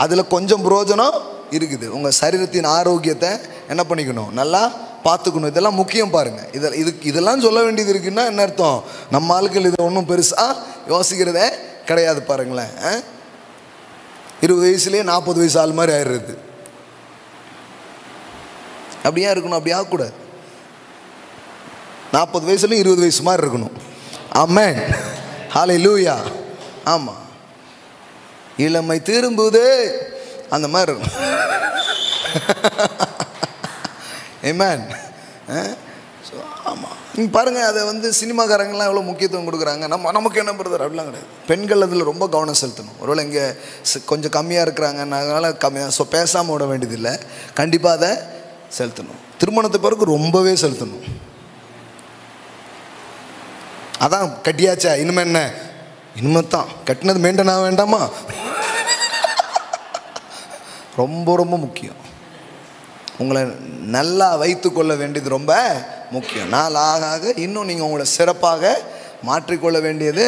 அதில் கொஞ்சம் பிரயோஜனம் இருக்குது. உங்கள் சரீரத்தின் ஆரோக்கியத்தை என்ன பண்ணிக்கணும்? நல்லா பார்த்துக்கணும். இதெல்லாம் முக்கியம். பாருங்கள், இதெல்லாம் சொல்ல வேண்டியது இருக்குன்னா என்ன அர்த்தம்? நம்ம ஆட்கள் இதை ஒன்றும் பெருசாக யோசிக்கிறதே கிடையாது. பாருங்களேன், 20 வயசுலேயே 40 வயசு ஆள் மாதிரி ஆயிடுறது. அப்படியா இருக்கணும்? அப்படி ஆகக்கூடாது. 40 வயசுலையும் 20 வயசு மாதிரி இருக்கணும். ஆமென், ஹல்லேலூயா. ஆமாம், இளமை திரும்புதே அந்த மாதிரி இருக்கும். ஆமென். ஸோ ஆமாம், நீங்கள் பாருங்கள், அதை வந்து சினிமாக்காரங்களாம் எவ்வளோ முக்கியத்துவம் கொடுக்குறாங்க. நமக்கு என்ன பிரதர் அப்படிலாம் கிடையாது. பெண்கள் அதில் ரொம்ப கவனம் செலுத்தணும். ஒருவேளை இங்கே கொஞ்சம் கம்மியாக இருக்கிறாங்கனால கம்மியாக, ஸோ பேசாமல் விட வேண்டியதில்லை, கண்டிப்பாக அதை செலுத்தணும். திருமணத்தை பிறகு ரொம்பவே செலுத்தணும். அதான் கட்டியாச்சா, இனிமே என்ன, இனிமே தான் கட்டினது மெயின்டைன் ஆக வேண்டாமா? ரொம்ப ரொம்ப முக்கியம். உங்களை நல்லா வைத்து கொள்ள வேண்டியது ரொம்ப முக்கியம். நாள் ஆக ஆக இன்னும் நீங்கள் உங்களை சிறப்பாக மாற்றிக்கொள்ள வேண்டியது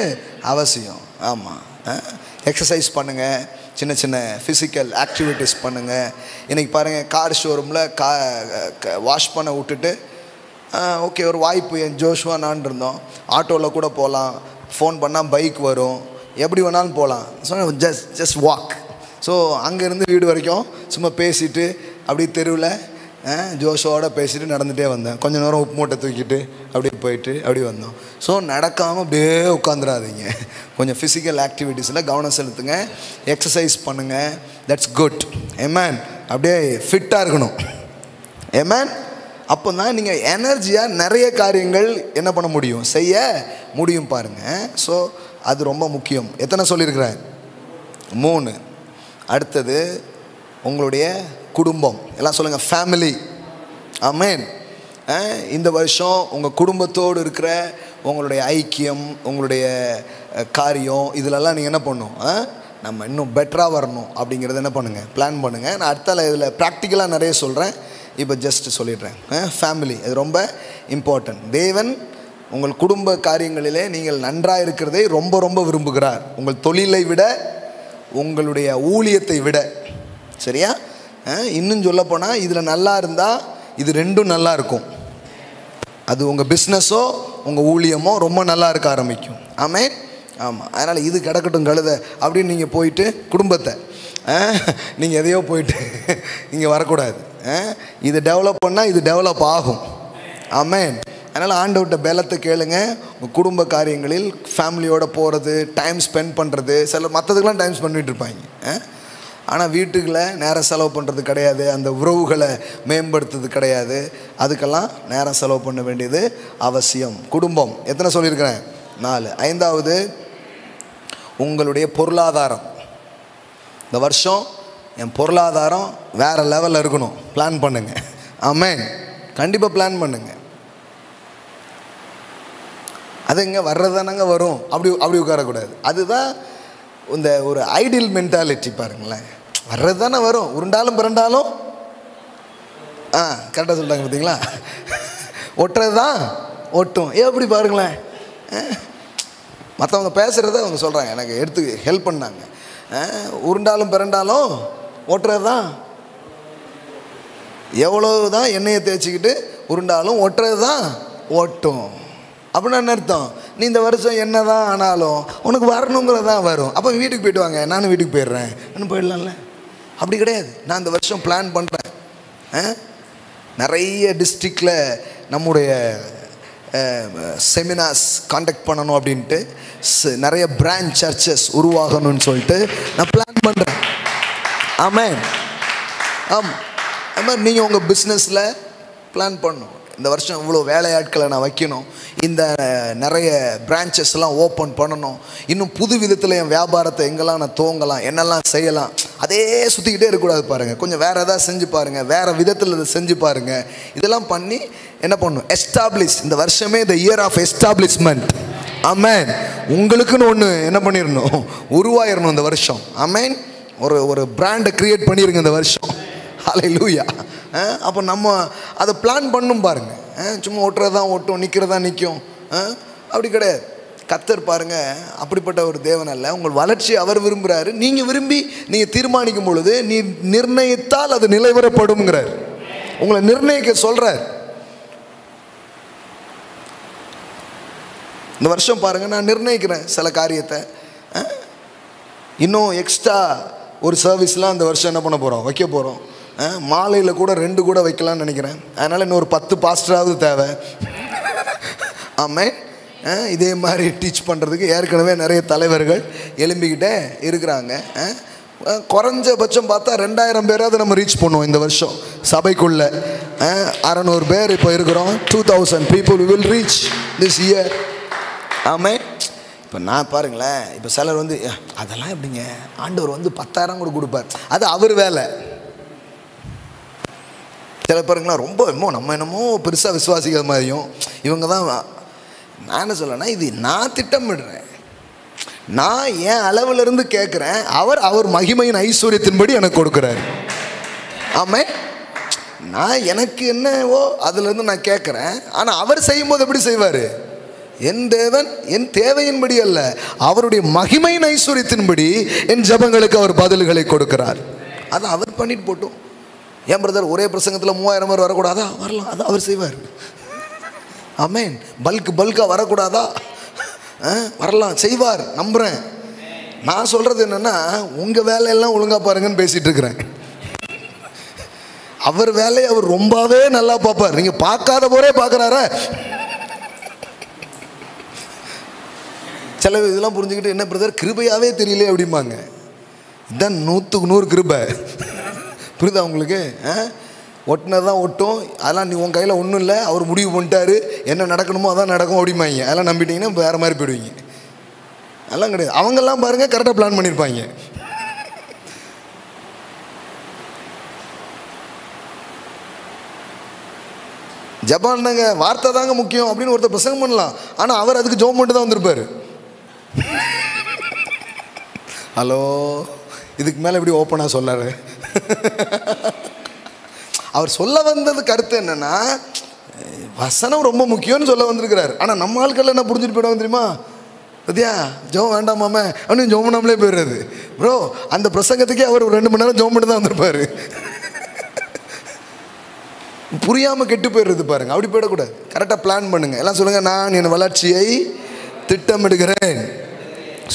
அவசியம். ஆமாம், எக்ஸசைஸ் பண்ணுங்கள், சின்ன சின்ன ஃபிசிக்கல் ஆக்டிவிட்டீஸ் பண்ணுங்கள். இன்றைக்கி பாருங்கள், கார் ஷோரூமில் வாஷ் பண்ண விட்டுட்டு ஓகே ஒரு வாய்ப்பு, என் ஜோஷுவா நான் இருந்தோம், ஆட்டோவில் கூட போகலாம், ஃபோன் பண்ணால் பைக் வரும், எப்படி வேணாலும் போகலாம். So just walk. ஸோ அங்கேருந்து வீடு வரைக்கும் சும்மா பேசிவிட்டு அப்படியே தெருவில் ஜோஷோட பேசிட்டு நடந்துகிட்டே வந்தேன். கொஞ்சம் நேரம் உப்பு மூட்டை தூக்கிட்டு அப்படியே போயிட்டு அப்படியே வந்தோம். ஸோ நடக்காமல் அப்படியே உட்காந்துடாதீங்க, கொஞ்சம் ஃபிசிக்கல் ஆக்டிவிட்டீஸில் கவனம் செலுத்துங்க, எக்ஸசைஸ் பண்ணுங்கள். That's good. ஆமென். அப்படியே ஃபிட்டாக இருக்கணும். ஆமென். அப்போ தான் நீங்கள் எனர்ஜியாக நிறைய காரியங்கள் என்ன பண்ண முடியும், செய்ய முடியும் பாருங்கள். ஸோ அது ரொம்ப முக்கியம். எத்தனை சொல்லியிருக்கிறேன்? 3. அடுத்தது உங்களுடைய குடும்பம். எல்லாம் சொல்லுங்கள், ஃபேமிலி. ஆமென். இந்த வருஷம் உங்கள் குடும்பத்தோடு இருக்கிற உங்களுடைய ஐக்கியம், உங்களுடைய காரியம், இதிலெல்லாம் நீங்கள் என்ன பண்ணணும், நம்ம இன்னும் பெட்டராக வரணும் அப்படிங்கிறத என்ன பண்ணுங்கள், பிளான் பண்ணுங்கள். நான் அடுத்த இதில் ப்ராக்டிக்கலாக நிறைய சொல்கிறேன், இப்போ ஜஸ்ட் சொல்லிடுறேன். ஃபேமிலி இது ரொம்ப இம்பார்ட்டன்ட். தேவன் உங்கள் குடும்ப காரியங்களிலே நீங்கள் நன்றாக இருக்கிறதை ரொம்ப ரொம்ப விரும்புகிறார். உங்கள் தொழிலை விட, உங்களுடைய ஊழியத்தை விட. சரியா? இன்னும் சொல்லப்போனால் இதில் நல்லா இருந்தால் இது ரெண்டும் நல்லா இருக்கும். அது உங்கள் பிஸ்னஸோ உங்கள் ஊழியமோ ரொம்ப நல்லா இருக்க ஆரம்பிக்கும். ஆமென். ஆமாம், அதனால் இது கிடக்கட்டும் கழுத அப்படின்னு நீங்கள் போயிட்டு குடும்பத்தை நீங்கள் எதையோ போயிட்டு இங்கே வரக்கூடாது. இது டெவலப் பண்ணால் இது டெவலப் ஆகும். ஆமென். அதனால் ஆண்டவர்கிட்ட பலத்தை கேளுங்க. உங்கள் குடும்ப காரியங்களில் ஃபேமிலியோடு போகிறது, டைம் ஸ்பெண்ட் பண்ணுறது. சில மற்றதுக்கெலாம் டைம் ஸ்பெண்ட் பண்ணிட்டு இருப்பாங்க, ஆனால் வீட்டுக்குள்ளே நேரம் செலவு பண்ணுறது கிடையாது, அந்த உறவுகளை மேம்படுத்துறது கிடையாது. அதுக்கெல்லாம் நேரம் செலவு பண்ண வேண்டியது அவசியம். குடும்பம் எத்தனை சொல்லியிருக்கிறேன்? 4. 5வது உங்களுடைய பொருளாதாரம். இந்த வருஷம் என் பொருளாதாரம் வேறு லெவலில் இருக்கணும், பிளான் பண்ணுங்கள். ஆமென். கண்டிப்பாக பிளான் பண்ணுங்கள். அது இங்கே வர்றதானங்க வரும், அப்படி உட்காரக்கூடாது. அதுதான் இந்த ஒரு ஐடியல் மென்டாலிட்டி. பாருங்களேன், வர்றது தானே வரும், உருண்டாலும் பிறண்டாலும். கரெக்டாக சொல்லிட்டாங்க பார்த்தீங்களா? ஒட்டுறது தான் ஒட்டும். எப்படி பாருங்களேன், மற்றவங்க பேசுகிறத அவங்க சொல்கிறாங்க, எனக்கு எடுத்து ஹெல்ப் பண்ணாங்க. உருண்டாலும் பிறண்டாலும் ஒட்டுறது தான். எவ்வளோ தான் எண்ணெயை தேய்ச்சிக்கிட்டு உருண்டாலும் ஒட்டுறது தான் ஒட்டும். அப்படின்னா என்ன அர்த்தம்? நீ இந்த வருஷம் என்ன தான் ஆனாலும் உனக்கு வரணுங்கிறது தான் வரும். அப்போ வீட்டுக்கு போய்ட்டு வாங்க, நானும் வீட்டுக்கு போயிடுறேன், இன்னும் போயிடலாம்ல. அப்படி கிடையாது. நான் இந்த வருஷம் பிளான் பண்ணுறேன், நிறைய டிஸ்ட்ரிக்டில் நம்முடைய செமினார்ஸ் காண்டக்ட் பண்ணணும் அப்படின்ட்டு, நிறைய பிரான்ச் சர்ச்சஸ் உருவாகணும்னு சொல்லிட்டு நான் பிளான் பண்ணுறேன். ஆமென். ஆமாம், அது மாதிரி நீங்கள் உங்கள் பிஸ்னஸில் பிளான் பண்ணணும். இந்த வருஷம் இவ்வளோ வேலையாட்களை நான் வைக்கணும், இந்த நிறைய பிரான்ச்சஸ்லாம் ஓப்பன் பண்ணணும், இன்னும் புது விதத்தில் என் வியாபாரத்தை எங்கெல்லாம் நான் துவங்கலாம், என்னெல்லாம் செய்யலாம், அதே சுற்றிக்கிட்டே இருக்கக்கூடாது. பாருங்கள், கொஞ்சம் வேறு எதாவது செஞ்சு பாருங்கள், வேறு விதத்தில் இதை செஞ்சு பாருங்கள். இதெல்லாம் பண்ணி என்ன பண்ணணும், எஸ்டாப்ளிஷ். இந்த வருஷமே த இயர் ஆஃப் எஸ்டாப்ளிஷ்மெண்ட். ஆமென். உங்களுக்குன்னு ஒன்று என்ன பண்ணிடணும், உருவாயிடணும் இந்த வருஷம். ஆமென். ஒரு பிராண்டை க்ரியேட் பண்ணிடுங்க இந்த வருஷம். ஹல்லேலூயா. அப்போ நம்ம அதை பிளான் பண்ணும் பாருங்கள். சும்மா ஒட்டுறதான் ஒட்டும், நிற்கிறதா நிற்கும், அப்படி கிடையாது. கர்த்தர் பாருங்கள் அப்படிப்பட்ட ஒரு தேவன் அல்ல. உங்கள் வளர்ச்சி அவர் விரும்புகிறாரு. நீங்கள் விரும்பி நீங்கள் தீர்மானிக்கும் பொழுது நீ நிர்ணயித்தால் அது நிலைவரப்படும்ங்கிறார். உங்களை நிர்ணயிக்க சொல்கிறார். இந்த வருஷம் பாருங்கள், நான் நிர்ணயிக்கிறேன் சில காரியத்தை, இன்னும் எக்ஸ்ட்ரா ஒரு சர்வீஸ்லாம் அந்த வருஷம் என்ன பண்ண போகிறோம், வைக்க போகிறோம். மாலையில் கூட 2 கூட வைக்கலான்னு நினைக்கிறேன். அதனால் இன்னொரு 10 பாஸ்டராவது தேவை. ஆமாம். இதே மாதிரி டீச் பண்ணுறதுக்கு ஏற்கனவே நிறைய தலைவர்கள் எழும்பிக்கிட்டே இருக்கிறாங்க. குறைஞ்சபட்சம் பார்த்தா 2000 பேராவது நம்ம ரீச் பண்ணுவோம் இந்த வருஷம் சபைக்குள்ளே. 600 பேர் இப்போ இருக்கிறோம். 2000 people we will reach this year. ஆமாம். இப்போ நான் பாருங்களேன், இப்போ சிலர் வந்து அதெல்லாம் எப்படிங்க, ஆண்டவர் வந்து 10,000 கூட கொடுப்பார், அது அவர் வேலை. சில பாருங்களா ரொம்ப நம்ம என்னமோ பெருசாக விசுவாசிக்கிற மாதிரியும் இவங்க தான். நான் என்ன சொல்லனா, இது நான் திட்டமிடுறேன், நான் என் அளவிலிருந்து கேட்குறேன், அவர் மகிமையின் ஐஸ்வர்யத்தின்படி எனக்கு கொடுக்குறாரு. ஆமாம். நான் எனக்கு என்னவோ அதுலேருந்து நான் கேட்குறேன். ஆனால் அவர் செய்யும்போது எப்படி செய்வார்? என் தேவன் என் தேவையின்படி அல்ல, அவருடைய மகிமையின் ஐஸ்வர்யத்தின்படி என் ஜபங்களுக்கு அவர் பதில்களை கொடுக்கிறார். அதை அவர் பண்ணிட்டு போட்டோம். ஏன் பிரதர் ஒரே பிரசங்கத்தில் 3000 பேர் வரக்கூடாதா? வரலாம், அது அவர் செய்வார். ஆமேன். பல்காக வரக்கூடாதா? வரலாம், செய்வார், நம்புகிறேன். நான் சொல்கிறது என்னென்னா, உங்கள் வேலையெல்லாம் ஒழுங்காக பாருங்கன்னு பேசிகிட்டு இருக்கிறேன். அவர் வேலையை அவர் ரொம்பவே நல்லா பார்ப்பார். நீங்கள் பார்க்காத போரே பார்க்குறாரா? சில இதெல்லாம் புரிஞ்சுக்கிட்டு, என்ன பிரதர் கிருபையாகவே தெரியல அப்படிம்பாங்க. இதுதான் 100க்கு 100 கிருபை. புரியுதா உங்களுக்கு? ஒட்டினது தான் ஒட்டும், அதெல்லாம் நீ உன் கையில் ஒன்றும் இல்லை, அவர் முடிவு பண்ணிட்டாரு, என்ன நடக்கணுமோ அதான் நடக்கும் அப்படிம்பாங்க. அதெல்லாம் நம்பிட்டீங்கன்னா வேறு மாதிரி போயிடுவீங்க. அதெல்லாம் கிடையாது. அவங்கெல்லாம் பாருங்கள் கரெக்டாக பிளான் பண்ணியிருப்பாங்க. ஜபான் தாங்க, வார்த்தை தாங்க முக்கியம் அப்படின்னு ஒருத்தர் பிரசங்கம் பண்ணலாம். ஆனால் அவர் அதுக்கு ஜோம் பண்ணிட்டு தான் வந்திருப்பார். ஹலோ, இதுக்கு மேலே எப்படி ஓப்பனாக சொல்லாரு? அவர் சொல்ல வந்தது கருத்து என்னன்னா, வசனம் ரொம்ப முக்கியம்னு சொல்ல வந்திருக்கிறார். ஆனால் நம்ம ஆட்கள் என்ன புரிஞ்சுட்டு போயிடுவாங்க தெரியுமா? பத்தியா, ஜோம் வேண்டாமாமே அப்படின்னு ஜோம் பண்ணாமலே போயிடுறது. ப்ரோ, அந்த பிரசங்கத்துக்கே அவர் 2 மணி நேரம் ஜோம் பண்ணி தான் வந்திருப்பார். புரியாமல் கெட்டு போயிடுறது பாருங்க. அப்படி போயிடக்கூடாது. கரெக்டாக பிளான் பண்ணுங்க. எல்லாம் சொல்லுங்க, நான் என் வளர்ச்சியை திட்டமிடுகிறேன்.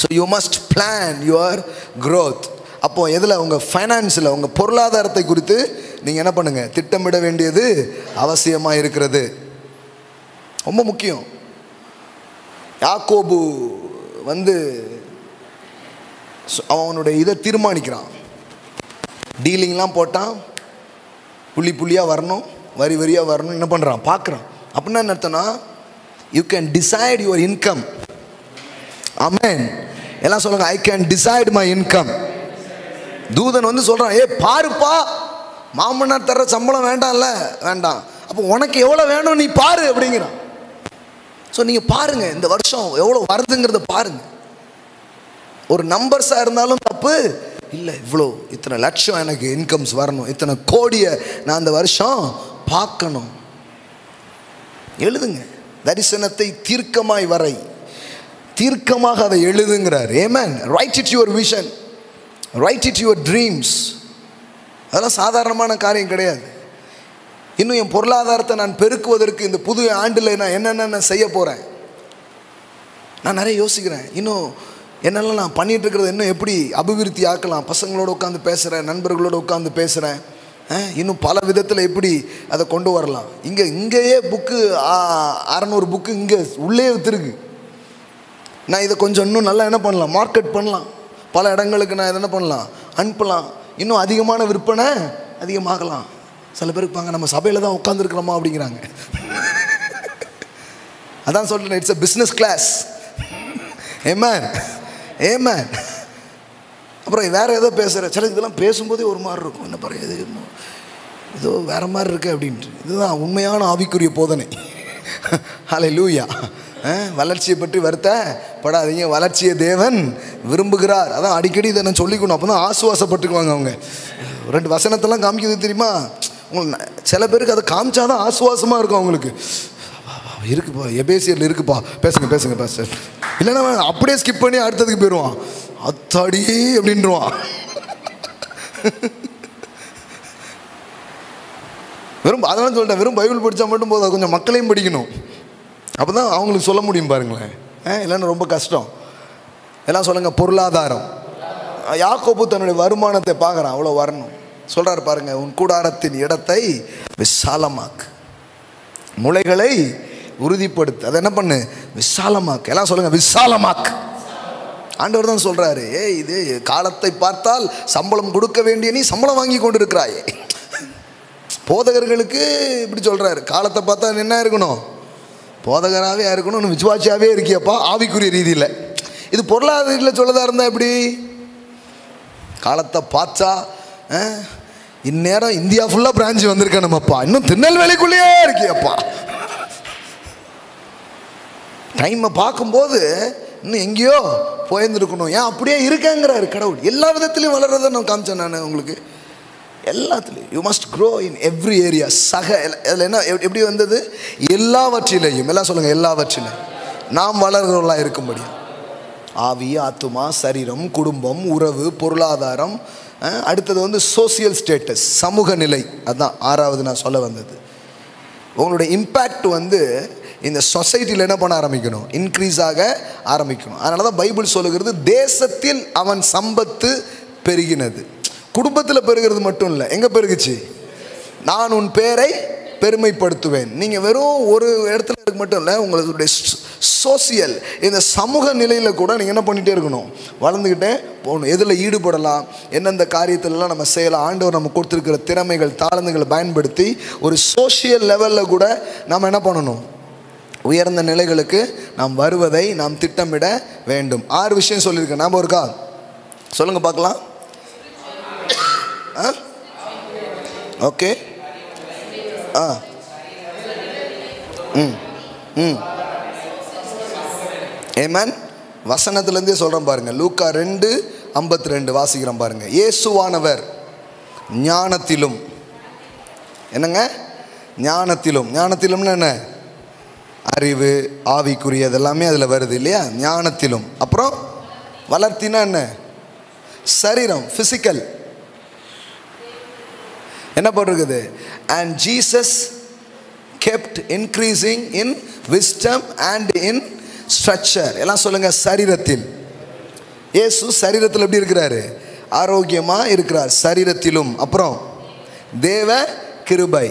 So you must plan your growth. அப்போது எதில்? உங்கள் ஃபைனான்ஸில், உங்கள் பொருளாதாரத்தை குறித்து நீங்கள் என்ன பண்ணுங்கள், திட்டமிட வேண்டியது அவசியமாக இருக்கிறது. ரொம்ப முக்கியம். யாக்கோபு வந்து அவனுடைய இதை தீர்மானிக்கிறான். டீலிங்லாம் போட்டான், புள்ளியாக வரணும், வரியாக வரணும், என்ன பண்ணுறான் பார்க்குறான். அப்படின்னா என்ன அர்த்தம்னா, you can decide your income. Amen. எல்லாம் சொல்லுங்க, I can decide my income. தூதன் வந்து சொல்கிறான், பாருப்பா, மாமனார் தர்ற சம்பளம் வேண்டாம்ல, வேண்டாம், அப்போ உனக்கு எவ்வளோ வேணும் நீ பாரு அப்படிங்கிறான். ஸோ நீங்கள் பாருங்கள், இந்த வருஷம் எவ்வளோ வருதுங்கிறத பாருங்கள். ஒரு நம்பர்ஸாக இருந்தாலும் தப்பு இல்லை. இவ்வளோ இத்தனை லட்சம் எனக்கு இன்கம்ஸ் வரணும், இத்தனை கோடியை நான் அந்த வருஷம் பார்க்கணும். எழுதுங்க. தரிசனத்தை தீர்க்கமாய் வரை, தீர்க்கமாக அதை எழுதுங்கிறார். Amen. Write it your vision, write it your dreams. அதெல்லாம் சாதாரணமான காரியம் கிடையாது. இன்னும் என் பொருளாதாரத்தை நான் பெருக்குவதற்கு இந்த புது ஆண்டில் நான் என்னென்ன செய்ய போகிறேன், நான் நிறைய யோசிக்கிறேன். இன்னும் என்னெல்லாம் நான் பண்ணிகிட்டு இருக்கிறது இன்னும் எப்படி அபிவிருத்தி ஆக்கலாம். பசங்களோடு உட்காந்து பேசுகிறேன், நண்பர்களோடு உட்காந்து பேசுகிறேன். இன்னும் பல விதத்தில் எப்படி அதை கொண்டு வரலாம். இங்கேயே புக்கு 600 புக்கு இங்கே உள்ளே விற்றுருக்கு. நான் இதை கொஞ்சம் இன்னும் நல்லா என்ன பண்ணலாம், மார்க்கெட் பண்ணலாம். பல இடங்களுக்கு நான் இதை என்ன பண்ணலாம், அனுப்பலாம். இன்னும் அதிகமான விற்பனை அதிகமாகலாம். சில பேர் இருப்பாங்க, நம்ம சபையில் தான் உட்காந்துருக்கிறோமா அப்படிங்கிறாங்க. அதான் சொல்கிறேன், இட்ஸ் அ பிஸ்னஸ் கிளாஸ். ஆமென், ஆமென். அப்புறம் வேறு ஏதோ பேசுகிறேன். சில இதெல்லாம் பேசும்போதே ஒரு மாதிரி இருக்கும். என்ன பாருங்க, ஏதோ வேறு மாதிரி இருக்குது அப்படின்ட்டு. இதுதான் உண்மையான ஆவிக்குரிய போதனை. ஹல்லேலூயா. வளர்ச்சியை பற்றி வருத்தப்படாதீங்க, வளர்ச்சியை தேவன் விரும்புகிறார். அதான் அடிக்கடி இதை நான் சொல்லிக்கணும். அப்போ தான் ஆசுவாசப்பட்டுக்குவாங்க. அவங்க 2 வசனத்தெல்லாம் காமிக்கிறது தெரியுமா உங்களுக்கு? சில பேருக்கு அதை காமிச்சாதான் ஆசுவாசமாக இருக்கும் அவங்களுக்கு. இருக்குப்பா, எபேசியரில் இருக்குப்பா, பேசுங்க பாஸ்டர். இல்லைன்னா அப்படியே ஸ்கிப் பண்ணி அடுத்ததுக்கு போயிடுவான். அத்தாடி அப்படின்றான். அதெல்லாம் சொல்லிட்டேன், வெறும் பைபிள் படித்தா மட்டும் போதும், கொஞ்சம் மக்களையும் படிக்கணும். அப்போ தான் அவங்களுக்கு சொல்ல முடியும் பாருங்களேன். இல்லைன்னா ரொம்ப கஷ்டம். எல்லாம் சொல்லுங்கள், பொருளாதாரம். யாக்கோபு தன்னுடைய வருமானத்தை பார்க்குறான், அவ்வளோ வரணும். சொல்கிறார் பாருங்க, உன் கூடாரத்தின் இடத்தை விசாலமாக்கு, முளைகளை உறுதிப்படுத்து, அதை என்ன பண்ணு, விசாலமாக்கு. எல்லாம் சொல்லுங்கள், விசாலமாக்கு. ஆண்டவர் தான் சொல்கிறாரு, இது காலத்தை பார்த்தால் சம்பளம் கொடுக்க வேண்டிய நீ சம்பளம் வாங்கி கொண்டு இருக்கிறாயே. போதகர்களுக்கு இப்படி சொல்கிறாரு, காலத்தை பார்த்தா என்ன இருக்கணும், போதகராகவே இருக்கணும், விசுவாசியாகவே இருக்கியப்பா ஆவிக்குரிய ரீதியில். இது பொருளாதார ரீதியில் சொல்லதாக இருந்தால் எப்படி? காலத்தை பார்த்தா இந்நேரம் இந்தியா ஃபுல்லாக பிரான்ச் வந்திருக்கேன் நம்மப்பா, இன்னும் திருநெல்வேலிக்குள்ளேயே இருக்கியப்பா. டைமை பார்க்கும்போது இன்னும் எங்கேயோ போயிருந்துருக்கணும். ஏன் அப்படியே இருக்கேங்கிறாரு கடவுள். எல்லா விதத்துலையும் வளர்றதை நான் காமிச்சேன் நான் உங்களுக்கு, எல்லாத்துலேயும். You must grow in every area. அதில் என்ன எப்படி வந்தது, எல்லாவற்றிலையும், எல்லாம் சொல்லுங்கள், எல்லாவற்றிலையும் நாம் வளர்கிறவர்களாக இருக்கும்படி. ஆவி, ஆத்துமா, சரீரம், குடும்பம், உறவு, பொருளாதாரம். அடுத்தது சோசியல் ஸ்டேட்டஸ், சமூக நிலை. அதுதான் ஆறாவது நான் சொல்ல வந்தது. உங்களுடைய இம்பேக்ட் இந்த சொசைட்டியில் என்ன பண்ண ஆரம்பிக்கணும், இன்க்ரீஸ் ஆக ஆரம்பிக்கணும். அதனால தான் பைபிள் சொல்லுகிறது, தேசத்தில் அவன் சம்பத்து பெருகினது. குடும்பத்தில் பெருகிறது மட்டும் இல்லை, எங்கே பெருகுச்சு, நான் உன் பேரை பெருமைப்படுத்துவேன். நீங்கள் வெறும் ஒரு இடத்துல இருக்க மட்டும் இல்லை, உங்களுடைய சோசியல் இந்த சமூக நிலையில் கூட நீங்கள் என்ன பண்ணிகிட்டே இருக்கணும், வளர்ந்துக்கிட்டே போகணும். எதில் ஈடுபடலாம், எந்தெந்த காரியத்திலலாம் நம்ம செய்யலாம், ஆண்டவர் நம்ம கொடுத்துருக்கிற திறமைகள், தாளந்துகளை பயன்படுத்தி ஒரு சோசியல் லெவலில் கூட நம்ம என்ன பண்ணணும், உயர்ந்த நிலைகளுக்கு நாம் வருவதை நாம் திட்டமிட வேண்டும். 6 விஷயம் சொல்லியிருக்கேன், ஞாபகம் இருக்கா? சொல்லுங்கள் பார்க்கலாம். ஓகே. ஆமென். வசனத்திலேருந்தே சொல்கிறேன் பாருங்கள். லூக்கா 2:52 வாசிக்கிறோம் பாருங்கள். இயேசுவானவர் ஞானத்திலும், என்னங்க, ஞானத்திலும், ஞானத்திலும்னு என்ன, அறிவு, ஆவிக்குரியது எல்லாமே அதில் வருது இல்லையா, ஞானத்திலும். அப்புறம் வளர்த்தினா என்ன, சரீரம், ஃபிசிக்கல். என்ன போட்டிருக்குது, and Jesus kept increasing in wisdom and in structure. எல்லாம் சொல்லுங்கள், சரீரத்தில். இயேசு சரீரத்தில் எப்படி இருக்கிறாரு, ஆரோக்கியமாக இருக்கிறார், சரீரத்திலும். அப்புறம் தேவ கிருபை,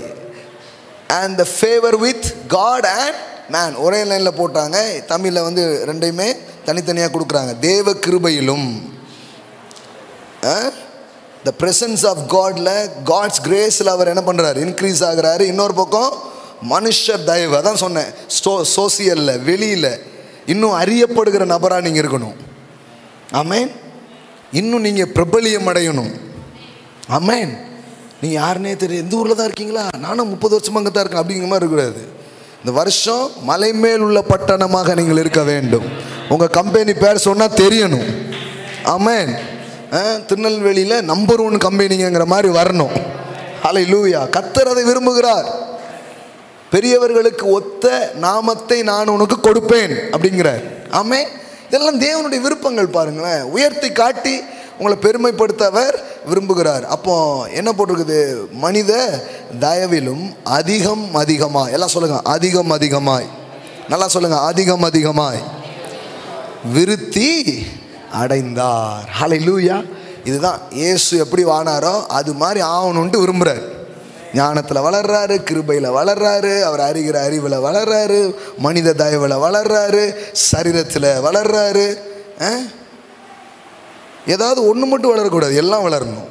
and the favor with God and man. ஒரே லைனில் போட்டாங்க, தமிழில் ரெண்டையுமே தனித்தனியாக கொடுக்குறாங்க. தேவ கிருபையிலும், the presence of Godல, God's graceல அவர் என்ன பண்ணுறாரு, இன்க்ரீஸ் ஆகிறாரு. இன்னொரு பக்கம் மனுஷர் தயவு, அதான் சொன்னேன், சோசியலில், வெளியில் இன்னும் அறியப்படுகிற நபராக நீங்கள் இருக்கணும். ஆமேன். இன்னும் நீங்கள் பிரபலியம் அடையணும். ஆமேன். நீங்கள் யாருன்னே தெரியும், எந்த ஊரில் தான் இருக்கீங்களா, நானும் 30 வருஷமாக அங்கே தான் இருக்கேன் அப்படிங்கிற மாதிரி இருக்கக்கூடாது. இந்த வருஷம் மலை மேல் உள்ள பட்டணமாக நீங்கள் இருக்க வேண்டும். உங்கள் கம்பெனி பேர் சொன்னால் தெரியணும். ஆமேன். திருநெல்வேலியில் நம்பர் 1 கம்பெனிங்கிற மாதிரி வரணும். ஹல்லேலூயா. கர்த்தர் அதை விரும்புகிறார். பெரியவர்களுக்கு ஒத்த நாமத்தை நான் உனக்கு கொடுப்பேன் அப்படிங்கிறார். ஆமென். இதெல்லாம் தேவனுடைய விருப்பங்கள் பாருங்களேன். உயர்த்தி காட்டி உங்களை பெருமைப்படுத்த அவர் விரும்புகிறார். அப்போ என்ன போட்டிருக்குது, மனித தயவிலும் அதிகம் அதிகமாய். எல்லாம் சொல்லுங்க, அதிகம் அதிகமாய். நல்லா சொல்லுங்க, அதிகம் அதிகமாய் விருத்தி அடைந்தார். ஹல்லேலூயா. இதுதான் இயேசு எப்படி வானாரோ அது மாதிரி ஆகணுன்ட்டு விரும்புகிறார். ஞானத்தில் வளர்றாரு, கிருபையில் வளர்றாரு, அவர் அறிகிற அறிவில் வளர்றாரு, மனித தயவில் வளர்றாரு, சரீரத்தில் வளர்றாரு. ஏதாவது ஒன்று மட்டும் வளரக்கூடாது, எல்லாம் வளரணும்.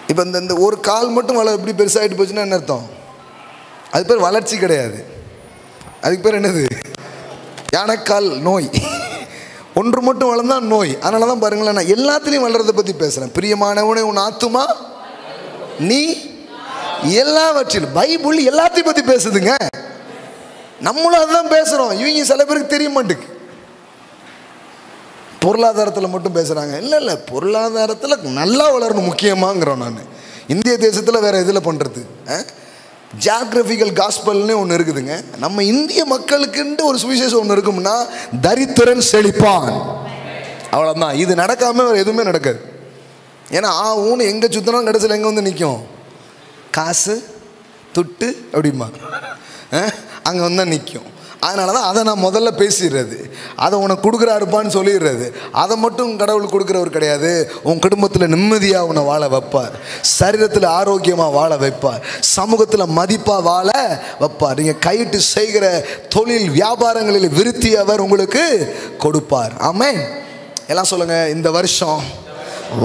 இப்போ இந்த ஒரு கால் மட்டும் இப்படி பெருசாகிட்டு போச்சுன்னா என்ன அர்த்தம், அது பேர் வளர்ச்சி கிடையாது. அதுக்கு பேர் என்னது, யானைக்கால் நோய். ஒன்று மட்டும் வளர்ந்தால் நோய். அதனால தான் பாருங்களேன், நான் எல்லாத்துலேயும் வளர்றதை பற்றி பேசுகிறேன். பிரியமானவனே உன் ஆத்துமா நீ எல்லாவற்றிலும். பைபிள் எல்லாத்தையும் பற்றி பேசுதுங்க. நம்மளும் அதுதான் பேசுகிறோம். இவங்க சில பேருக்கு தெரிய மாட்டேங்குது. பொருளாதாரத்தில் மட்டும் பேசுகிறாங்க. இல்லை, பொருளாதாரத்தில் நல்லா வளரணும் முக்கியமாங்கிறோம். நான் இந்திய தேசத்தில் வேறு எதில் பண்ணுறது, ஜியாகிரபிக்கல் காஸ்பல்னே ஒன்று இருக்குதுங்க. நம்ம இந்திய மக்களுக்குன்ட்டு ஒரு சுவிசேஷம் ஒன்று இருக்கும்னா, தரித்திரன் செழிப்பான், அவ்வளோதான். இது நடக்காமல் வேறு எதுவுமே நடக்காது. ஏன்னா ஊன்னு எங்கே சுற்றினாலும் கடைசியில் எங்கே நிற்கும், காசு துட்டு அப்படிமா அங்கே தான் நிற்கும். அதனால தான் அதை நான் முதல்ல பேசிடுறது, அதை உனக்கு கொடுக்குறாருப்பான்னு சொல்லிடுறது. அதை மட்டும் கடவுள் கொடுக்குறவர் கிடையாது. உன் குடும்பத்தில் நிம்மதியாக உன்னை வாழ வைப்பார், சரீரத்தில் ஆரோக்கியமாக வாழ வைப்பார், சமூகத்தில் மதிப்பாக வாழ வைப்பார். நீங்கள் கையிட்டு செய்கிற தொழில் வியாபாரங்களில் விருத்தி அவர் உங்களுக்கு கொடுப்பார். ஆமென். எல்லாம் சொல்லுங்கள், இந்த வருஷம்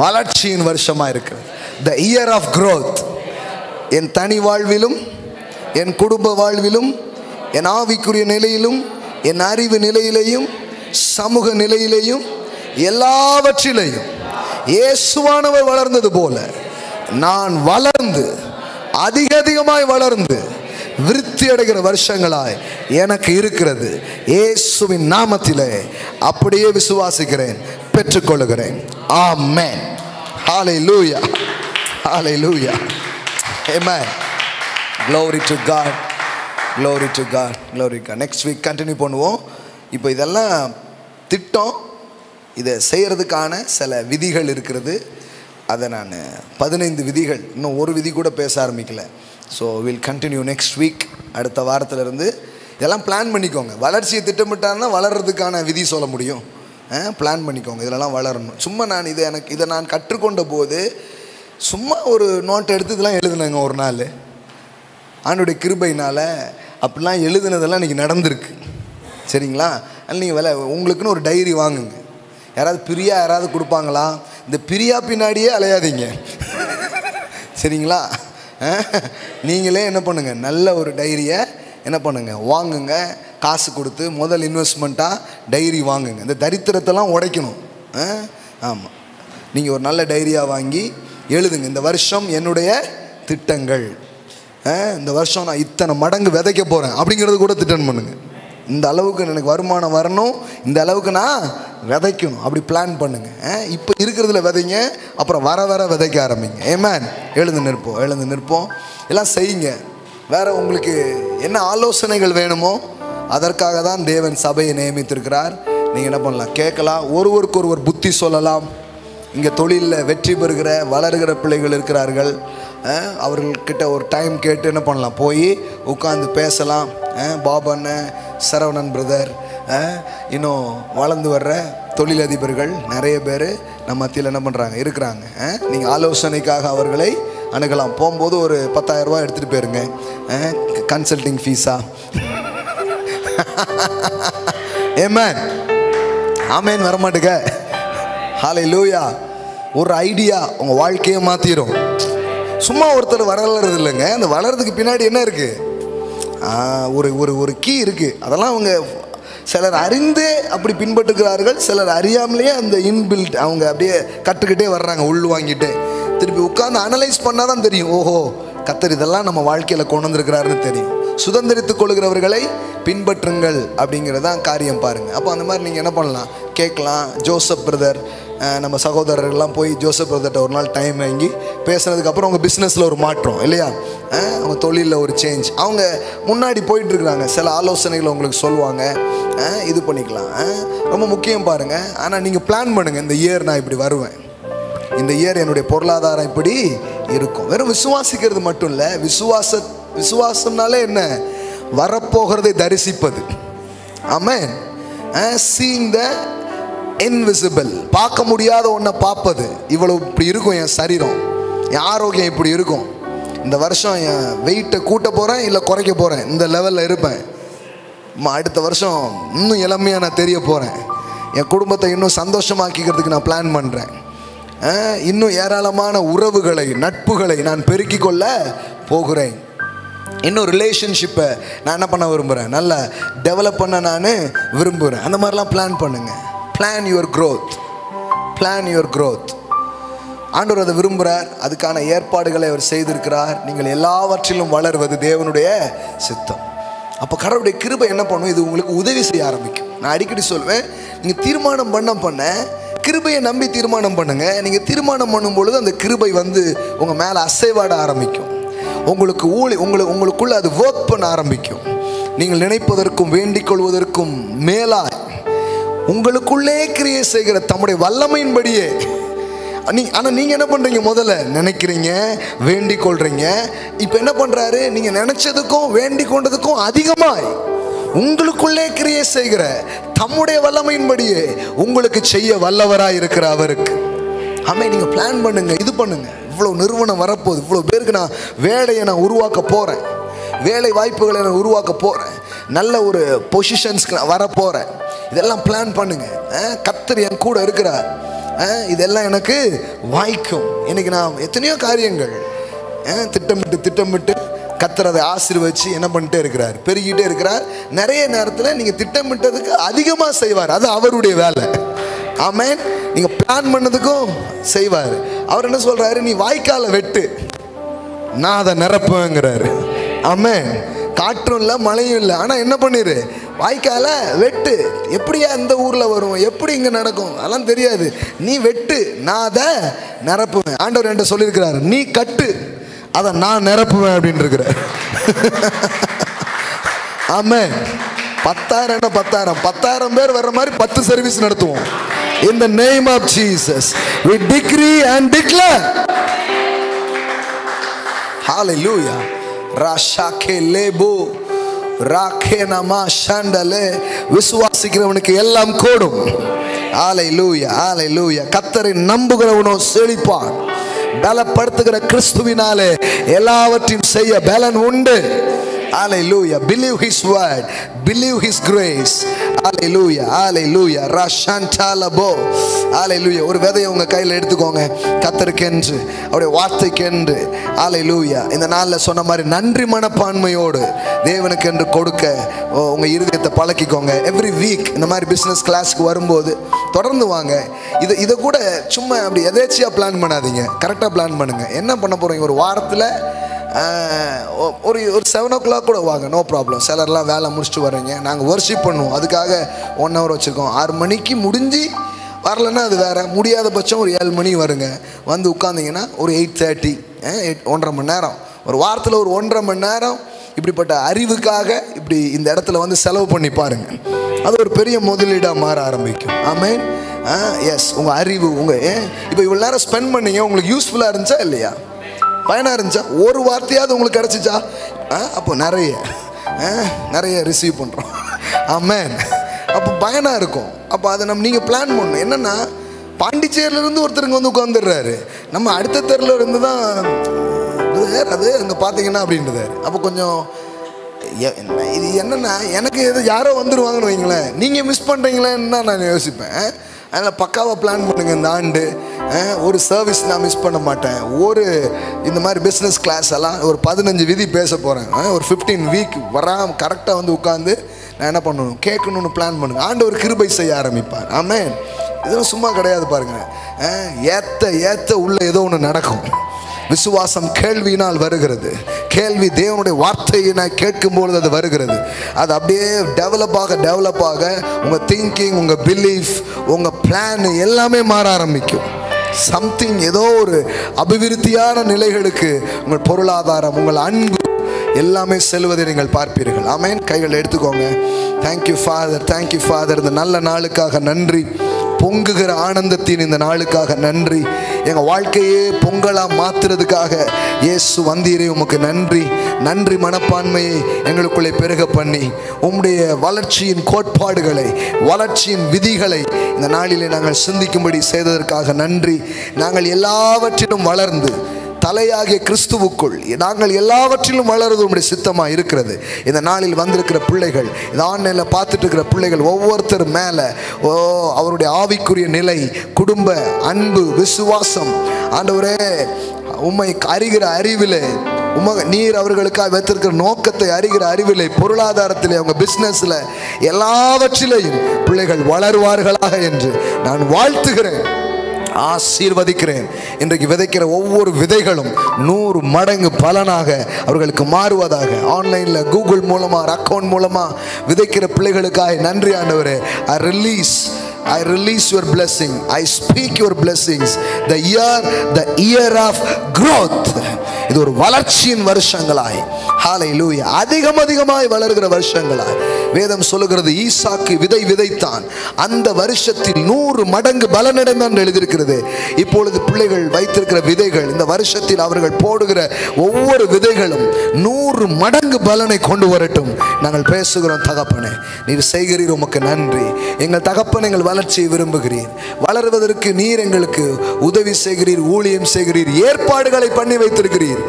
வளர்ச்சியின் வருஷமாக இருக்கு. The year of growth. என் தனி வாழ்விலும், என் குடும்ப வாழ்விலும், என் ஆவிக்குரிய நிலையிலும், என் அறிவு நிலையிலையும், சமூக நிலையிலையும், எல்லாவற்றிலையும் இயேசுவானவர் வளர்ந்தது போல நான் வளர்ந்து அதிகமாய் வளர்ந்து விருத்தி அடைகிற வருஷங்களாய் எனக்கு இருக்கிறது. இயேசுவின் நாமத்திலே அப்படியே விசுவாசிக்கிறேன், பெற்றுக்கொள்கிறேன். ஆமென். ஹல்லேலூயா, ஹல்லேலூயா, ஆமென். Glory to God, glory to God, glory to God. Next week continue பண்ணுவோம். இப்போ இதெல்லாம் திட்டம், இதை செய்கிறதுக்கான சில விதிகள் இருக்கிறது. அதை நான் 15 விதிகள், இன்னும் ஒரு விதி கூட பேச ஆரம்பிக்கல. So will continue next week. அடுத்த வாரத்திலிருந்து இதெல்லாம் பிளான் பண்ணிக்கோங்க. வளர்ச்சியை திட்டமிட்டாருன்னா வளர்கிறதுக்கான விதி சொல்ல முடியும். பிளான் பண்ணிக்கோங்க, இதெல்லாம் வளரணும். சும்மா நான் இதை நான் கற்றுக்கொண்ட போது சும்மா ஒரு நோட்டை எடுத்து இதெல்லாம் எழுதுனேங்க ஒரு நாள். ஆண்டோடைய கிருபையினால் அப்படிலாம் எழுதுனதெல்லாம் இன்றைக்கி நடந்திருக்கு. சரிங்களா? அதில் நீங்கள் உங்களுக்குன்னு ஒரு டைரி வாங்குங்க. யாராவது பிரியா யாராவது கொடுப்பாங்களா? இந்த பிரியா பின்னாடியே அலையாதீங்க. சரிங்களா? நீங்களே என்ன பண்ணுங்கள், நல்ல ஒரு டைரியை என்ன பண்ணுங்கள், வாங்குங்க. காசு கொடுத்து முதல் இன்வெஸ்ட்மெண்ட்டாக டைரி வாங்குங்க. இந்த தரித்திரத்தெல்லாம் உடைக்கணும். ஆமாம், நீங்கள் ஒரு நல்ல டைரியாக வாங்கி எழுதுங்க. இந்த வருஷம் என்னுடைய திட்டங்கள், இந்த வருஷம் நான் இத்தனை மடங்கு விதைக்க போகிறேன் அப்படிங்கிறது கூட திட்டம் பண்ணுங்கள். இந்த அளவுக்கு எனக்கு வருமானம் வரணும், இந்த அளவுக்கு நான் விதைக்கணும், அப்படி பிளான் பண்ணுங்கள். இப்போ இருக்கிறதுல விதைங்க, அப்புறம் வர வர விதைக்க ஆரம்பிங்க. ஆமென். எழுந்து நிற்போம், எல்லாம் செய்யுங்க. வேறு உங்களுக்கு என்ன ஆலோசனைகள் வேணுமோ அதற்காக தான் தேவன் சபையை நியமித்திருக்கிறார். நீங்கள் என்ன பண்ணலாம், கேட்கலாம், ஒருவருக்கு ஒருவர் புத்தி சொல்லலாம். இங்கே தொழிலில் வெற்றி பெறுகிற வளர்கிற பிள்ளைகள் இருக்கிறார்கள். அவர்கள்கிட்ட ஒரு டைம் கேட்டு என்ன பண்ணலாம், போய் உட்காந்து பேசலாம். பாபண்ணன், சரவணன் பிரதர், இன்னும் வளர்ந்து வர்ற தொழிலதிபர்கள் நிறைய பேர் நம்ம மத்தியில் என்ன பண்ணுறாங்க, இருக்கிறாங்க. நீங்கள் ஆலோசனைக்காக அவர்களை அணுகலாம். போகும்போது ஒரு 10,000 ரூபா எடுத்துகிட்டு போயிருங்க, கன்சல்டிங் ஃபீஸா. ஆமென், ஆமென். வரமாட்டுக்க. ஹல்லேலூயா. ஒரு ஐடியா உங்கள் வாழ்க்கையை மாற்றிடும். சும்மா ஒருத்தர் வளர்றது இல்லைங்க. அந்த வளர்றதுக்கு பின்னாடி என்ன இருக்குது, ஒரு கீ இருக்குது. அதெல்லாம் அவங்க சிலர் அறிந்தே அப்படி பின்பற்றுகிறார்கள், சிலர் அறியாமலேயே அந்த இன்பில்ட் அவங்க அப்படியே கற்றுக்கிட்டே வர்றாங்க, உள் வாங்கிட்டு. திருப்பி உட்காந்து அனலைஸ் பண்ணால் தான் தெரியும், ஓஹோ கர்த்தர் இதெல்லாம் நம்ம வாழ்க்கையில் கொண்டு வந்திருக்கிறாருன்னு தெரியும். சுதந்திரித்துக் கொள்கிறவர்களை பின்பற்றுங்கள் அப்படிங்கிறதான் காரியம் பாருங்கள். அப்போ அந்த மாதிரி நீங்கள் என்ன பண்ணலாம், கேட்கலாம். ஜோசப் பிரதர், நம்ம சகோதரர்கள்லாம் போய் ஜோசப் பிரதர்கிட்ட ஒரு நாள் டைம் வாங்கி பேசுனதுக்கப்புறம் அவங்க பிஸ்னஸில் ஒரு மாற்றம் இல்லையா, அவங்க தொழிலில் ஒரு சேஞ்ச், அவங்க முன்னாடி போயிட்டுருக்குறாங்க. சில ஆலோசனைகளை உங்களுக்கு சொல்லுவாங்க, இது பண்ணிக்கலாம். ரொம்ப முக்கியம் பாருங்கள். ஆனால் நீங்கள் பிளான் பண்ணுங்கள், இந்த இயர் நான் இப்படி வருவேன், இந்த இயர் என்னுடைய பொருளாதாரம் இப்படி இருக்கும். வெறும் விசுவாசிக்கிறது மட்டும் இல்லை, விசுவாசம்னாலே என்ன, வரப்போகிறதை தரிசிப்பது. ஆமென். சீயிங் த இன்விசிபிள், பார்க்க முடியாத ஒன்றை பார்ப்பது. இவ்வளவு இப்படி இருக்கும் என் சரீரம், என் ஆரோக்கியம் இப்படி இருக்கும், இந்த வருஷம் என் வெயிட்டை கூட்ட போகிறேன் இல்லை குறைக்க போகிறேன், இந்த லெவலில் இருப்பேன், அடுத்த வருஷம் இன்னும் இளமையாக நான் தெரிய போகிறேன், என் குடும்பத்தை இன்னும் சந்தோஷமாக்கிக்கிறதுக்கு நான் பிளான் பண்ணுறேன், இன்னும் ஏராளமான உறவுகளை நட்புகளை நான் பெருக்கிக் கொள்ள போகிறேன், இன்னும் ரிலேஷன்ஷிப்பை நான் என்ன பண்ண விரும்புகிறேன், நல்லா டெவலப் பண்ண நான் விரும்புகிறேன். அந்த மாதிரிலாம் பிளான் பண்ணுங்கள். Plan your growth, plan your growth. ஆண்டவர் அதை விரும்புகிறார், அதுக்கான ஏற்பாடுகளை அவர் செய்திருக்கிறார். நீங்கள் எல்லாவற்றிலும் வளர்வது தேவனுடைய சித்தம். அப்போ கடவுளுடைய கிருபை என்ன பண்ணும், இது உங்களுக்கு உதவி செய்ய ஆரம்பிக்கும். நான் அடிக்கடி சொல்வேன், நீங்கள் தீர்மானம் பண்ண கிருபையை நம்பி தீர்மானம் பண்ணுங்க. நீங்கள் தீர்மானம் பண்ணும் பொழுது அந்த கிருபை வந்து உங்கள் மேலே அசைவாட ஆரம்பிக்கும். உங்களுக்குள்ள அது ஒர்க் பண்ண ஆரம்பிக்கும். நீங்கள் நினைப்பதற்கும் வேண்டிக் கொள்வதற்கும் மேலாய் உங்களுக்குள்ளே கிரியை செய்கிற தம்முடைய வல்லமையின்படியே. ஆனால் நீங்கள் என்ன பண்ணுறீங்க, முதல்ல நினைக்கிறீங்க, வேண்டிக் கொள்றீங்க. இப்போ என்ன பண்ணுறாரு, நீங்கள் நினச்சதுக்கும் வேண்டிக் கொண்டதுக்கும் அதிகமாய் உங்களுக்குள்ளே கிரியை செய்கிற தம்முடைய வல்லமையின்படியே உங்களுக்கு செய்ய வல்லவராய் இருக்கிற அவருக்கு. நீங்க பிளான் பண்ணுங்க, இது பண்ணுங்க. இவ்வளவு நிறுவனம் வரப்போகுது, இவ்வளவு பேருக்கு நான் வேலையை நான் உருவாக்க போறேன், வேலை வாய்ப்புகளை நான் உருவாக்க போறேன், நல்ல ஒரு பொசிஷன்ஸ்க்கு நான் வரப்போறேன். இதெல்லாம் பிளான் பண்ணுங்க. கர்த்தர் என் கூட இருக்கிறார், இதெல்லாம் எனக்கு வாய்க்கும். இன்னைக்கு நான் எத்தனையோ காரியங்கள் திட்டமிட்டு கர்த்தர் அதை ஆசீர்வதிச்சு என்ன பண்ணிட்டே இருக்கிறார், பெருகிட்டே இருக்கிறார். நிறைய நேரத்தில் நீங்கள் திட்டமிட்டதுக்கு அதிகமாக செய்வார், அது அவருடைய வேலை. ஆமென். நீங்கள் பிளான் பண்ணதுக்கும் செய்வார். அவர் என்ன சொல்கிறாரு, நீ வாய்க்கால வெட்டு, நான் அதை நிரப்புவேங்கிறாரு. ஆமென். காற்றும் இல்லை மழையும் இல்லை, ஆனால் என்ன பண்ணிடு, வாய்க்கால வெட்டு. எப்படியா இந்த ஊரில் வரும், எப்படி இங்கே நடக்கும், அதெல்லாம் தெரியாது, நீ வெட்டு, நான் அதை நிரப்புவேன். ஆண்டவர் என்கிட்ட சொல்லியிருக்கிறாரு, நீ கட்டு, அதை நான் நிரப்புவேன் அப்படின்னு இருக்கிறார். ஆமென். 10,000 பேர் வர்ற மாதிரி 10 சர்வீஸ் நடத்துவோம். In the name of Jesus we decree and declare. Hallelujah. Rashake lebo rakhe nama shandale. விசுவாசிக்கிறவனுக்கு எல்லாம் கூடும். Hallelujah. Hallelujah. கர்த்தரை நம்புகிறவனோ செழிப்பான். பலப்படுத்துகிற கிறிஸ்துவினாலே எல்லாவற்றையும் செய்ய பலன் உண்டு. Hallelujah. Believe his word, believe his grace. Hallelujah. Hallelujah. Rashantalabo. Hallelujah. ஒரு விதையை உங்க கையில் எடுத்துக்கோங்க, கர்த்தருக்கென்று, அவருடைய வார்த்தைக்கென்று. Hallelujah. இந்த நாளில் சொன்ன மாதிரி நன்றி மனப்பான்மையோடு தேவனுக்கு என்று கொடுக்க உங்க இருதயத்தை பழக்கிக்கோங்க. எவ்ரி வீக் இந்த மாதிரி பிசினஸ் கிளாஸ்க்கு வரும்போது தொடர்ந்து வாங்க. இதை கூட சும்மா அப்படி எதேச்சியா பிளான் பண்ணாதீங்க, கரெக்டாக பிளான் பண்ணுங்க. என்ன பண்ண போறீங்க, ஒரு வாரத்தில் ஒரு 7 o'clock கூட வாங்க, நோ ப்ராப்ளம். சிலர்லாம் வேலை முடிச்சுட்டு வரீங்க, நாங்கள் வர்ஷிப் பண்ணுவோம், அதுக்காக 1 hour வச்சுருக்கோம். 6 மணிக்கு முடிஞ்சு வரலன்னா அது வேறு, முடியாத பட்சம் ஒரு 7 மணி வருங்க. வந்து உட்காந்திங்கன்னா ஒரு 8:30, 1.5 மணி நேரம், ஒரு வாரத்தில் ஒரு 1.5 மணி நேரம் இப்படிப்பட்ட அறிவுக்காக இப்படி இந்த இடத்துல வந்து செலவு பண்ணி பாருங்க. அது ஒரு பெரிய முதலீடாக மாற ஆரம்பிக்கும். ஆமென். எஸ், உங்கள் அறிவு இப்போ இவ்வளோ நேரம் ஸ்பெண்ட் பண்ணீங்க, உங்களுக்கு யூஸ்ஃபுல்லாக இருந்துச்சா இல்லையா, பயனாக இருந்துச்சா, ஒரு வார்த்தையாவது உங்களுக்கு கிடச்சிச்சா? அப்போ நிறைய ரிசீவ் பண்ணுறோம். ஆமென். அப்போ பயனாக இருக்கும். அப்போ அதை நீங்கள் பிளான் பண்ணணும். என்னென்னா, பாண்டிச்சேரியிலேருந்து ஒருத்தருங்க வந்து உட்காந்துடுறாரு, நம்ம அடுத்த தெருவில் இருந்து தான் அது அங்கே பார்த்தீங்கன்னா அப்படின்றாரு. அப்போ கொஞ்சம் இது என்னென்னா, எனக்கு யாரோ வந்துடுவாங்கன்னு வைங்களேன், நீங்கள் மிஸ் பண்ணுறீங்களேன்னு தான் நான் யோசிப்பேன். அதில் பக்காவாக பிளான் பண்ணுங்கள். இந்த ஆண்டு ஒரு சர்வீஸ் நான் மிஸ் பண்ண மாட்டேன். இந்த மாதிரி பிஸ்னஸ் கிளாஸ் எல்லாம் ஒரு 15 விதி பேச போகிறேன். ஒரு 15 வீக் வராமல் கரெக்டாக வந்து உட்காந்து நான் என்ன பண்ணணும், கேட்கணும்னு பிளான் பண்ணுங்கள். ஆண்டவர் கிருபை செய்ய ஆரம்பிப்பார். ஆமென். இதெல்லாம் சும்மா கிடையாது பாருங்கள். ஏற்ற உள்ள ஏதோ ஒன்று நடக்கும். விசுவாசம் கேள்வியினால் வருகிறது, கேள்வி தேவனுடைய வார்த்தையை நான் கேட்கும்பொழுது அது வருகிறது. அது அப்படியே டெவலப் ஆக உங்கள் திங்கிங், உங்கள் பிலீஃப், உங்கள் பிளான் எல்லாமே மாற ஆரம்பிக்கும். சம்திங், ஏதோ ஒரு அபிவிருத்தியான நிலைகளுக்கு உங்கள் பொருளாதாரம், உங்கள் அன்பு எல்லாமே செல்வதை நீங்கள் பார்ப்பீர்கள். ஆமென். கைகள் எடுத்துக்கோங்க. Thank you father, thank you father. இந்த நல்ல நாளுக்காக நன்றி. பொங்குகிற ஆனந்தத்தின் இந்த நாளுக்காக நன்றி. எங்கள் வாழ்க்கையே பொங்கலாக மாற்றுறதுக்காக இயேசு வந்தீரே, உமக்கு நன்றி. நன்றி மனப்பான்மையை எங்களுக்குள்ளே பெருக பண்ணி உம்முடைய வளர்ச்சியின் கோட்பாடுகளை, வளர்ச்சியின் விதிகளை இந்த நாளிலே நாங்கள் சிந்திக்கும்படி செய்ததற்காக நன்றி. நாங்கள் எல்லாவற்றிலும் வளர்ந்து தலையாகிய கிறிஸ்துவுக்குள் நாங்கள் எல்லாவற்றிலும் வளர்வது உம்முடைய சித்தமாக இருக்கிறது. இந்த நாளில் வந்திருக்கிற பிள்ளைகள், இந்த ஆன்லைனில் பார்த்துட்டு இருக்கிற பிள்ளைகள் ஒவ்வொருத்தர் மேலே அவருடைய ஆவிக்குரிய நிலை, குடும்ப அன்பு, விசுவாசம், ஆண்டவரே உம்மை அறிகிற அறிவிலே, நீர் அவர்களுக்காக வைத்திருக்கிற நோக்கத்தை அறிகிற அறிவிலே, பொருளாதாரத்திலே, அவங்க பிஸ்னஸில், எல்லாவற்றிலையும் பிள்ளைகள் வளருவார்களாக என்று நான் வாழ்த்துகிறேன், ஆசீர்வதிக்கிறேன். இன்றைக்கு விதைக்கிற ஒவ்வொரு விதைகளும் 100 மடங்கு பலனாக அவர்களுக்கு மாறுவதாக. ஆன்லைனில் கூகுள் மூலமாக, அக்கௌண்ட் மூலமாக விதைக்கிற பிள்ளைகளுக்காக நன்றி ஆண்டவரே. I release your blessing. I speak your blessings. The year of growth. இது ஒரு வளர்ச்சியின் வருஷங்களாய், ஹல்லேலூயா, அதிகமாய் வளர்கிற வருஷங்களாய். வேதம் சொல்லுகிறது, ஈசாக்கு விதை விதைத்தான், அந்த வருஷத்தில் 100 மடங்கு பலனடைந்தான் எழுதியிருக்கிறது. இப்பொழுது பிள்ளைகள் வைத்திருக்கிற விதைகள், இந்த வருஷத்தில் அவர்கள் போடுகிற ஒவ்வொரு விதைகளும் 100 மடங்கு பலனை கொண்டு வரட்டும். நாங்கள் பேசுகிறோம், தகப்பனே நீர் செய்கிறீர், உமக்கு நன்றி. எங்கள் தகப்பன் எங்கள் வளர்ச்சியை விரும்புகிறீர், வளர்வதற்கு நீர் எங்களுக்கு உதவி செய்கிறீர், ஊழியம் செய்கிறீர், ஏற்பாடுகளை பண்ணி வைத்திருக்கிறீர்,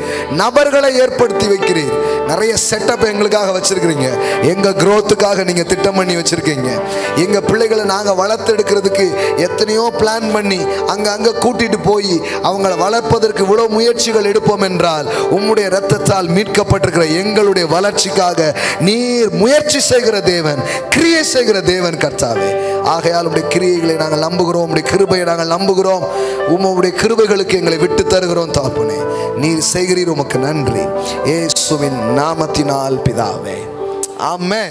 நபர்களை ஏற்படுத்தி வைக்கிறீர், நிறைய செட்டப் எங்களுக்காக வச்சிருக்கிறீங்க, எங்க growthக்காக நீங்க திட்டம் பண்ணி வச்சிருக்கீங்க. எங்க பிள்ளைகளை நாங்க வளர்த்தெடுக்கிறதுக்கு எத்தனையோ பிளான் பண்ணி அங்க கூட்டிட்டு போய் அவங்களை வளர்ப்பதற்கு இவ்வளவு முயற்சிகள் எடுப்போம் என்றால், உம்முடைய இரத்தத்தால் மீட்கப்பட்டிருக்கிற எங்களுடைய வளர்ச்சிக்காக நீர் முயற்சி செய்கிற தேவன், கிரியை செய்கிற தேவன் கர்த்தாவே. ஆகையால் உம்முடைய கிரியைகளை நாங்கள் நம்புகிறோம், உம்முடைய கிருபையை நாங்கள் நம்புகிறோம், உம்முடைய கிருபைகளுக்கு எங்களை விட்டு தருகிறோம் தகப்பனே. நீர் செய்கிறீர், உமக்கு நன்றி. இயேசுவின் நாமத்தினால் பிதாவே, ஆமென்.